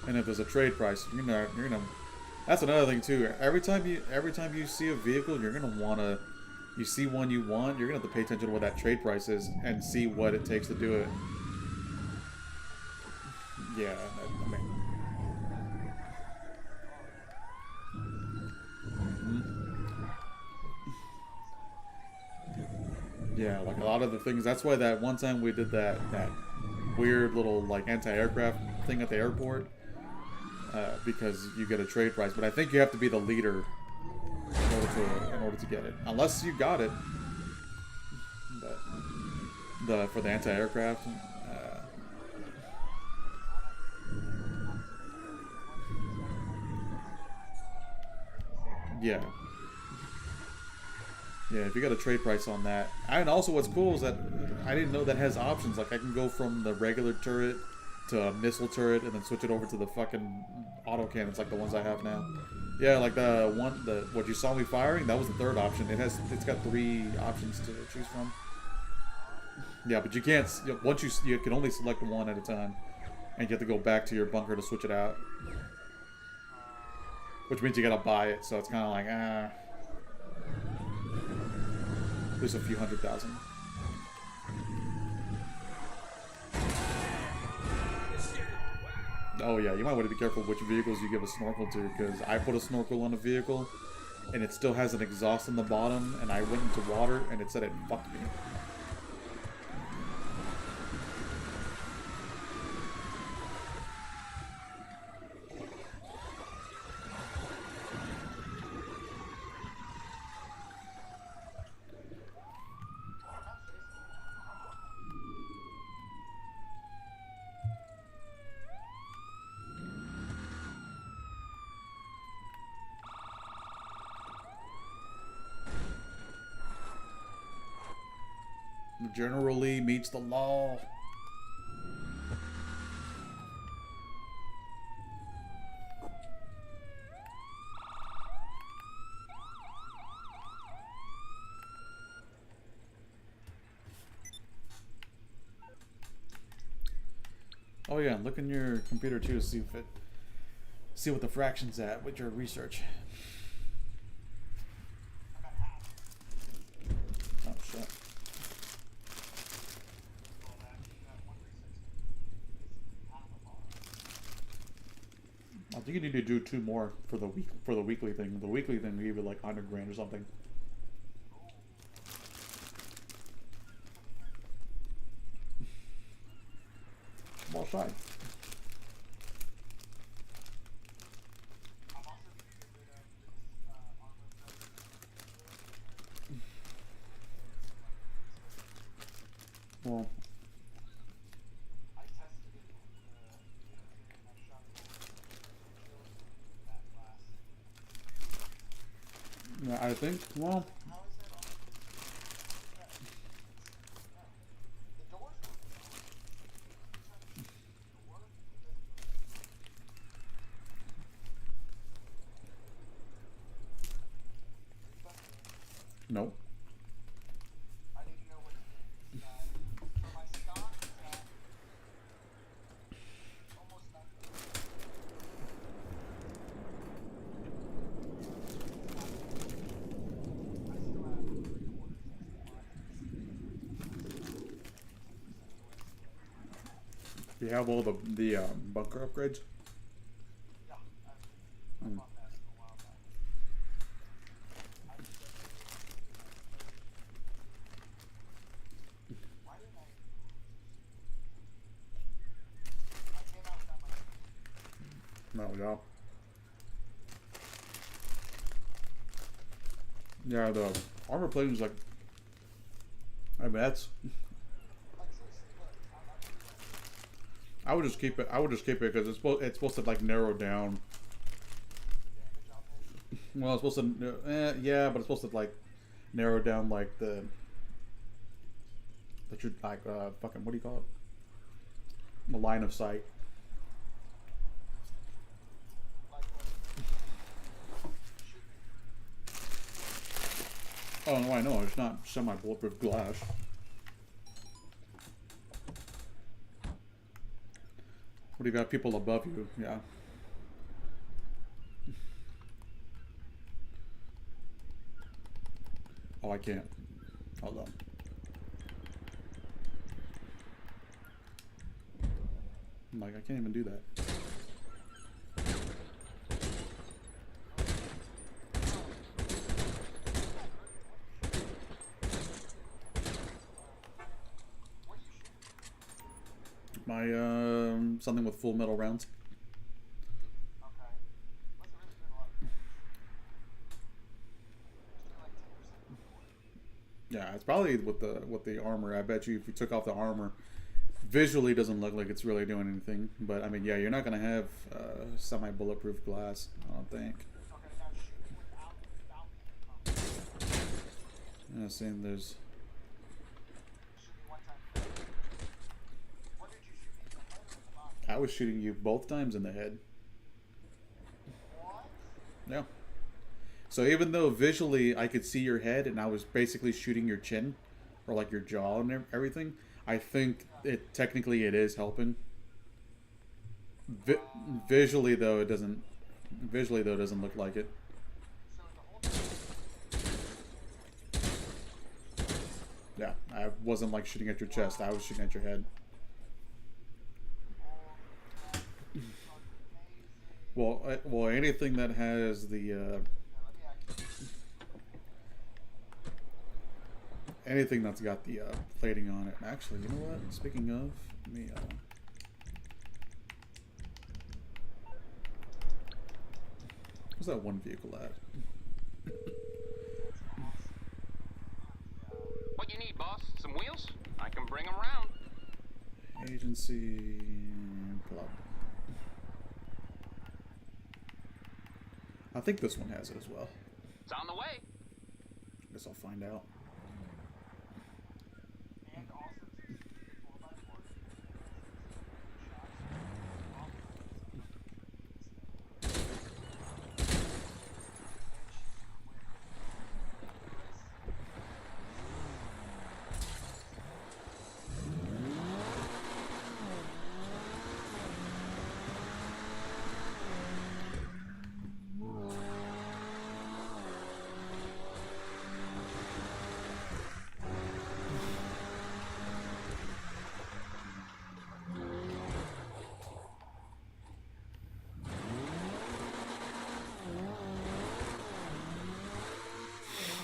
And if there's a trade price, you're gonna. That's another thing too. Every time you see a vehicle, you're gonna wanna. You see one you want, you're gonna have to pay attention to what that trade price is and see what it takes to do it. Yeah, I mean. Yeah, like a lot of the things. That's why that one time we did that weird little like anti-aircraft thing at the airport, because you get a trade price. But I think you have to be the leader in order to get it, unless you got it. But for the anti-aircraft. Yeah. Yeah, if you got a trade price on that. And also what's cool is that I didn't know that has options. Like I can go from the regular turret to a missile turret and then switch it over to the fucking auto cannons like the ones I have now. Yeah, like what you saw me firing, that was the third option. It's got 3 options to choose from. Yeah, but you can't, once you can only select one at a time. And you have to go back to your bunker to switch it out. Which means you gotta buy it, so it's kinda like, there's a few 100,000. Oh yeah, you might want to be careful which vehicles you give a snorkel to, because I put a snorkel on a vehicle, and it still has an exhaust on the bottom, and I went into water, and it said it fucked me. Generally meets the law. Oh yeah, look in your computer too to see what the fraction's at with your research. Oh shit. I think you need to do 2 more for the weekly thing. The weekly thing we give you like 100 grand or something. Small side. Well, yeah, I think, well, nope. Do you have all the bunker upgrades? Hmm. No, yeah. Yeah, the armor plating is like I mean, that's. Like seriously, look, I would just keep it. I would just keep it because it's supposed to like narrow down. damage I'll take. Well, it's supposed to. Yeah, but it's supposed to like narrow down like the. That you're like fucking what do you call it? The line of sight. Like what? Shoot me. Oh no, I know it's not semi-bulletproof glass. What do you got? People above you? Yeah. Oh, I can't. Hold on. I'm like, I can't even do that. My something with full metal rounds. Okay. Wasn't really doing a lot of damage. Doing like 10% before. Yeah, it's probably with the armor. I bet you if you took off the armor, visually doesn't look like it's really doing anything. But I mean, yeah, you're not gonna have semi-bulletproof glass. I don't think. Okay, now shoot me without the pump. Yeah, seeing there's. Shoot me one time. What did you shoot me in the head or in the body? I was shooting you both times in the head. What? Yeah. So even though visually I could see your head and I was basically shooting your chin, or like your jaw and everything, I think it technically it is helping. Visually though it doesn't. Visually though it doesn't look like it. So the whole time. Yeah, I wasn't like shooting at your chest. I was shooting at your head. Well, anything that has the anything that's got the plating on it. Actually, you know what? Speaking of, let me where's that one vehicle at? What you need, boss? Some wheels? I can bring them around. Agency club. I think this one has it as well. It's on the way. Guess I'll find out. And also to 4x4.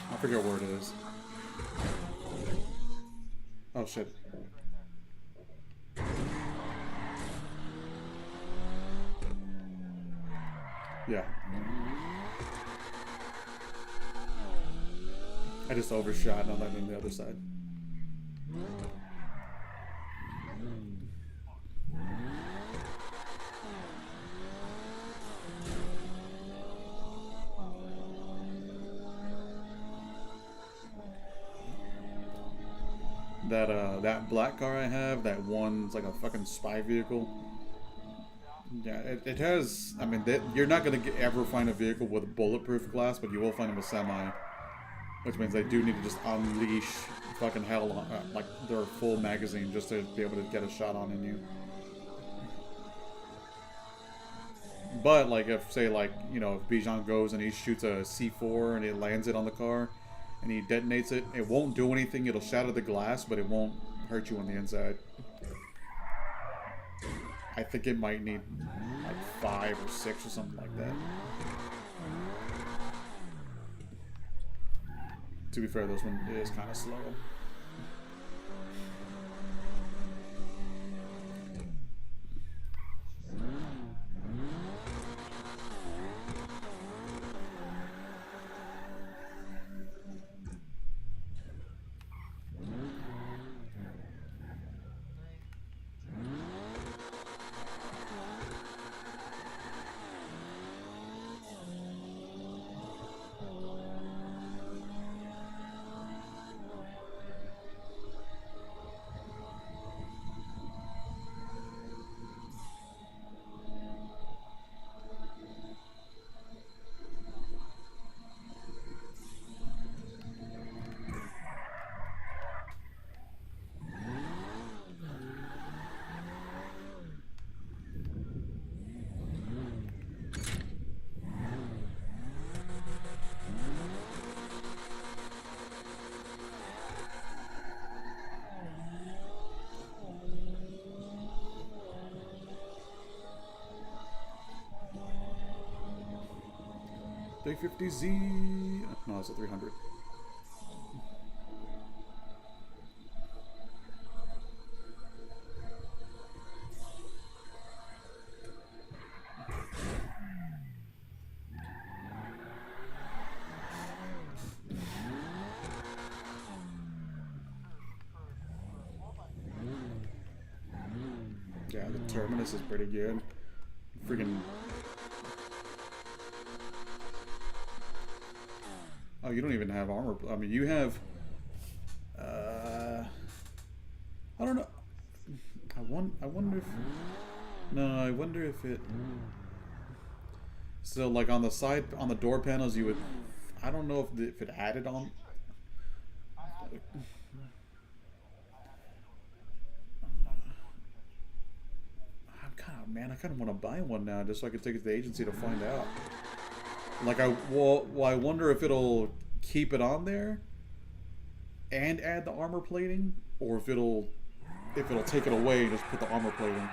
I forget where it is. Oh shit. Yeah. I just overshot and I landed on the other side. That black car I have, that one's like a fucking spy vehicle. Yeah, it has. I mean, you're not gonna ever find a vehicle with bulletproof glass, but you will find them with semi, which means they do need to just unleash fucking hell on, like their full magazine just to be able to get a shot on in you. But like if say like you know if Bijan goes and he shoots a C4 and he lands it on the car, and he detonates it, it won't do anything. It'll shatter the glass, but it won't hurt you on the inside. I think it might need like 5 or 6 or something like that. To be fair, this one is kind of slow. 350Z. No, it's a 300. Yeah, the Terminus is pretty good. Freaking. Oh, you don't even have armor. I mean, you have. I don't know. I wonder if. No, I wonder if it. So, like on the side, on the door panels, you would. I don't know if it added on. Man, I kind of want to buy one now just so I can take it to the agency to find out. Like, I wonder if it'll keep it on there and add the armor plating, or if it'll take it away and just put the armor plating.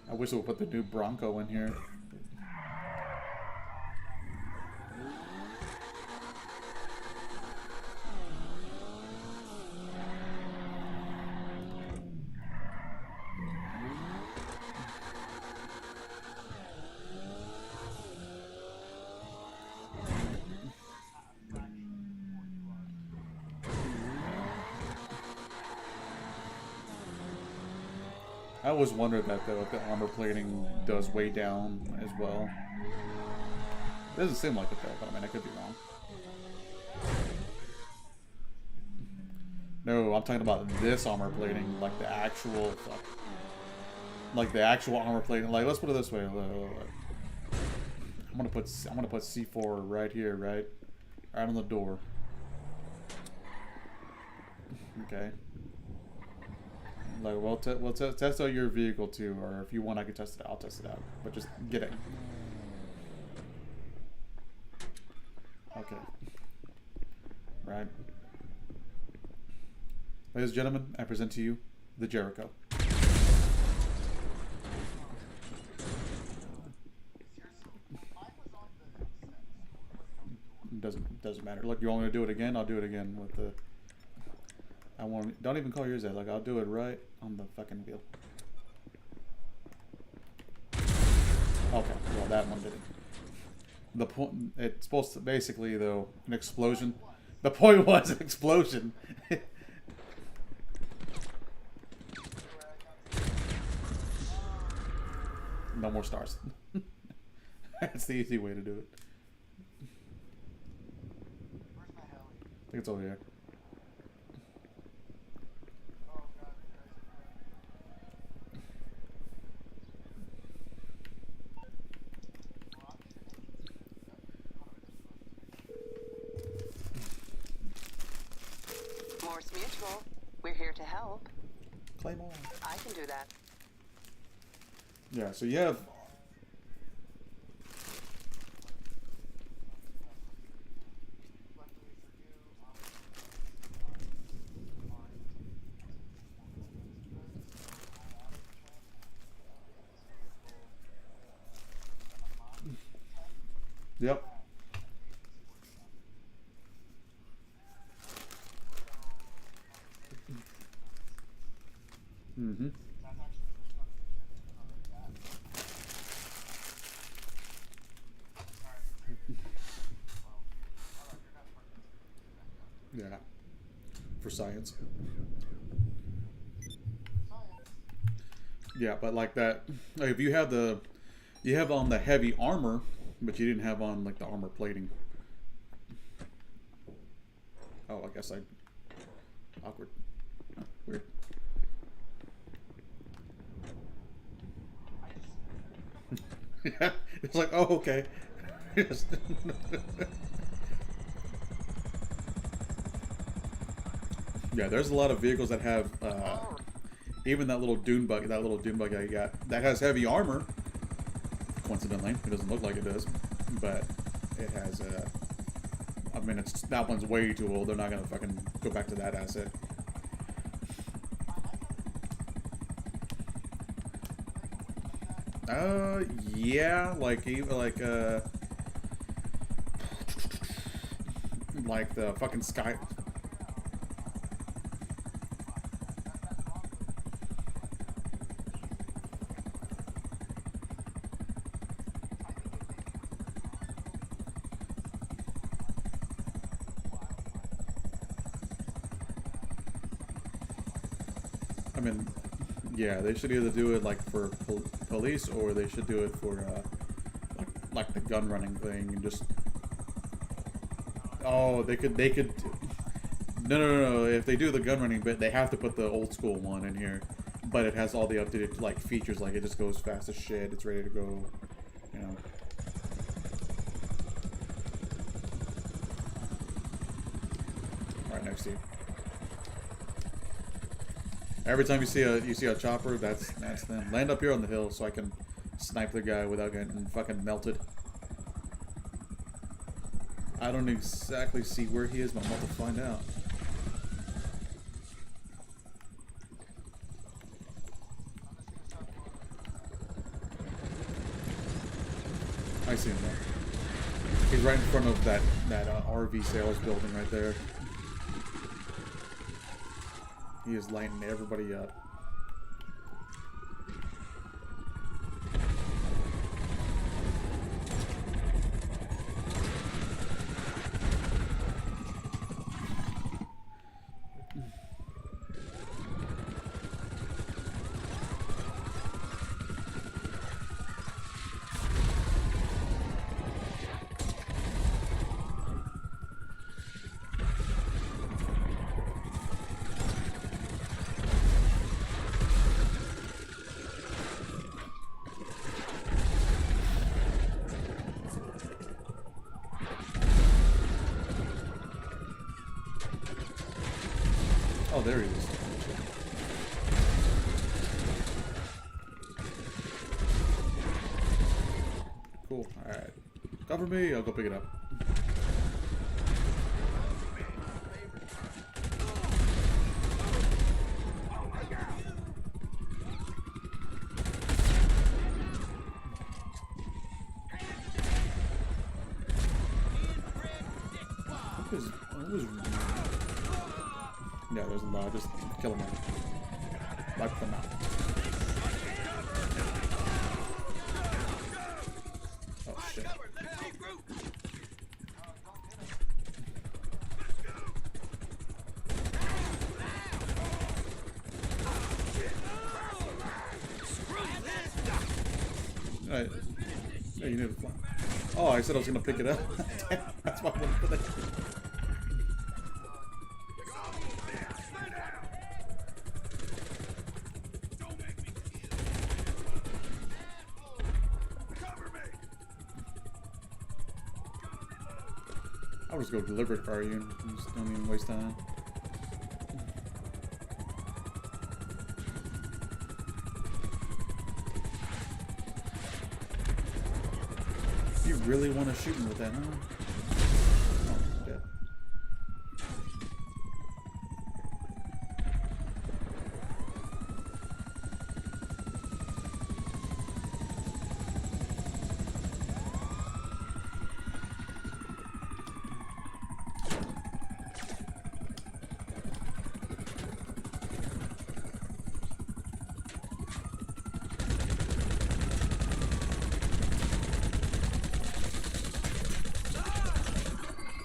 I wish we would put the new Bronco in here. I always wondered that though, if the armor plating does way down as well. It doesn't seem like it though, but I mean, I could be wrong. No, I'm talking about this armor plating, like the actual, like the actual armor plating. Like, let's put it this way. I'm gonna put C4 right here, right on the door. Okay. Like, we'll test out your vehicle too, or if you want, I can test it out. I'll test it out, but just get it. Okay. Right. Ladies and gentlemen, I present to you the Jericho. Doesn't matter. Look, you want me to do it again? I'll do it again with the. Don't even call yours that. Like, I'll do it right on the fucking wheel. Okay, well that one didn't. The point. It's supposed to basically though an explosion. The point was an explosion. No more stars. That's the easy way to do it. I think it's over here. Morse Mutual. We're here to help. Claim on. I can do that. Yeah, so you have. Yep. Mm-hmm. Yeah. For science. Yeah, but like that, like if you have on the heavy armor, but you didn't have on like the armor plating. Oh, I guess awkward. Oh, weird. Yeah, it's like, oh, okay. Yes. Yeah, there's a lot of vehicles that have, even that little dune buggy I got, that has heavy armor. Coincidentally, it doesn't look like it does, but it has, I mean, that one's way too old. They're not gonna fucking go back to that asset. Yeah, like the fucking sky. I mean, yeah, they should either do it like for police, or they should do it for like the gun running thing, and just. Oh, they could. No. If they do the gun running bit, they have to put the old school one in here, but it has all the updated like features. Like it just goes fast as shit. It's ready to go. You know. All right, next to you. Every time you see a chopper, that's them. Land up here on the hill so I can snipe the guy without getting fucking melted. I don't exactly see where he is, but I'm about to find out. I see him now. He's right in front of that RV sales building right there. He is lighting everybody up. Oh, there he is. Cool. Alright. Cover me, I'll go pick it up. Yeah, there's a lot. Just kill them all. Wipe them out. Oh shit. Alright. Yeah, you need to fly. Oh, I said I was gonna pick it up. That's why I wouldn't put it. I'll just go deliver it for you. Just don't even waste time. You really want to shoot me with that, huh? Oh, he's dead.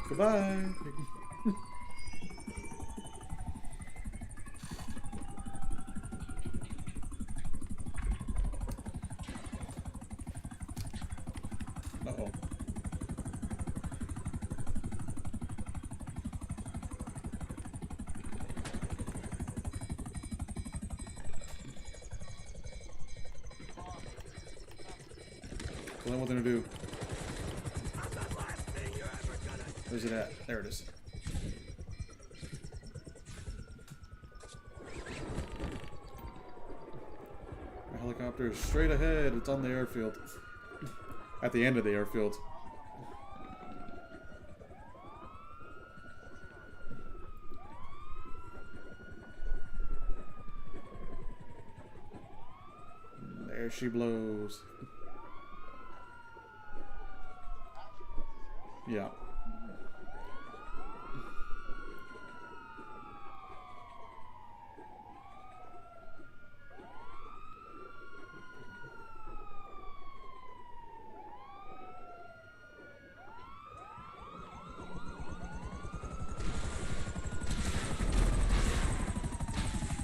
Goodbye. Uh-oh. Tell them what they're gonna do. Where's it at? There it is. helicopter straight ahead. It's on the airfield. At the end of the airfield. There she blows. Yeah.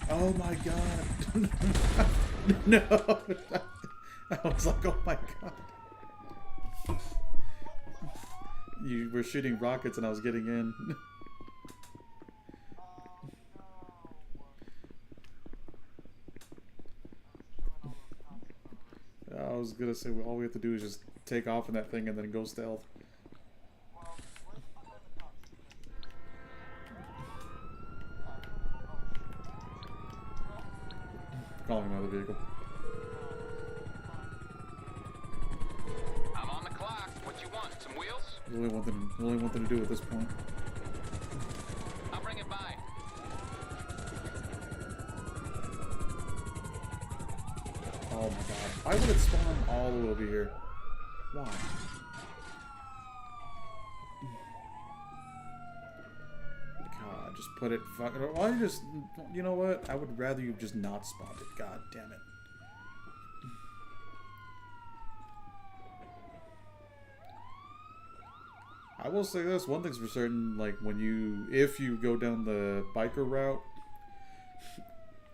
Oh my god. No. I was like, oh my god. You were shooting rockets and I was getting in. I was gonna say, all we have to do is just take off in that thing and then go stealth. Calling another vehicle. I'm on the clock. What you want? Some wheels? Really want them to do at this point. I'll bring it by. Oh my god. Why would it spawn all the way over here? Why? God, just put it fucking... Why you just... You know what? I would rather you just not spawned it. God damn it. I will say this, one thing's for certain, like, when you... If you go down the biker route,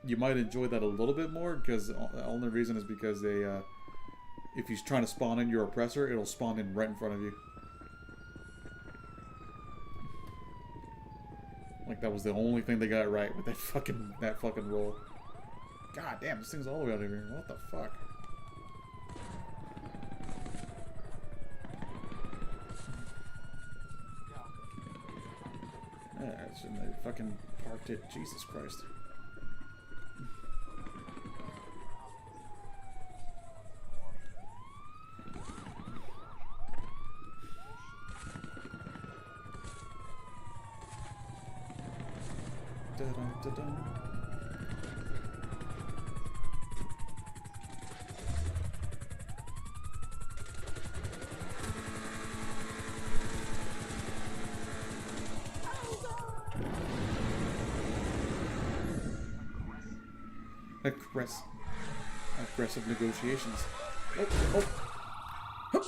you might enjoy that a little bit more, because the only reason is because they, if you're trying to spawn in your oppressor, it'll spawn in right in front of you. Like, that was the only thing they got right with that fucking roll. God damn, this thing's all the way out of here. What the fuck? Yeah, shouldn't they fucking parked it? Jesus Christ. Dun-dun-dun-dun. Aggressive negotiations. Oh, oh. Hup.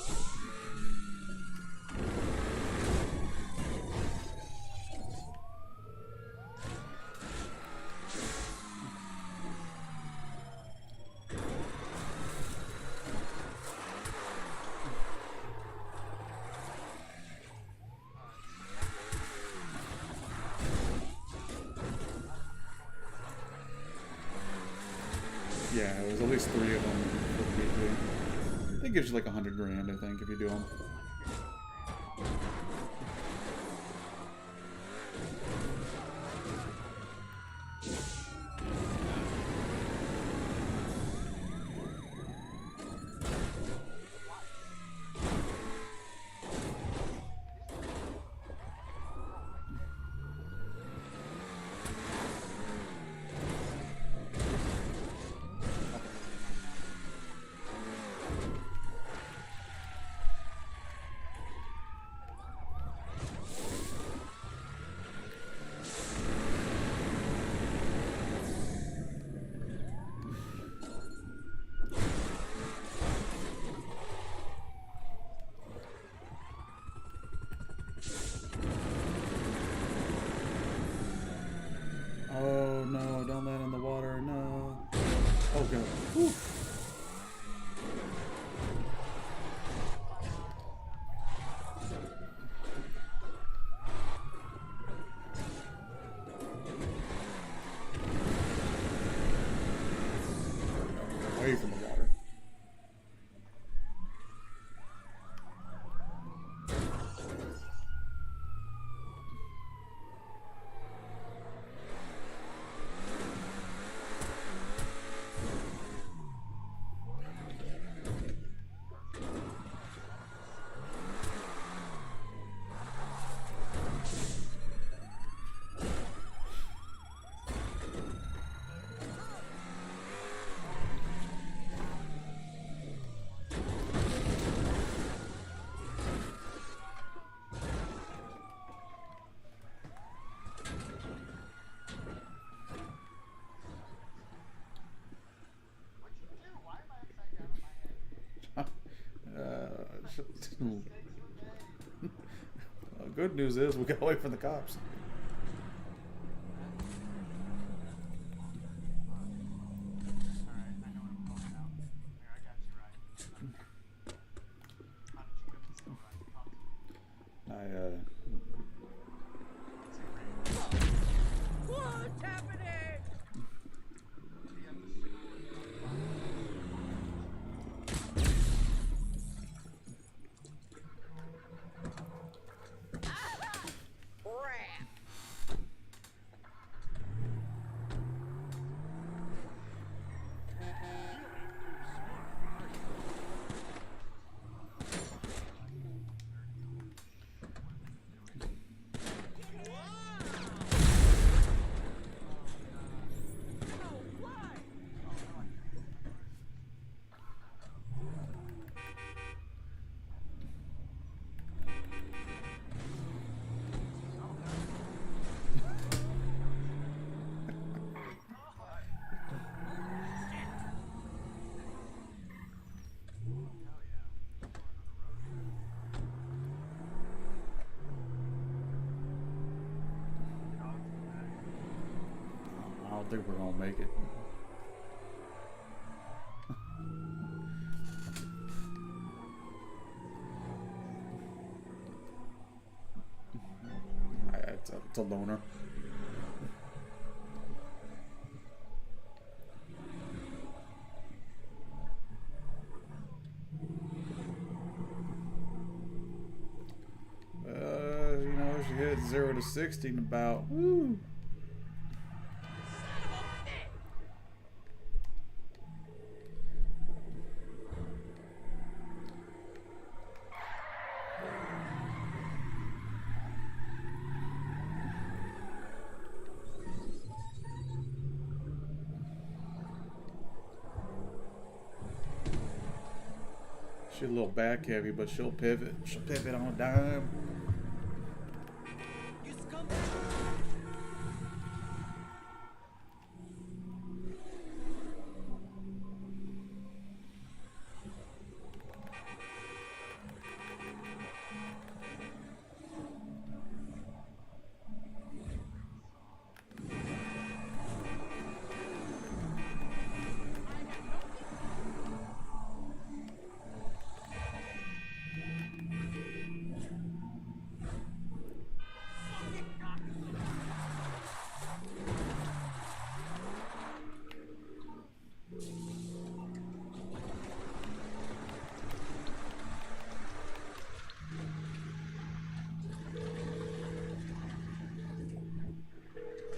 Yeah, there's at least 3 of them. It gives you like 100 grand, I think, if you do them. Good news is we got away from the cops. Alright, I know what I'm pulling out. Here, I got you right. How did you get this go right? Talk to me. It's a great. What's happening? DM the signal and Crap. I don't think we're gonna make it. It's a loner. You know, she hit 0 to 60 in about. Woo. She's a little back heavy, but she'll pivot. She'll pivot on a dime. You scumbag.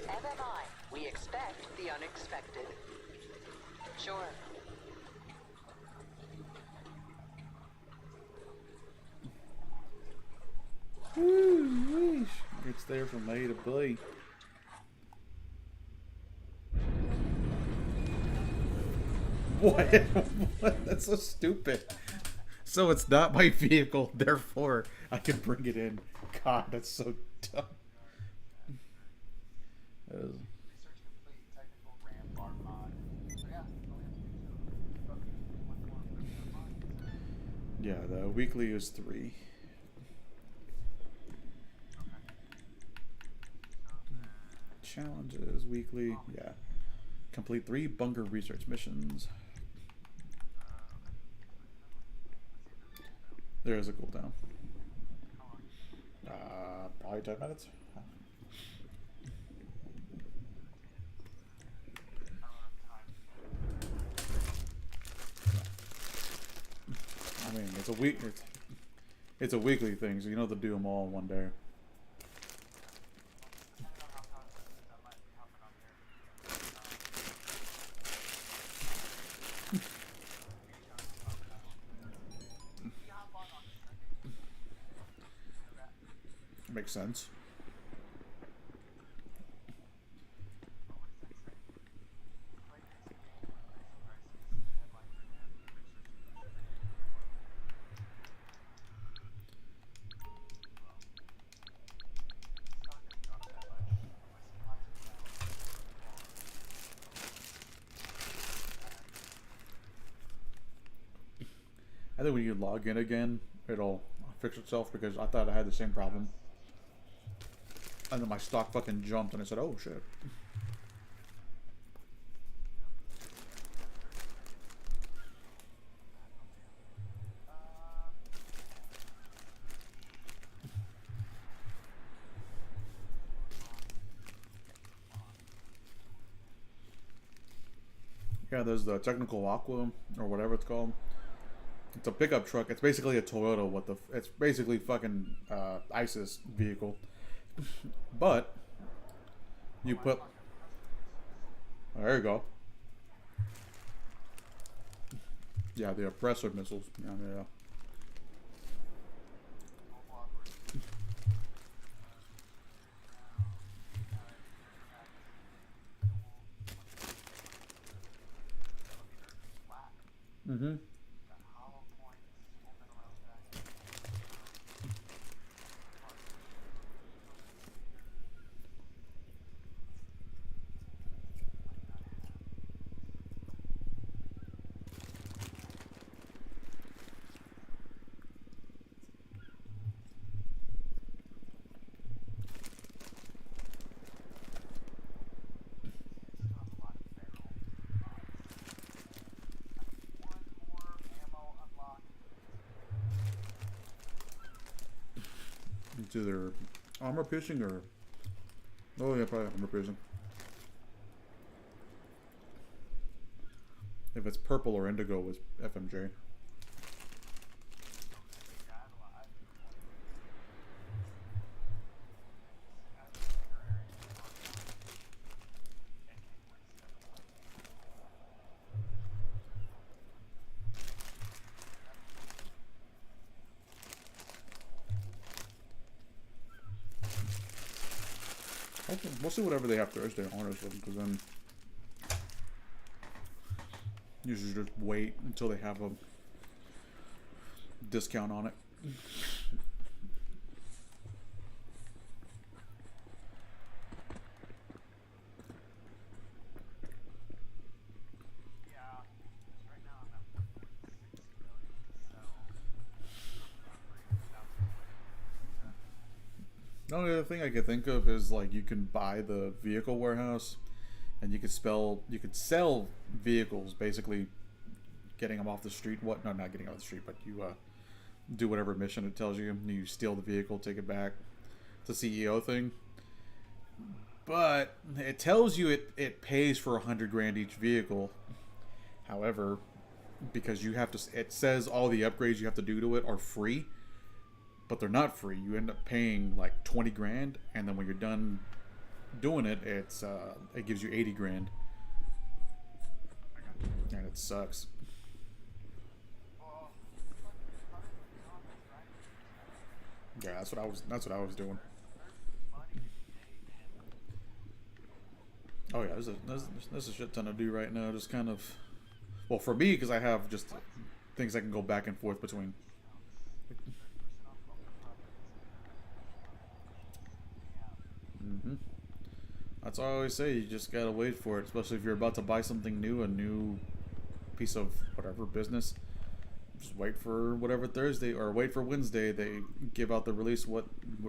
FMI, we expect the unexpected. Sure. Woo-wee. It's there from A to B. What? What? That's so stupid. So it's not my vehicle, therefore I can bring it in. God, that's so dumb. That is- research complete. Technical RAM bar mod. So yeah, all we have to do is focus one more for the mod. Yeah, the weekly is 3. Challenges weekly, yeah. Complete 3 bunker research missions. There is a cooldown. Probably 10 minutes. I mean, it's a week. It's a weekly thing, so you don't have to do them all in one day. Makes sense. I think when you log in again, it'll fix itself, because I thought I had the same problem. And then my stock fucking jumped and I said, oh shit. Yeah, there's the Technical Aqua, or whatever it's called. It's a pickup truck. It's basically a Toyota. It's basically fucking ISIS vehicle. But you put. There you go. Yeah, the oppressor missiles. Yeah, yeah. Mm-hmm. It's either armor piercing or... Oh yeah, probably armor piercing. If it's purple or indigo, it's FMJ. Okay, we'll see whatever they have Thursday, honestly, because then usually just wait until they have a discount on it. The only other thing I could think of is, like, you can buy the vehicle warehouse, and you could sell vehicles, basically getting them off the street. What? No, not getting off the street, but you do whatever mission it tells you. You steal the vehicle, take it back. It's a CEO thing, but it tells you it pays for 100 grand each vehicle. However, because you have to, it says all the upgrades you have to do to it are free. But they're not free. You end up paying like 20 grand, and then when you're done doing it, it gives you 80 grand, and it sucks. Yeah, that's what I was doing. Oh yeah, there's a shit ton to do right now. Just kind of, well, for me, because I have just things I can go back and forth between. That's all I always say. You just gotta wait for it, especially if you're about to buy something new, a new piece of whatever business. Just wait for whatever Thursday, or wait for Wednesday. They give out the release what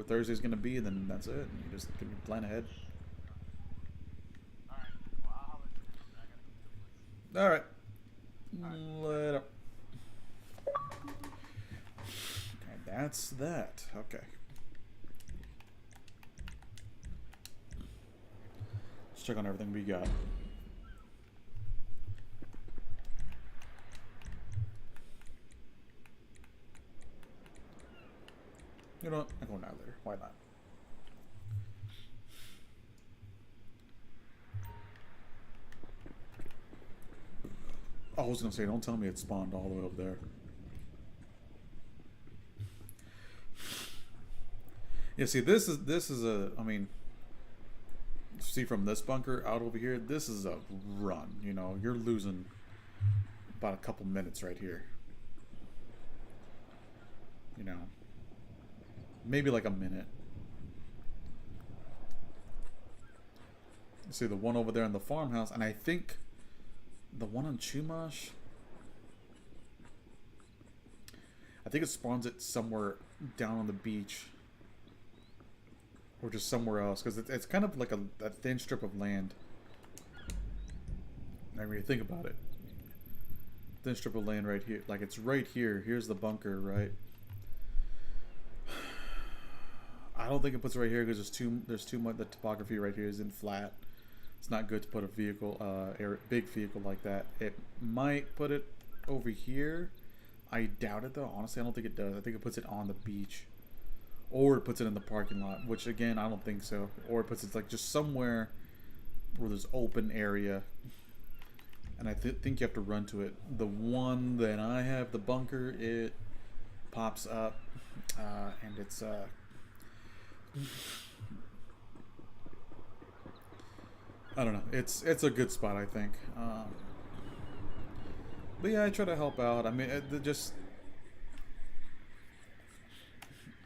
Thursday's gonna be, and then that's it. You just can plan ahead. All right. Later. And that's that. Okay. Check on everything we got. You know what? I'm going out later. Why not? I was gonna say, don't tell me it spawned all the way up there. Yeah, see, this is a, I mean, see, from this bunker out over here, this is a run. You know, you're losing about a couple minutes right here. You know, maybe like a minute. See the one over there in the farmhouse, and I think the one on Chumash, I think it spawns it somewhere down on the beach. Or just somewhere else. Because it's kind of like a thin strip of land. Now when you think about it. Thin strip of land right here. Like it's right here. Here's the bunker, right? I don't think it puts it right here because there's too much. The topography right here isn't flat. It's not good to put a vehicle, big vehicle like that. It might put it over here. I doubt it though. Honestly, I don't think it does. I think it puts it on the beach, or it puts it in the parking lot. Which again, I don't think so. Or it puts it like just somewhere where there's open area. And I think you have to run to it. The one that I have, the bunker, it pops up, and it's I don't know. It's a good spot, I think. But yeah, I try to help out. I mean,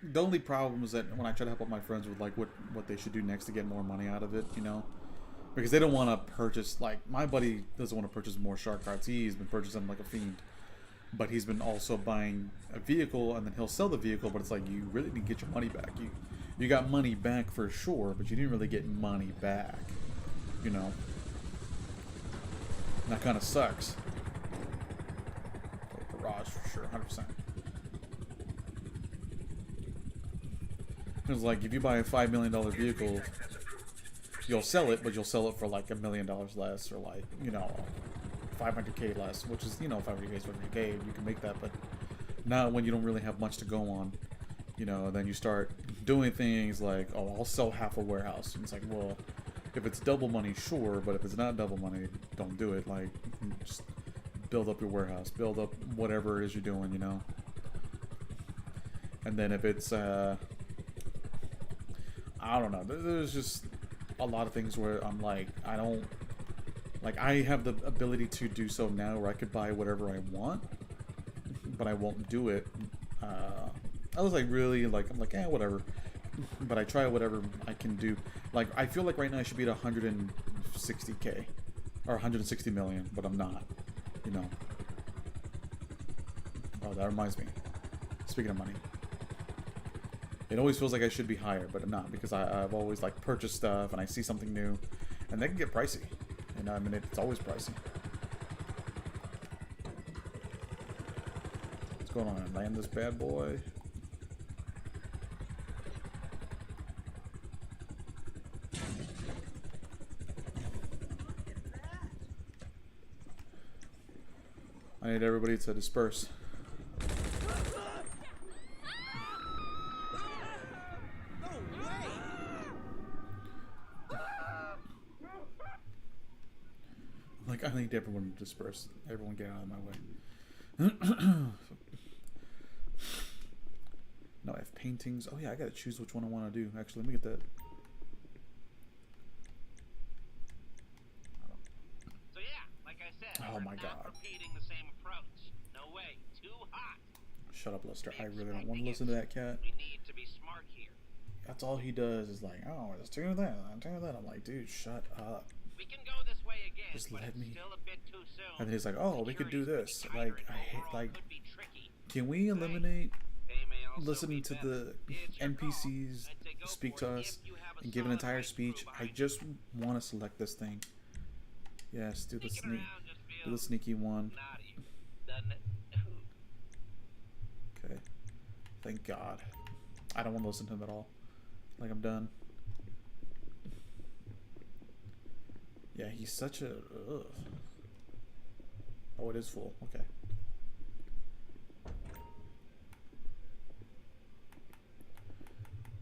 the only problem is that when I try to help out my friends with like what they should do next to get more money out of it, you know, because they don't want to purchase. Like my buddy doesn't want to purchase more shark cards. He's been purchasing them like a fiend, but he's been also buying a vehicle, and then he'll sell the vehicle. But it's like you really need to get your money back. You got money back for sure, but you didn't really get money back. You know, and that kind of sucks. Garage for sure, 100%. Because like if you buy a $5 million vehicle, you'll sell it, but you'll sell it for like $1 million less, or like, you know, 500K less, which is, you know, 500K is 500K. You can make that, but not when you don't really have much to go on. You know, then you start doing things like, oh, I'll sell half a warehouse. And it's like, well, if it's double money, sure, but if it's not double money, don't do it. Like, just build up your warehouse, build up whatever it is you're doing, you know. And then if it's, I don't know, there's just a lot of things where I'm like, I have the ability to do so now where I could buy whatever I want, but I won't do it. I was like, really, like, I'm like, whatever. But I try whatever I can do. Like, I feel like right now I should be at 160K. Or 160 million, but I'm not. You know. Oh, that reminds me. Speaking of money. It always feels like I should be higher, but I'm not. Because I've always, like, purchased stuff, and I see something new. And they can get pricey. And I mean, it's always pricey. What's going on? Land this bad boy. I need everybody to disperse. Like, I need everyone to disperse. Everyone get out of my way. No, I have paintings. Oh yeah, I gotta choose which one I want to do. Actually, let me get that. So yeah, like I said, oh my God. Repeating the same approach. No way. Too hot. Shut up, Lester. I really don't want to listen to that cat. We need to be smart here. That's all he does is like, oh, let's do that. I'm like, dude, shut up. We can go this way again. Just let me. Still a bit too soon. And then he's like, oh, we could do this. Like, I hate, like, can we eliminate listening to the NPCs speak to us and give an entire speech? I just want to select this thing. Yes, do the sneaky one. Okay. Thank God. I don't want to listen to him at all. Like, I'm done. Yeah, he's such a... Ugh. Oh, it is full. Okay.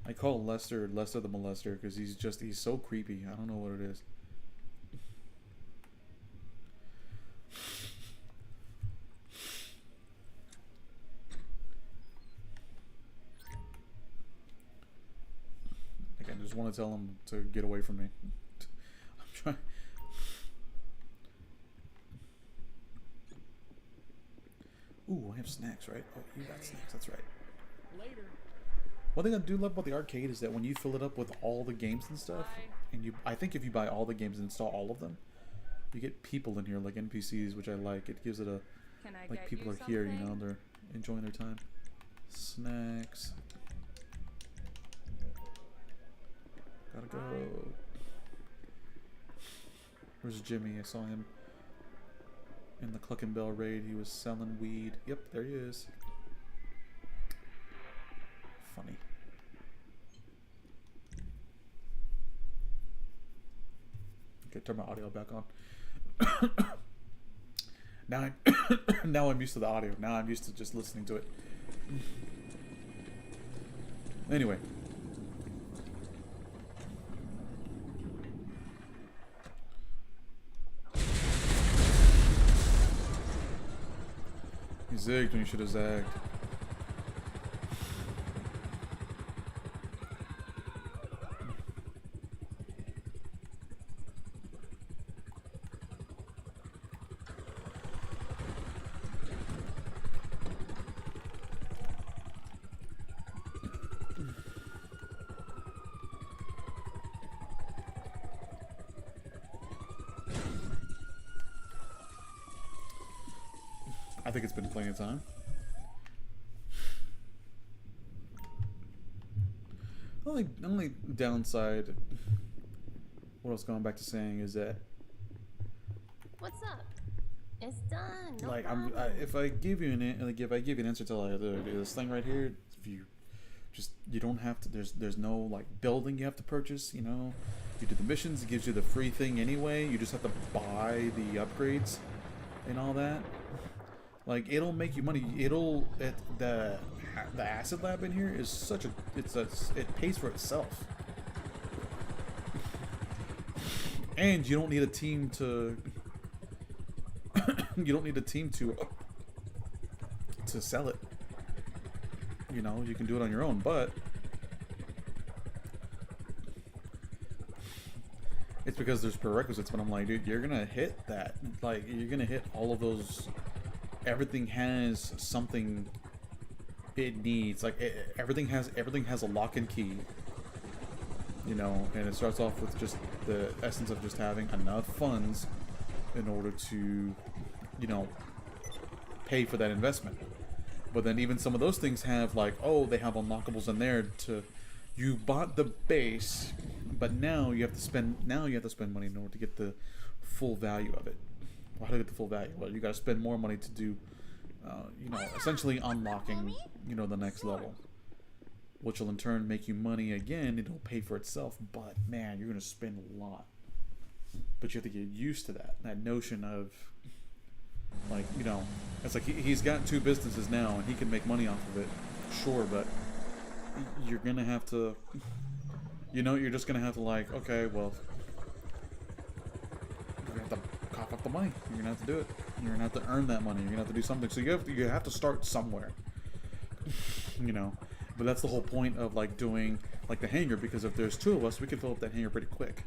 I call Lester the Molester because he's so creepy. I don't know what it is. Like, I just want to tell him to get away from me. I'm trying. Ooh, I have snacks, right? Oh, you got snacks. That's right. Later. One thing I do love about the arcade is that when you fill it up with all the games and stuff, and I think if you buy all the games and install all of them, you get people in here like NPCs, which I like. It gives it a, like, people are here, you know, they're enjoying their time. Snacks. Gotta go. Where's Jimmy? I saw him in the Cluck and Bell raid. He was selling weed. Yep, there he is. Funny. Okay, turn my audio back on. Now I'm used to the audio. Now I'm used to just listening to it. Anyway. You zigged when you should have zagged. I think it's been plenty of time. Only downside, what I was going back to saying is that, What's up? It's done. No like, problem. if I give you an answer to like this thing right here, if you don't have to. There's no like building you have to purchase. You know, you do the missions. It gives you the free thing anyway. You just have to buy the upgrades and all that. Like, it'll make you money. The acid lab in here is such a it pays for itself. And you don't need a team to to sell it. You know, you can do it on your own, but it's because there's prerequisites. But I'm like, dude, you're gonna hit that. Like, you're gonna hit all of those. Everything has something it needs. Like, everything has a lock and key. You know, and it starts off with just the essence of just having enough funds in order to, you know, pay for that investment. But then even some of those things have like, oh, they have unlockables in there to, you bought the base, but now you have to spend money in order to get the full value of it. Well, how to get the full value? Well, you got to spend more money to do, you know, essentially unlocking, you know, the next level, which will in turn make you money again. It'll pay for itself, but man, you're gonna spend a lot. But you have to get used to that notion of, like, you know, it's like he's got 2 businesses now and he can make money off of it, sure, but you're gonna have to, you know, you're just gonna have to, like, okay, well, you're gonna have to cough up the money. You're gonna have to do it. You're gonna have to earn that money. You're gonna have to do something. So you have to start somewhere. You know, but that's the whole point of like doing like the hangar, because if there's 2 of us, we can fill up that hangar pretty quick.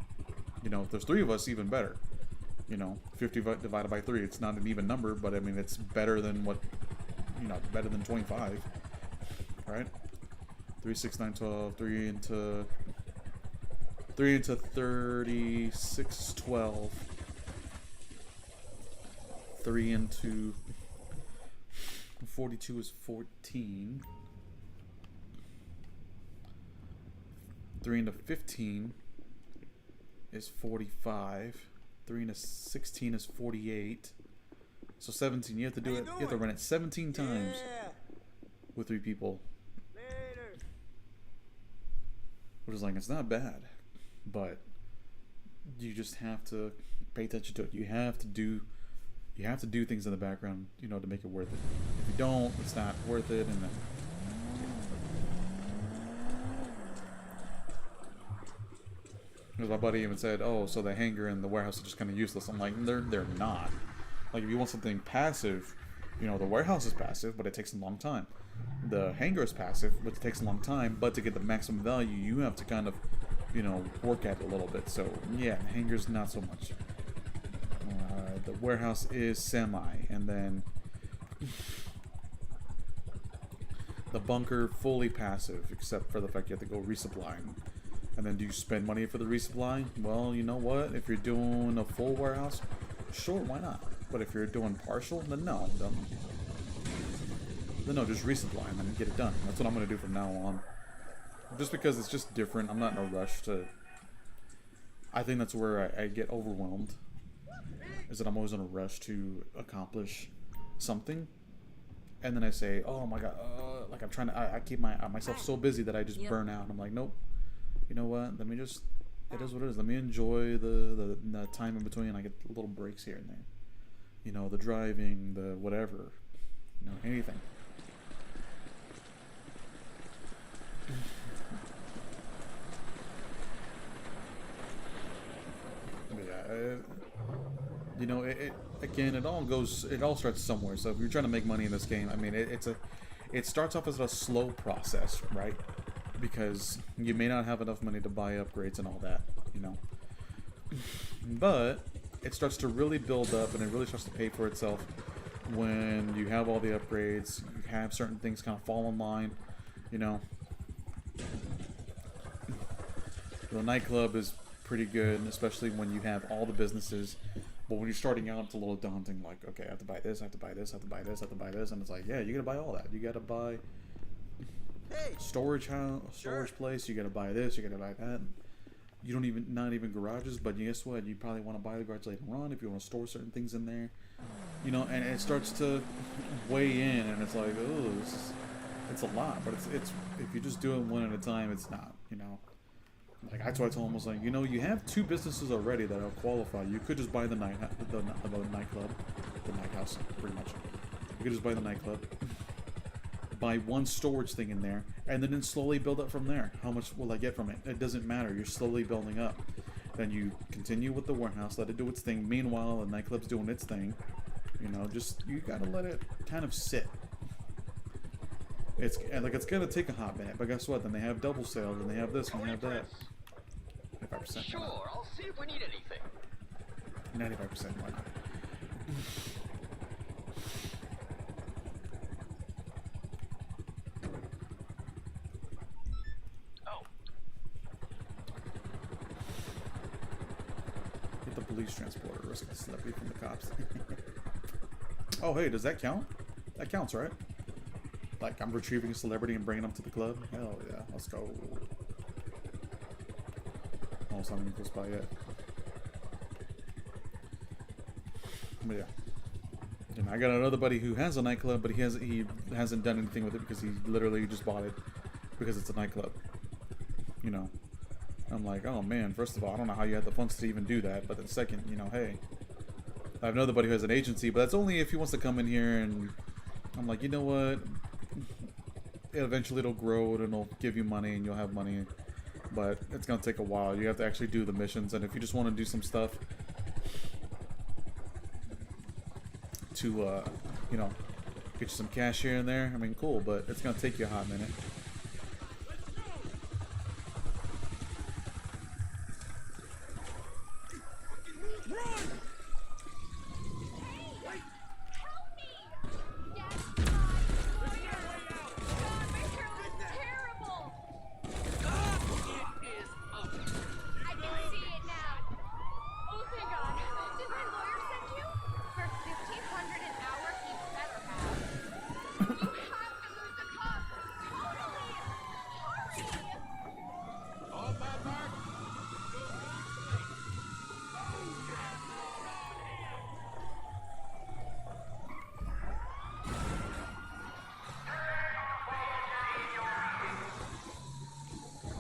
You know, if there's 3 of us, even better. You know, 50 divided by 3. It's not an even number, but I mean it's better than what, you know, better than 25. Right? 3, 6, 9, 12. 3 into 36, 12. 3 into 42 is 14. 3 into 15 is 45. 3 into 16 is 48. So 17. You have to do it. You have to run it 17 times with 3 people. Later. Which is like, it's not bad, but you just have to pay attention to it. You have to do things in the background, you know, to make it worth it. If you don't, it's not worth it. And then because my buddy even said, "Oh, so the hangar and the warehouse are just kind of useless." I'm like, they're not. Like, if you want something passive, you know, the warehouse is passive, but it takes a long time. The hangar is passive, but it takes a long time. But to get the maximum value, you have to kind of, you know, work at it a little bit. So yeah, the hangar's not so much. The warehouse is semi, and then the bunker fully passive, except for the fact you have to go resupply. And then do you spend money for the resupply? Well, you know what? If you're doing a full warehouse, sure, why not? But if you're doing partial, then no. No, just resupply and then get it done. That's what I'm gonna do from now on. Just because it's just different. I'm not in a rush to. I think that's where I get overwhelmed. Is that I'm always in a rush to accomplish something, and then I say, "Oh my god!" Like I'm trying to. I keep myself so busy that I just burn out. I'm like, nope. You know what? Let me just. It is what it is. Let me enjoy the time in between. I get little breaks here and there. You know, the driving, the whatever. You know, anything. Yeah, you know, again, it all starts somewhere. So if you're trying to make money in this game, I mean, it starts off as a slow process, right? Because you may not have enough money to buy upgrades and all that, you know. But it starts to really build up, and it really starts to pay for itself when you have all the upgrades. You have certain things kind of fall in line, you know. The nightclub is pretty good, especially when you have all the businesses. But when you're starting out, it's a little daunting. Like, okay, I have to buy this, I have to buy this, I have to buy this, I have to buy this, and it's like, yeah, you gotta buy all that. You gotta buy storage place. You gotta buy this, you gotta buy that. You don't even, not even garages, but guess what? You probably want to buy the garage later on if you want to store certain things in there. You know, and it starts to weigh in, and it's like, oh, it's a lot. But it's if you just do it one at a time, it's not. You know. Like that's why I told him, I was like, you know, you have 2 businesses already that will qualify. You could just buy the nightclub, the night house, pretty much. You could just buy the nightclub, buy 1 storage thing in there, and then slowly build up from there. How much will I get from it? It doesn't matter. You're slowly building up. Then you continue with the warehouse, let it do its thing. Meanwhile, the nightclub's doing its thing. You know, just you gotta let it kind of sit. It's gonna take a hot minute, but guess what? Then they have double sales, and they have this, and they have that. 95%. Sure, I'll see if we need anything. 95%. Why not? Oh, Get the police transporter. Risk a celebrity from the cops. Oh, hey, does that count? That counts, right? Like I'm retrieving a celebrity and bringing them to the club? Hell yeah, let's go. Almost not even close by yet. But yeah. And I got another buddy who has a nightclub, but he hasn't done anything with it because he literally just bought it because it's a nightclub. You know. I'm like, oh man, first of all, I don't know how you had the funds to even do that, but then second, you know, hey. I have another buddy who has an agency, but that's only if he wants to come in here, and I'm like, you know what? Eventually it'll grow and it'll give you money and you'll have money. But it's going to take a while. You have to actually do the missions. And if you just want to do some stuff to, you know, get you some cash here and there, I mean, cool. But it's going to take you a hot minute.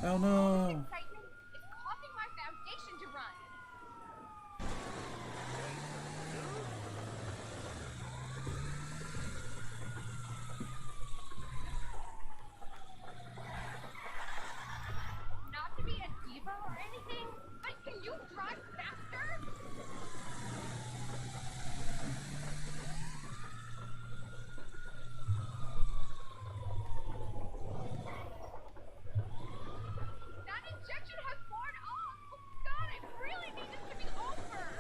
Oh no! Excitement is causing my foundation to run. Not to be a diva or anything, but can you drive faster? That injection has worn off! Oh god, I really need this to be over!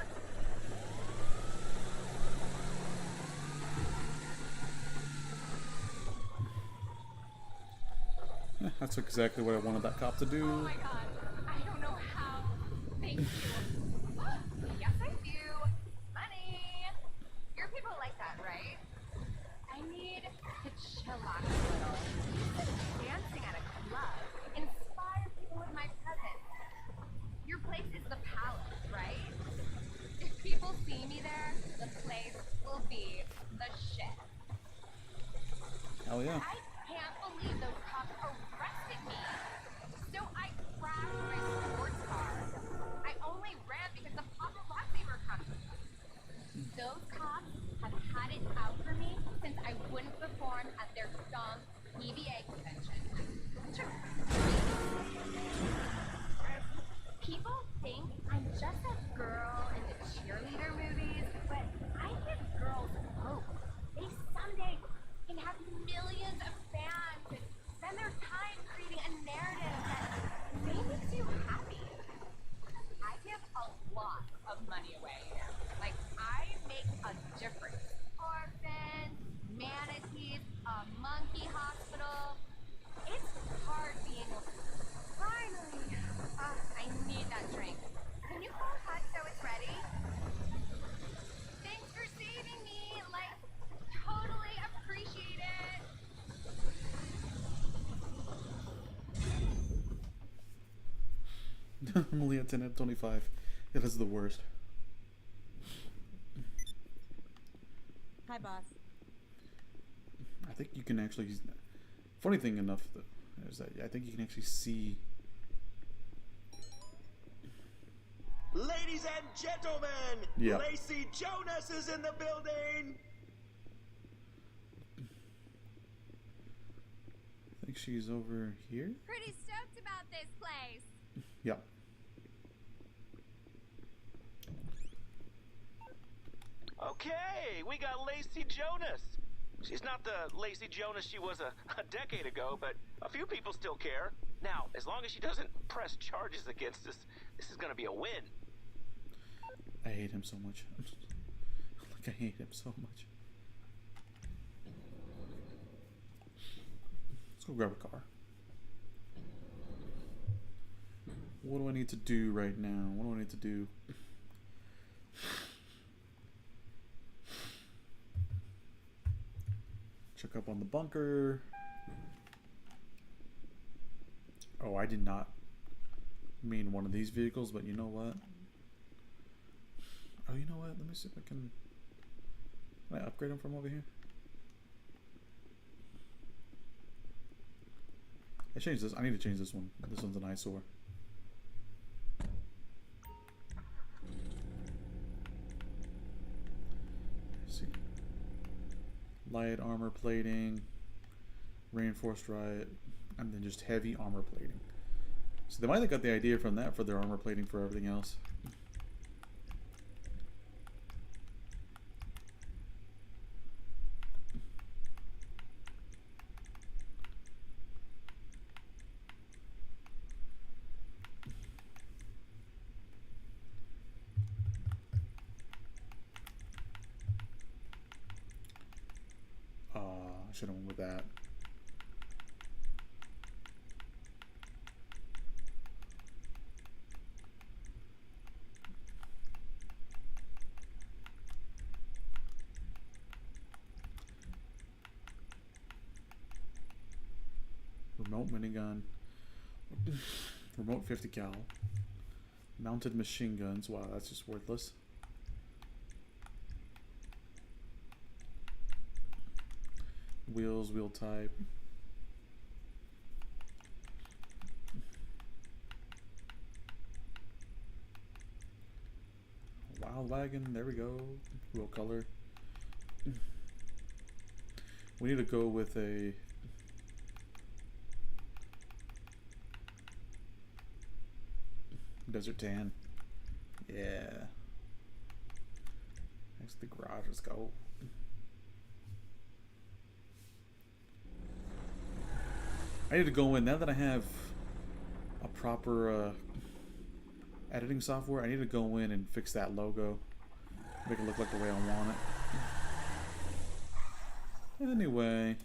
Yeah, that's exactly what I wanted that cop to do. Oh my god, I don't know how. Thank you. Yes, I do. Money. Your people like that, right? I need to chill I'm only at 10 out of 25. Yeah, this is the worst. Hi, boss. I think you can actually... Funny thing enough is that I think you can actually see... Ladies and gentlemen, Yeah. Lacey Jonas is in the building. I think she's over here. Pretty stoked about this place. Yeah. Okay, we got Lacey Jonas. She's not the Lacey Jonas she was a decade ago, but a few people still care. Now, as long as she doesn't press charges against us, this is gonna be a win. I hate him so much. Like, I hate him so much. Let's go grab a car. What do I need to do right now? What do I need to do? Check up on the bunker. Oh, I did not mean one of these vehicles, but you know what? Oh, you know what? Let me see if I can I upgrade them from over here? I changed this. I need to change this one. This one's an eyesore. Let's see. Light armor plating, reinforced riot, and then just heavy armor plating. So they might have got the idea from that for their armor plating for everything else. I should have went with that. Remote minigun. Remote 50 cal. Mounted machine guns. Wow, that's just worthless. Wheels, wheel type. Wild wagon, there we go. Wheel color. We need to go with a desert tan. Yeah. Next to the garage, let's go. I need to go in, now that I have a proper editing software, I need to go in and fix that logo. Make it look like the way I want it. Anyway.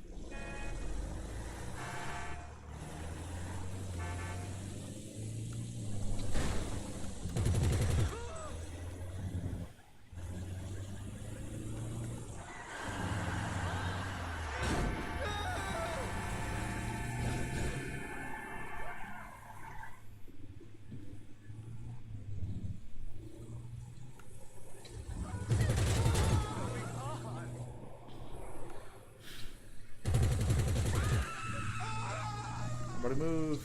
Everybody move.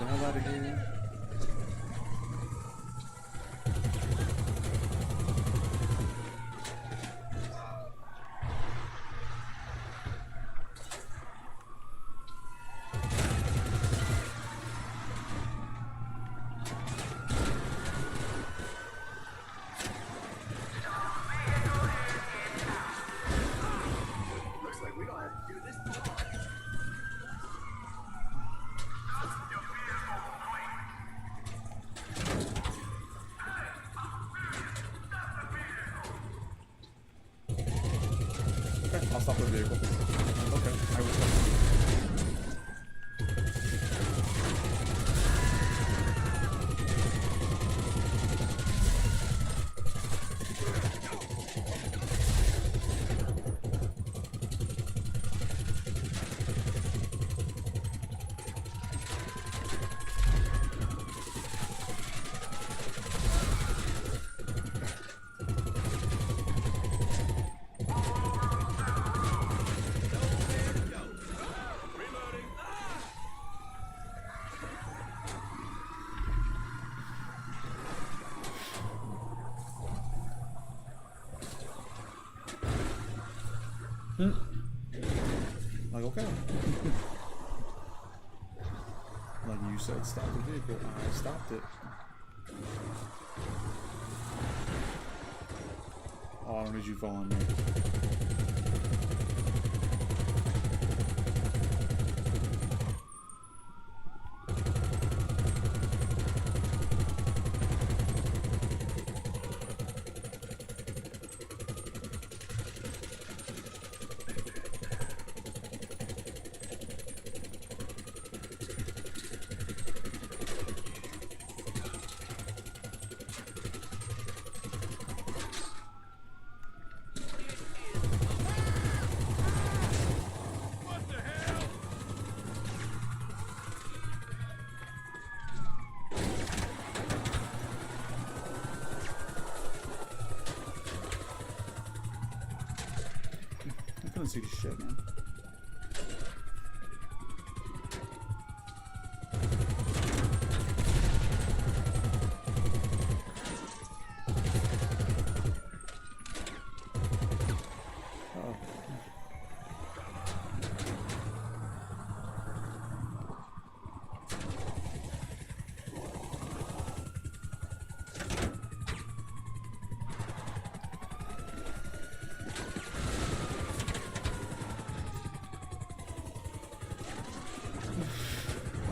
the hell out of here. Looks like we don't have to do this. Okay, I'll stop the vehicle. Okay, I will stop. Like, okay. Like you said, stop the vehicle. I stopped it. Oh, I don't need you following me. I couldn't see the shit, man.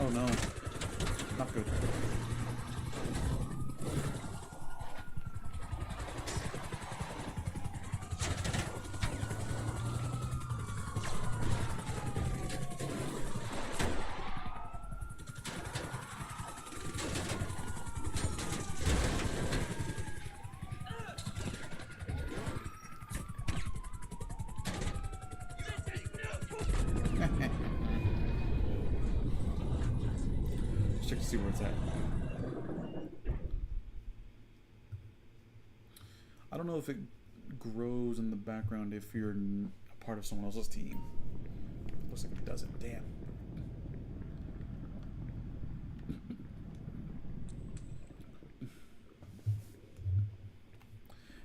Oh no, not good. Check to see where it's at. I don't know if it grows in the background if you're a part of someone else's team. Looks like it doesn't. Damn.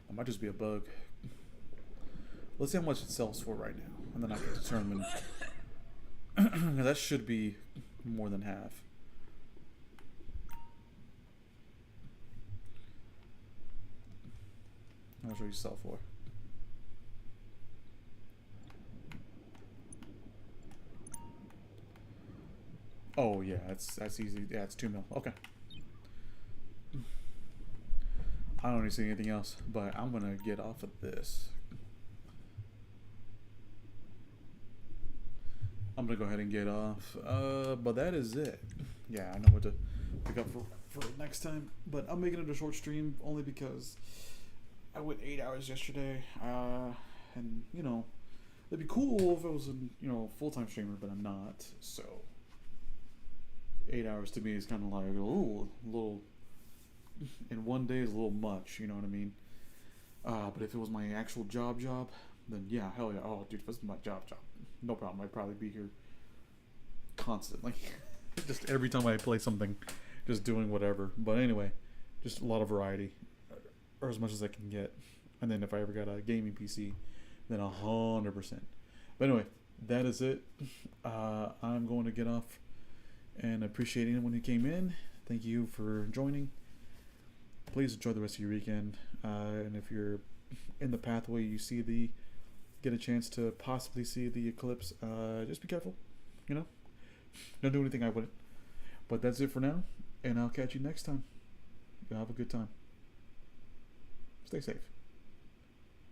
That might just be a bug. Let's see how much it sells for right now, and then I can determine. That should be more than half. How much will you sell for? Oh yeah, that's easy. Yeah, it's 2 mil. Okay. I don't need to see anything else, but I'm gonna get off of this. I'm gonna go ahead and get off. But that is it. Yeah, I know what to pick up for next time. But I'm making it a short stream only because I went 8 hours yesterday, and you know, it'd be cool if I was a full-time streamer, but I'm not. So 8 hours to me is kind of like ooh, a little. In one day is a little much, you know what I mean? But if it was my actual job, then yeah, hell yeah. Oh, dude, if this is my job, no problem. I'd probably be here constantly. Just every time I play something, just doing whatever. But anyway, just a lot of variety, or as much as I can get. And then if I ever got a gaming PC, then 100%. But anyway, that is it. I'm going to get off, and appreciate anyone who came in. Thank you for joining. Please enjoy the rest of your weekend. And if you're in the pathway, you see get a chance to possibly see the eclipse, just be careful. You know, don't do anything I wouldn't. But that's it for now, and I'll catch you next time. You'll have a good time. Stay safe.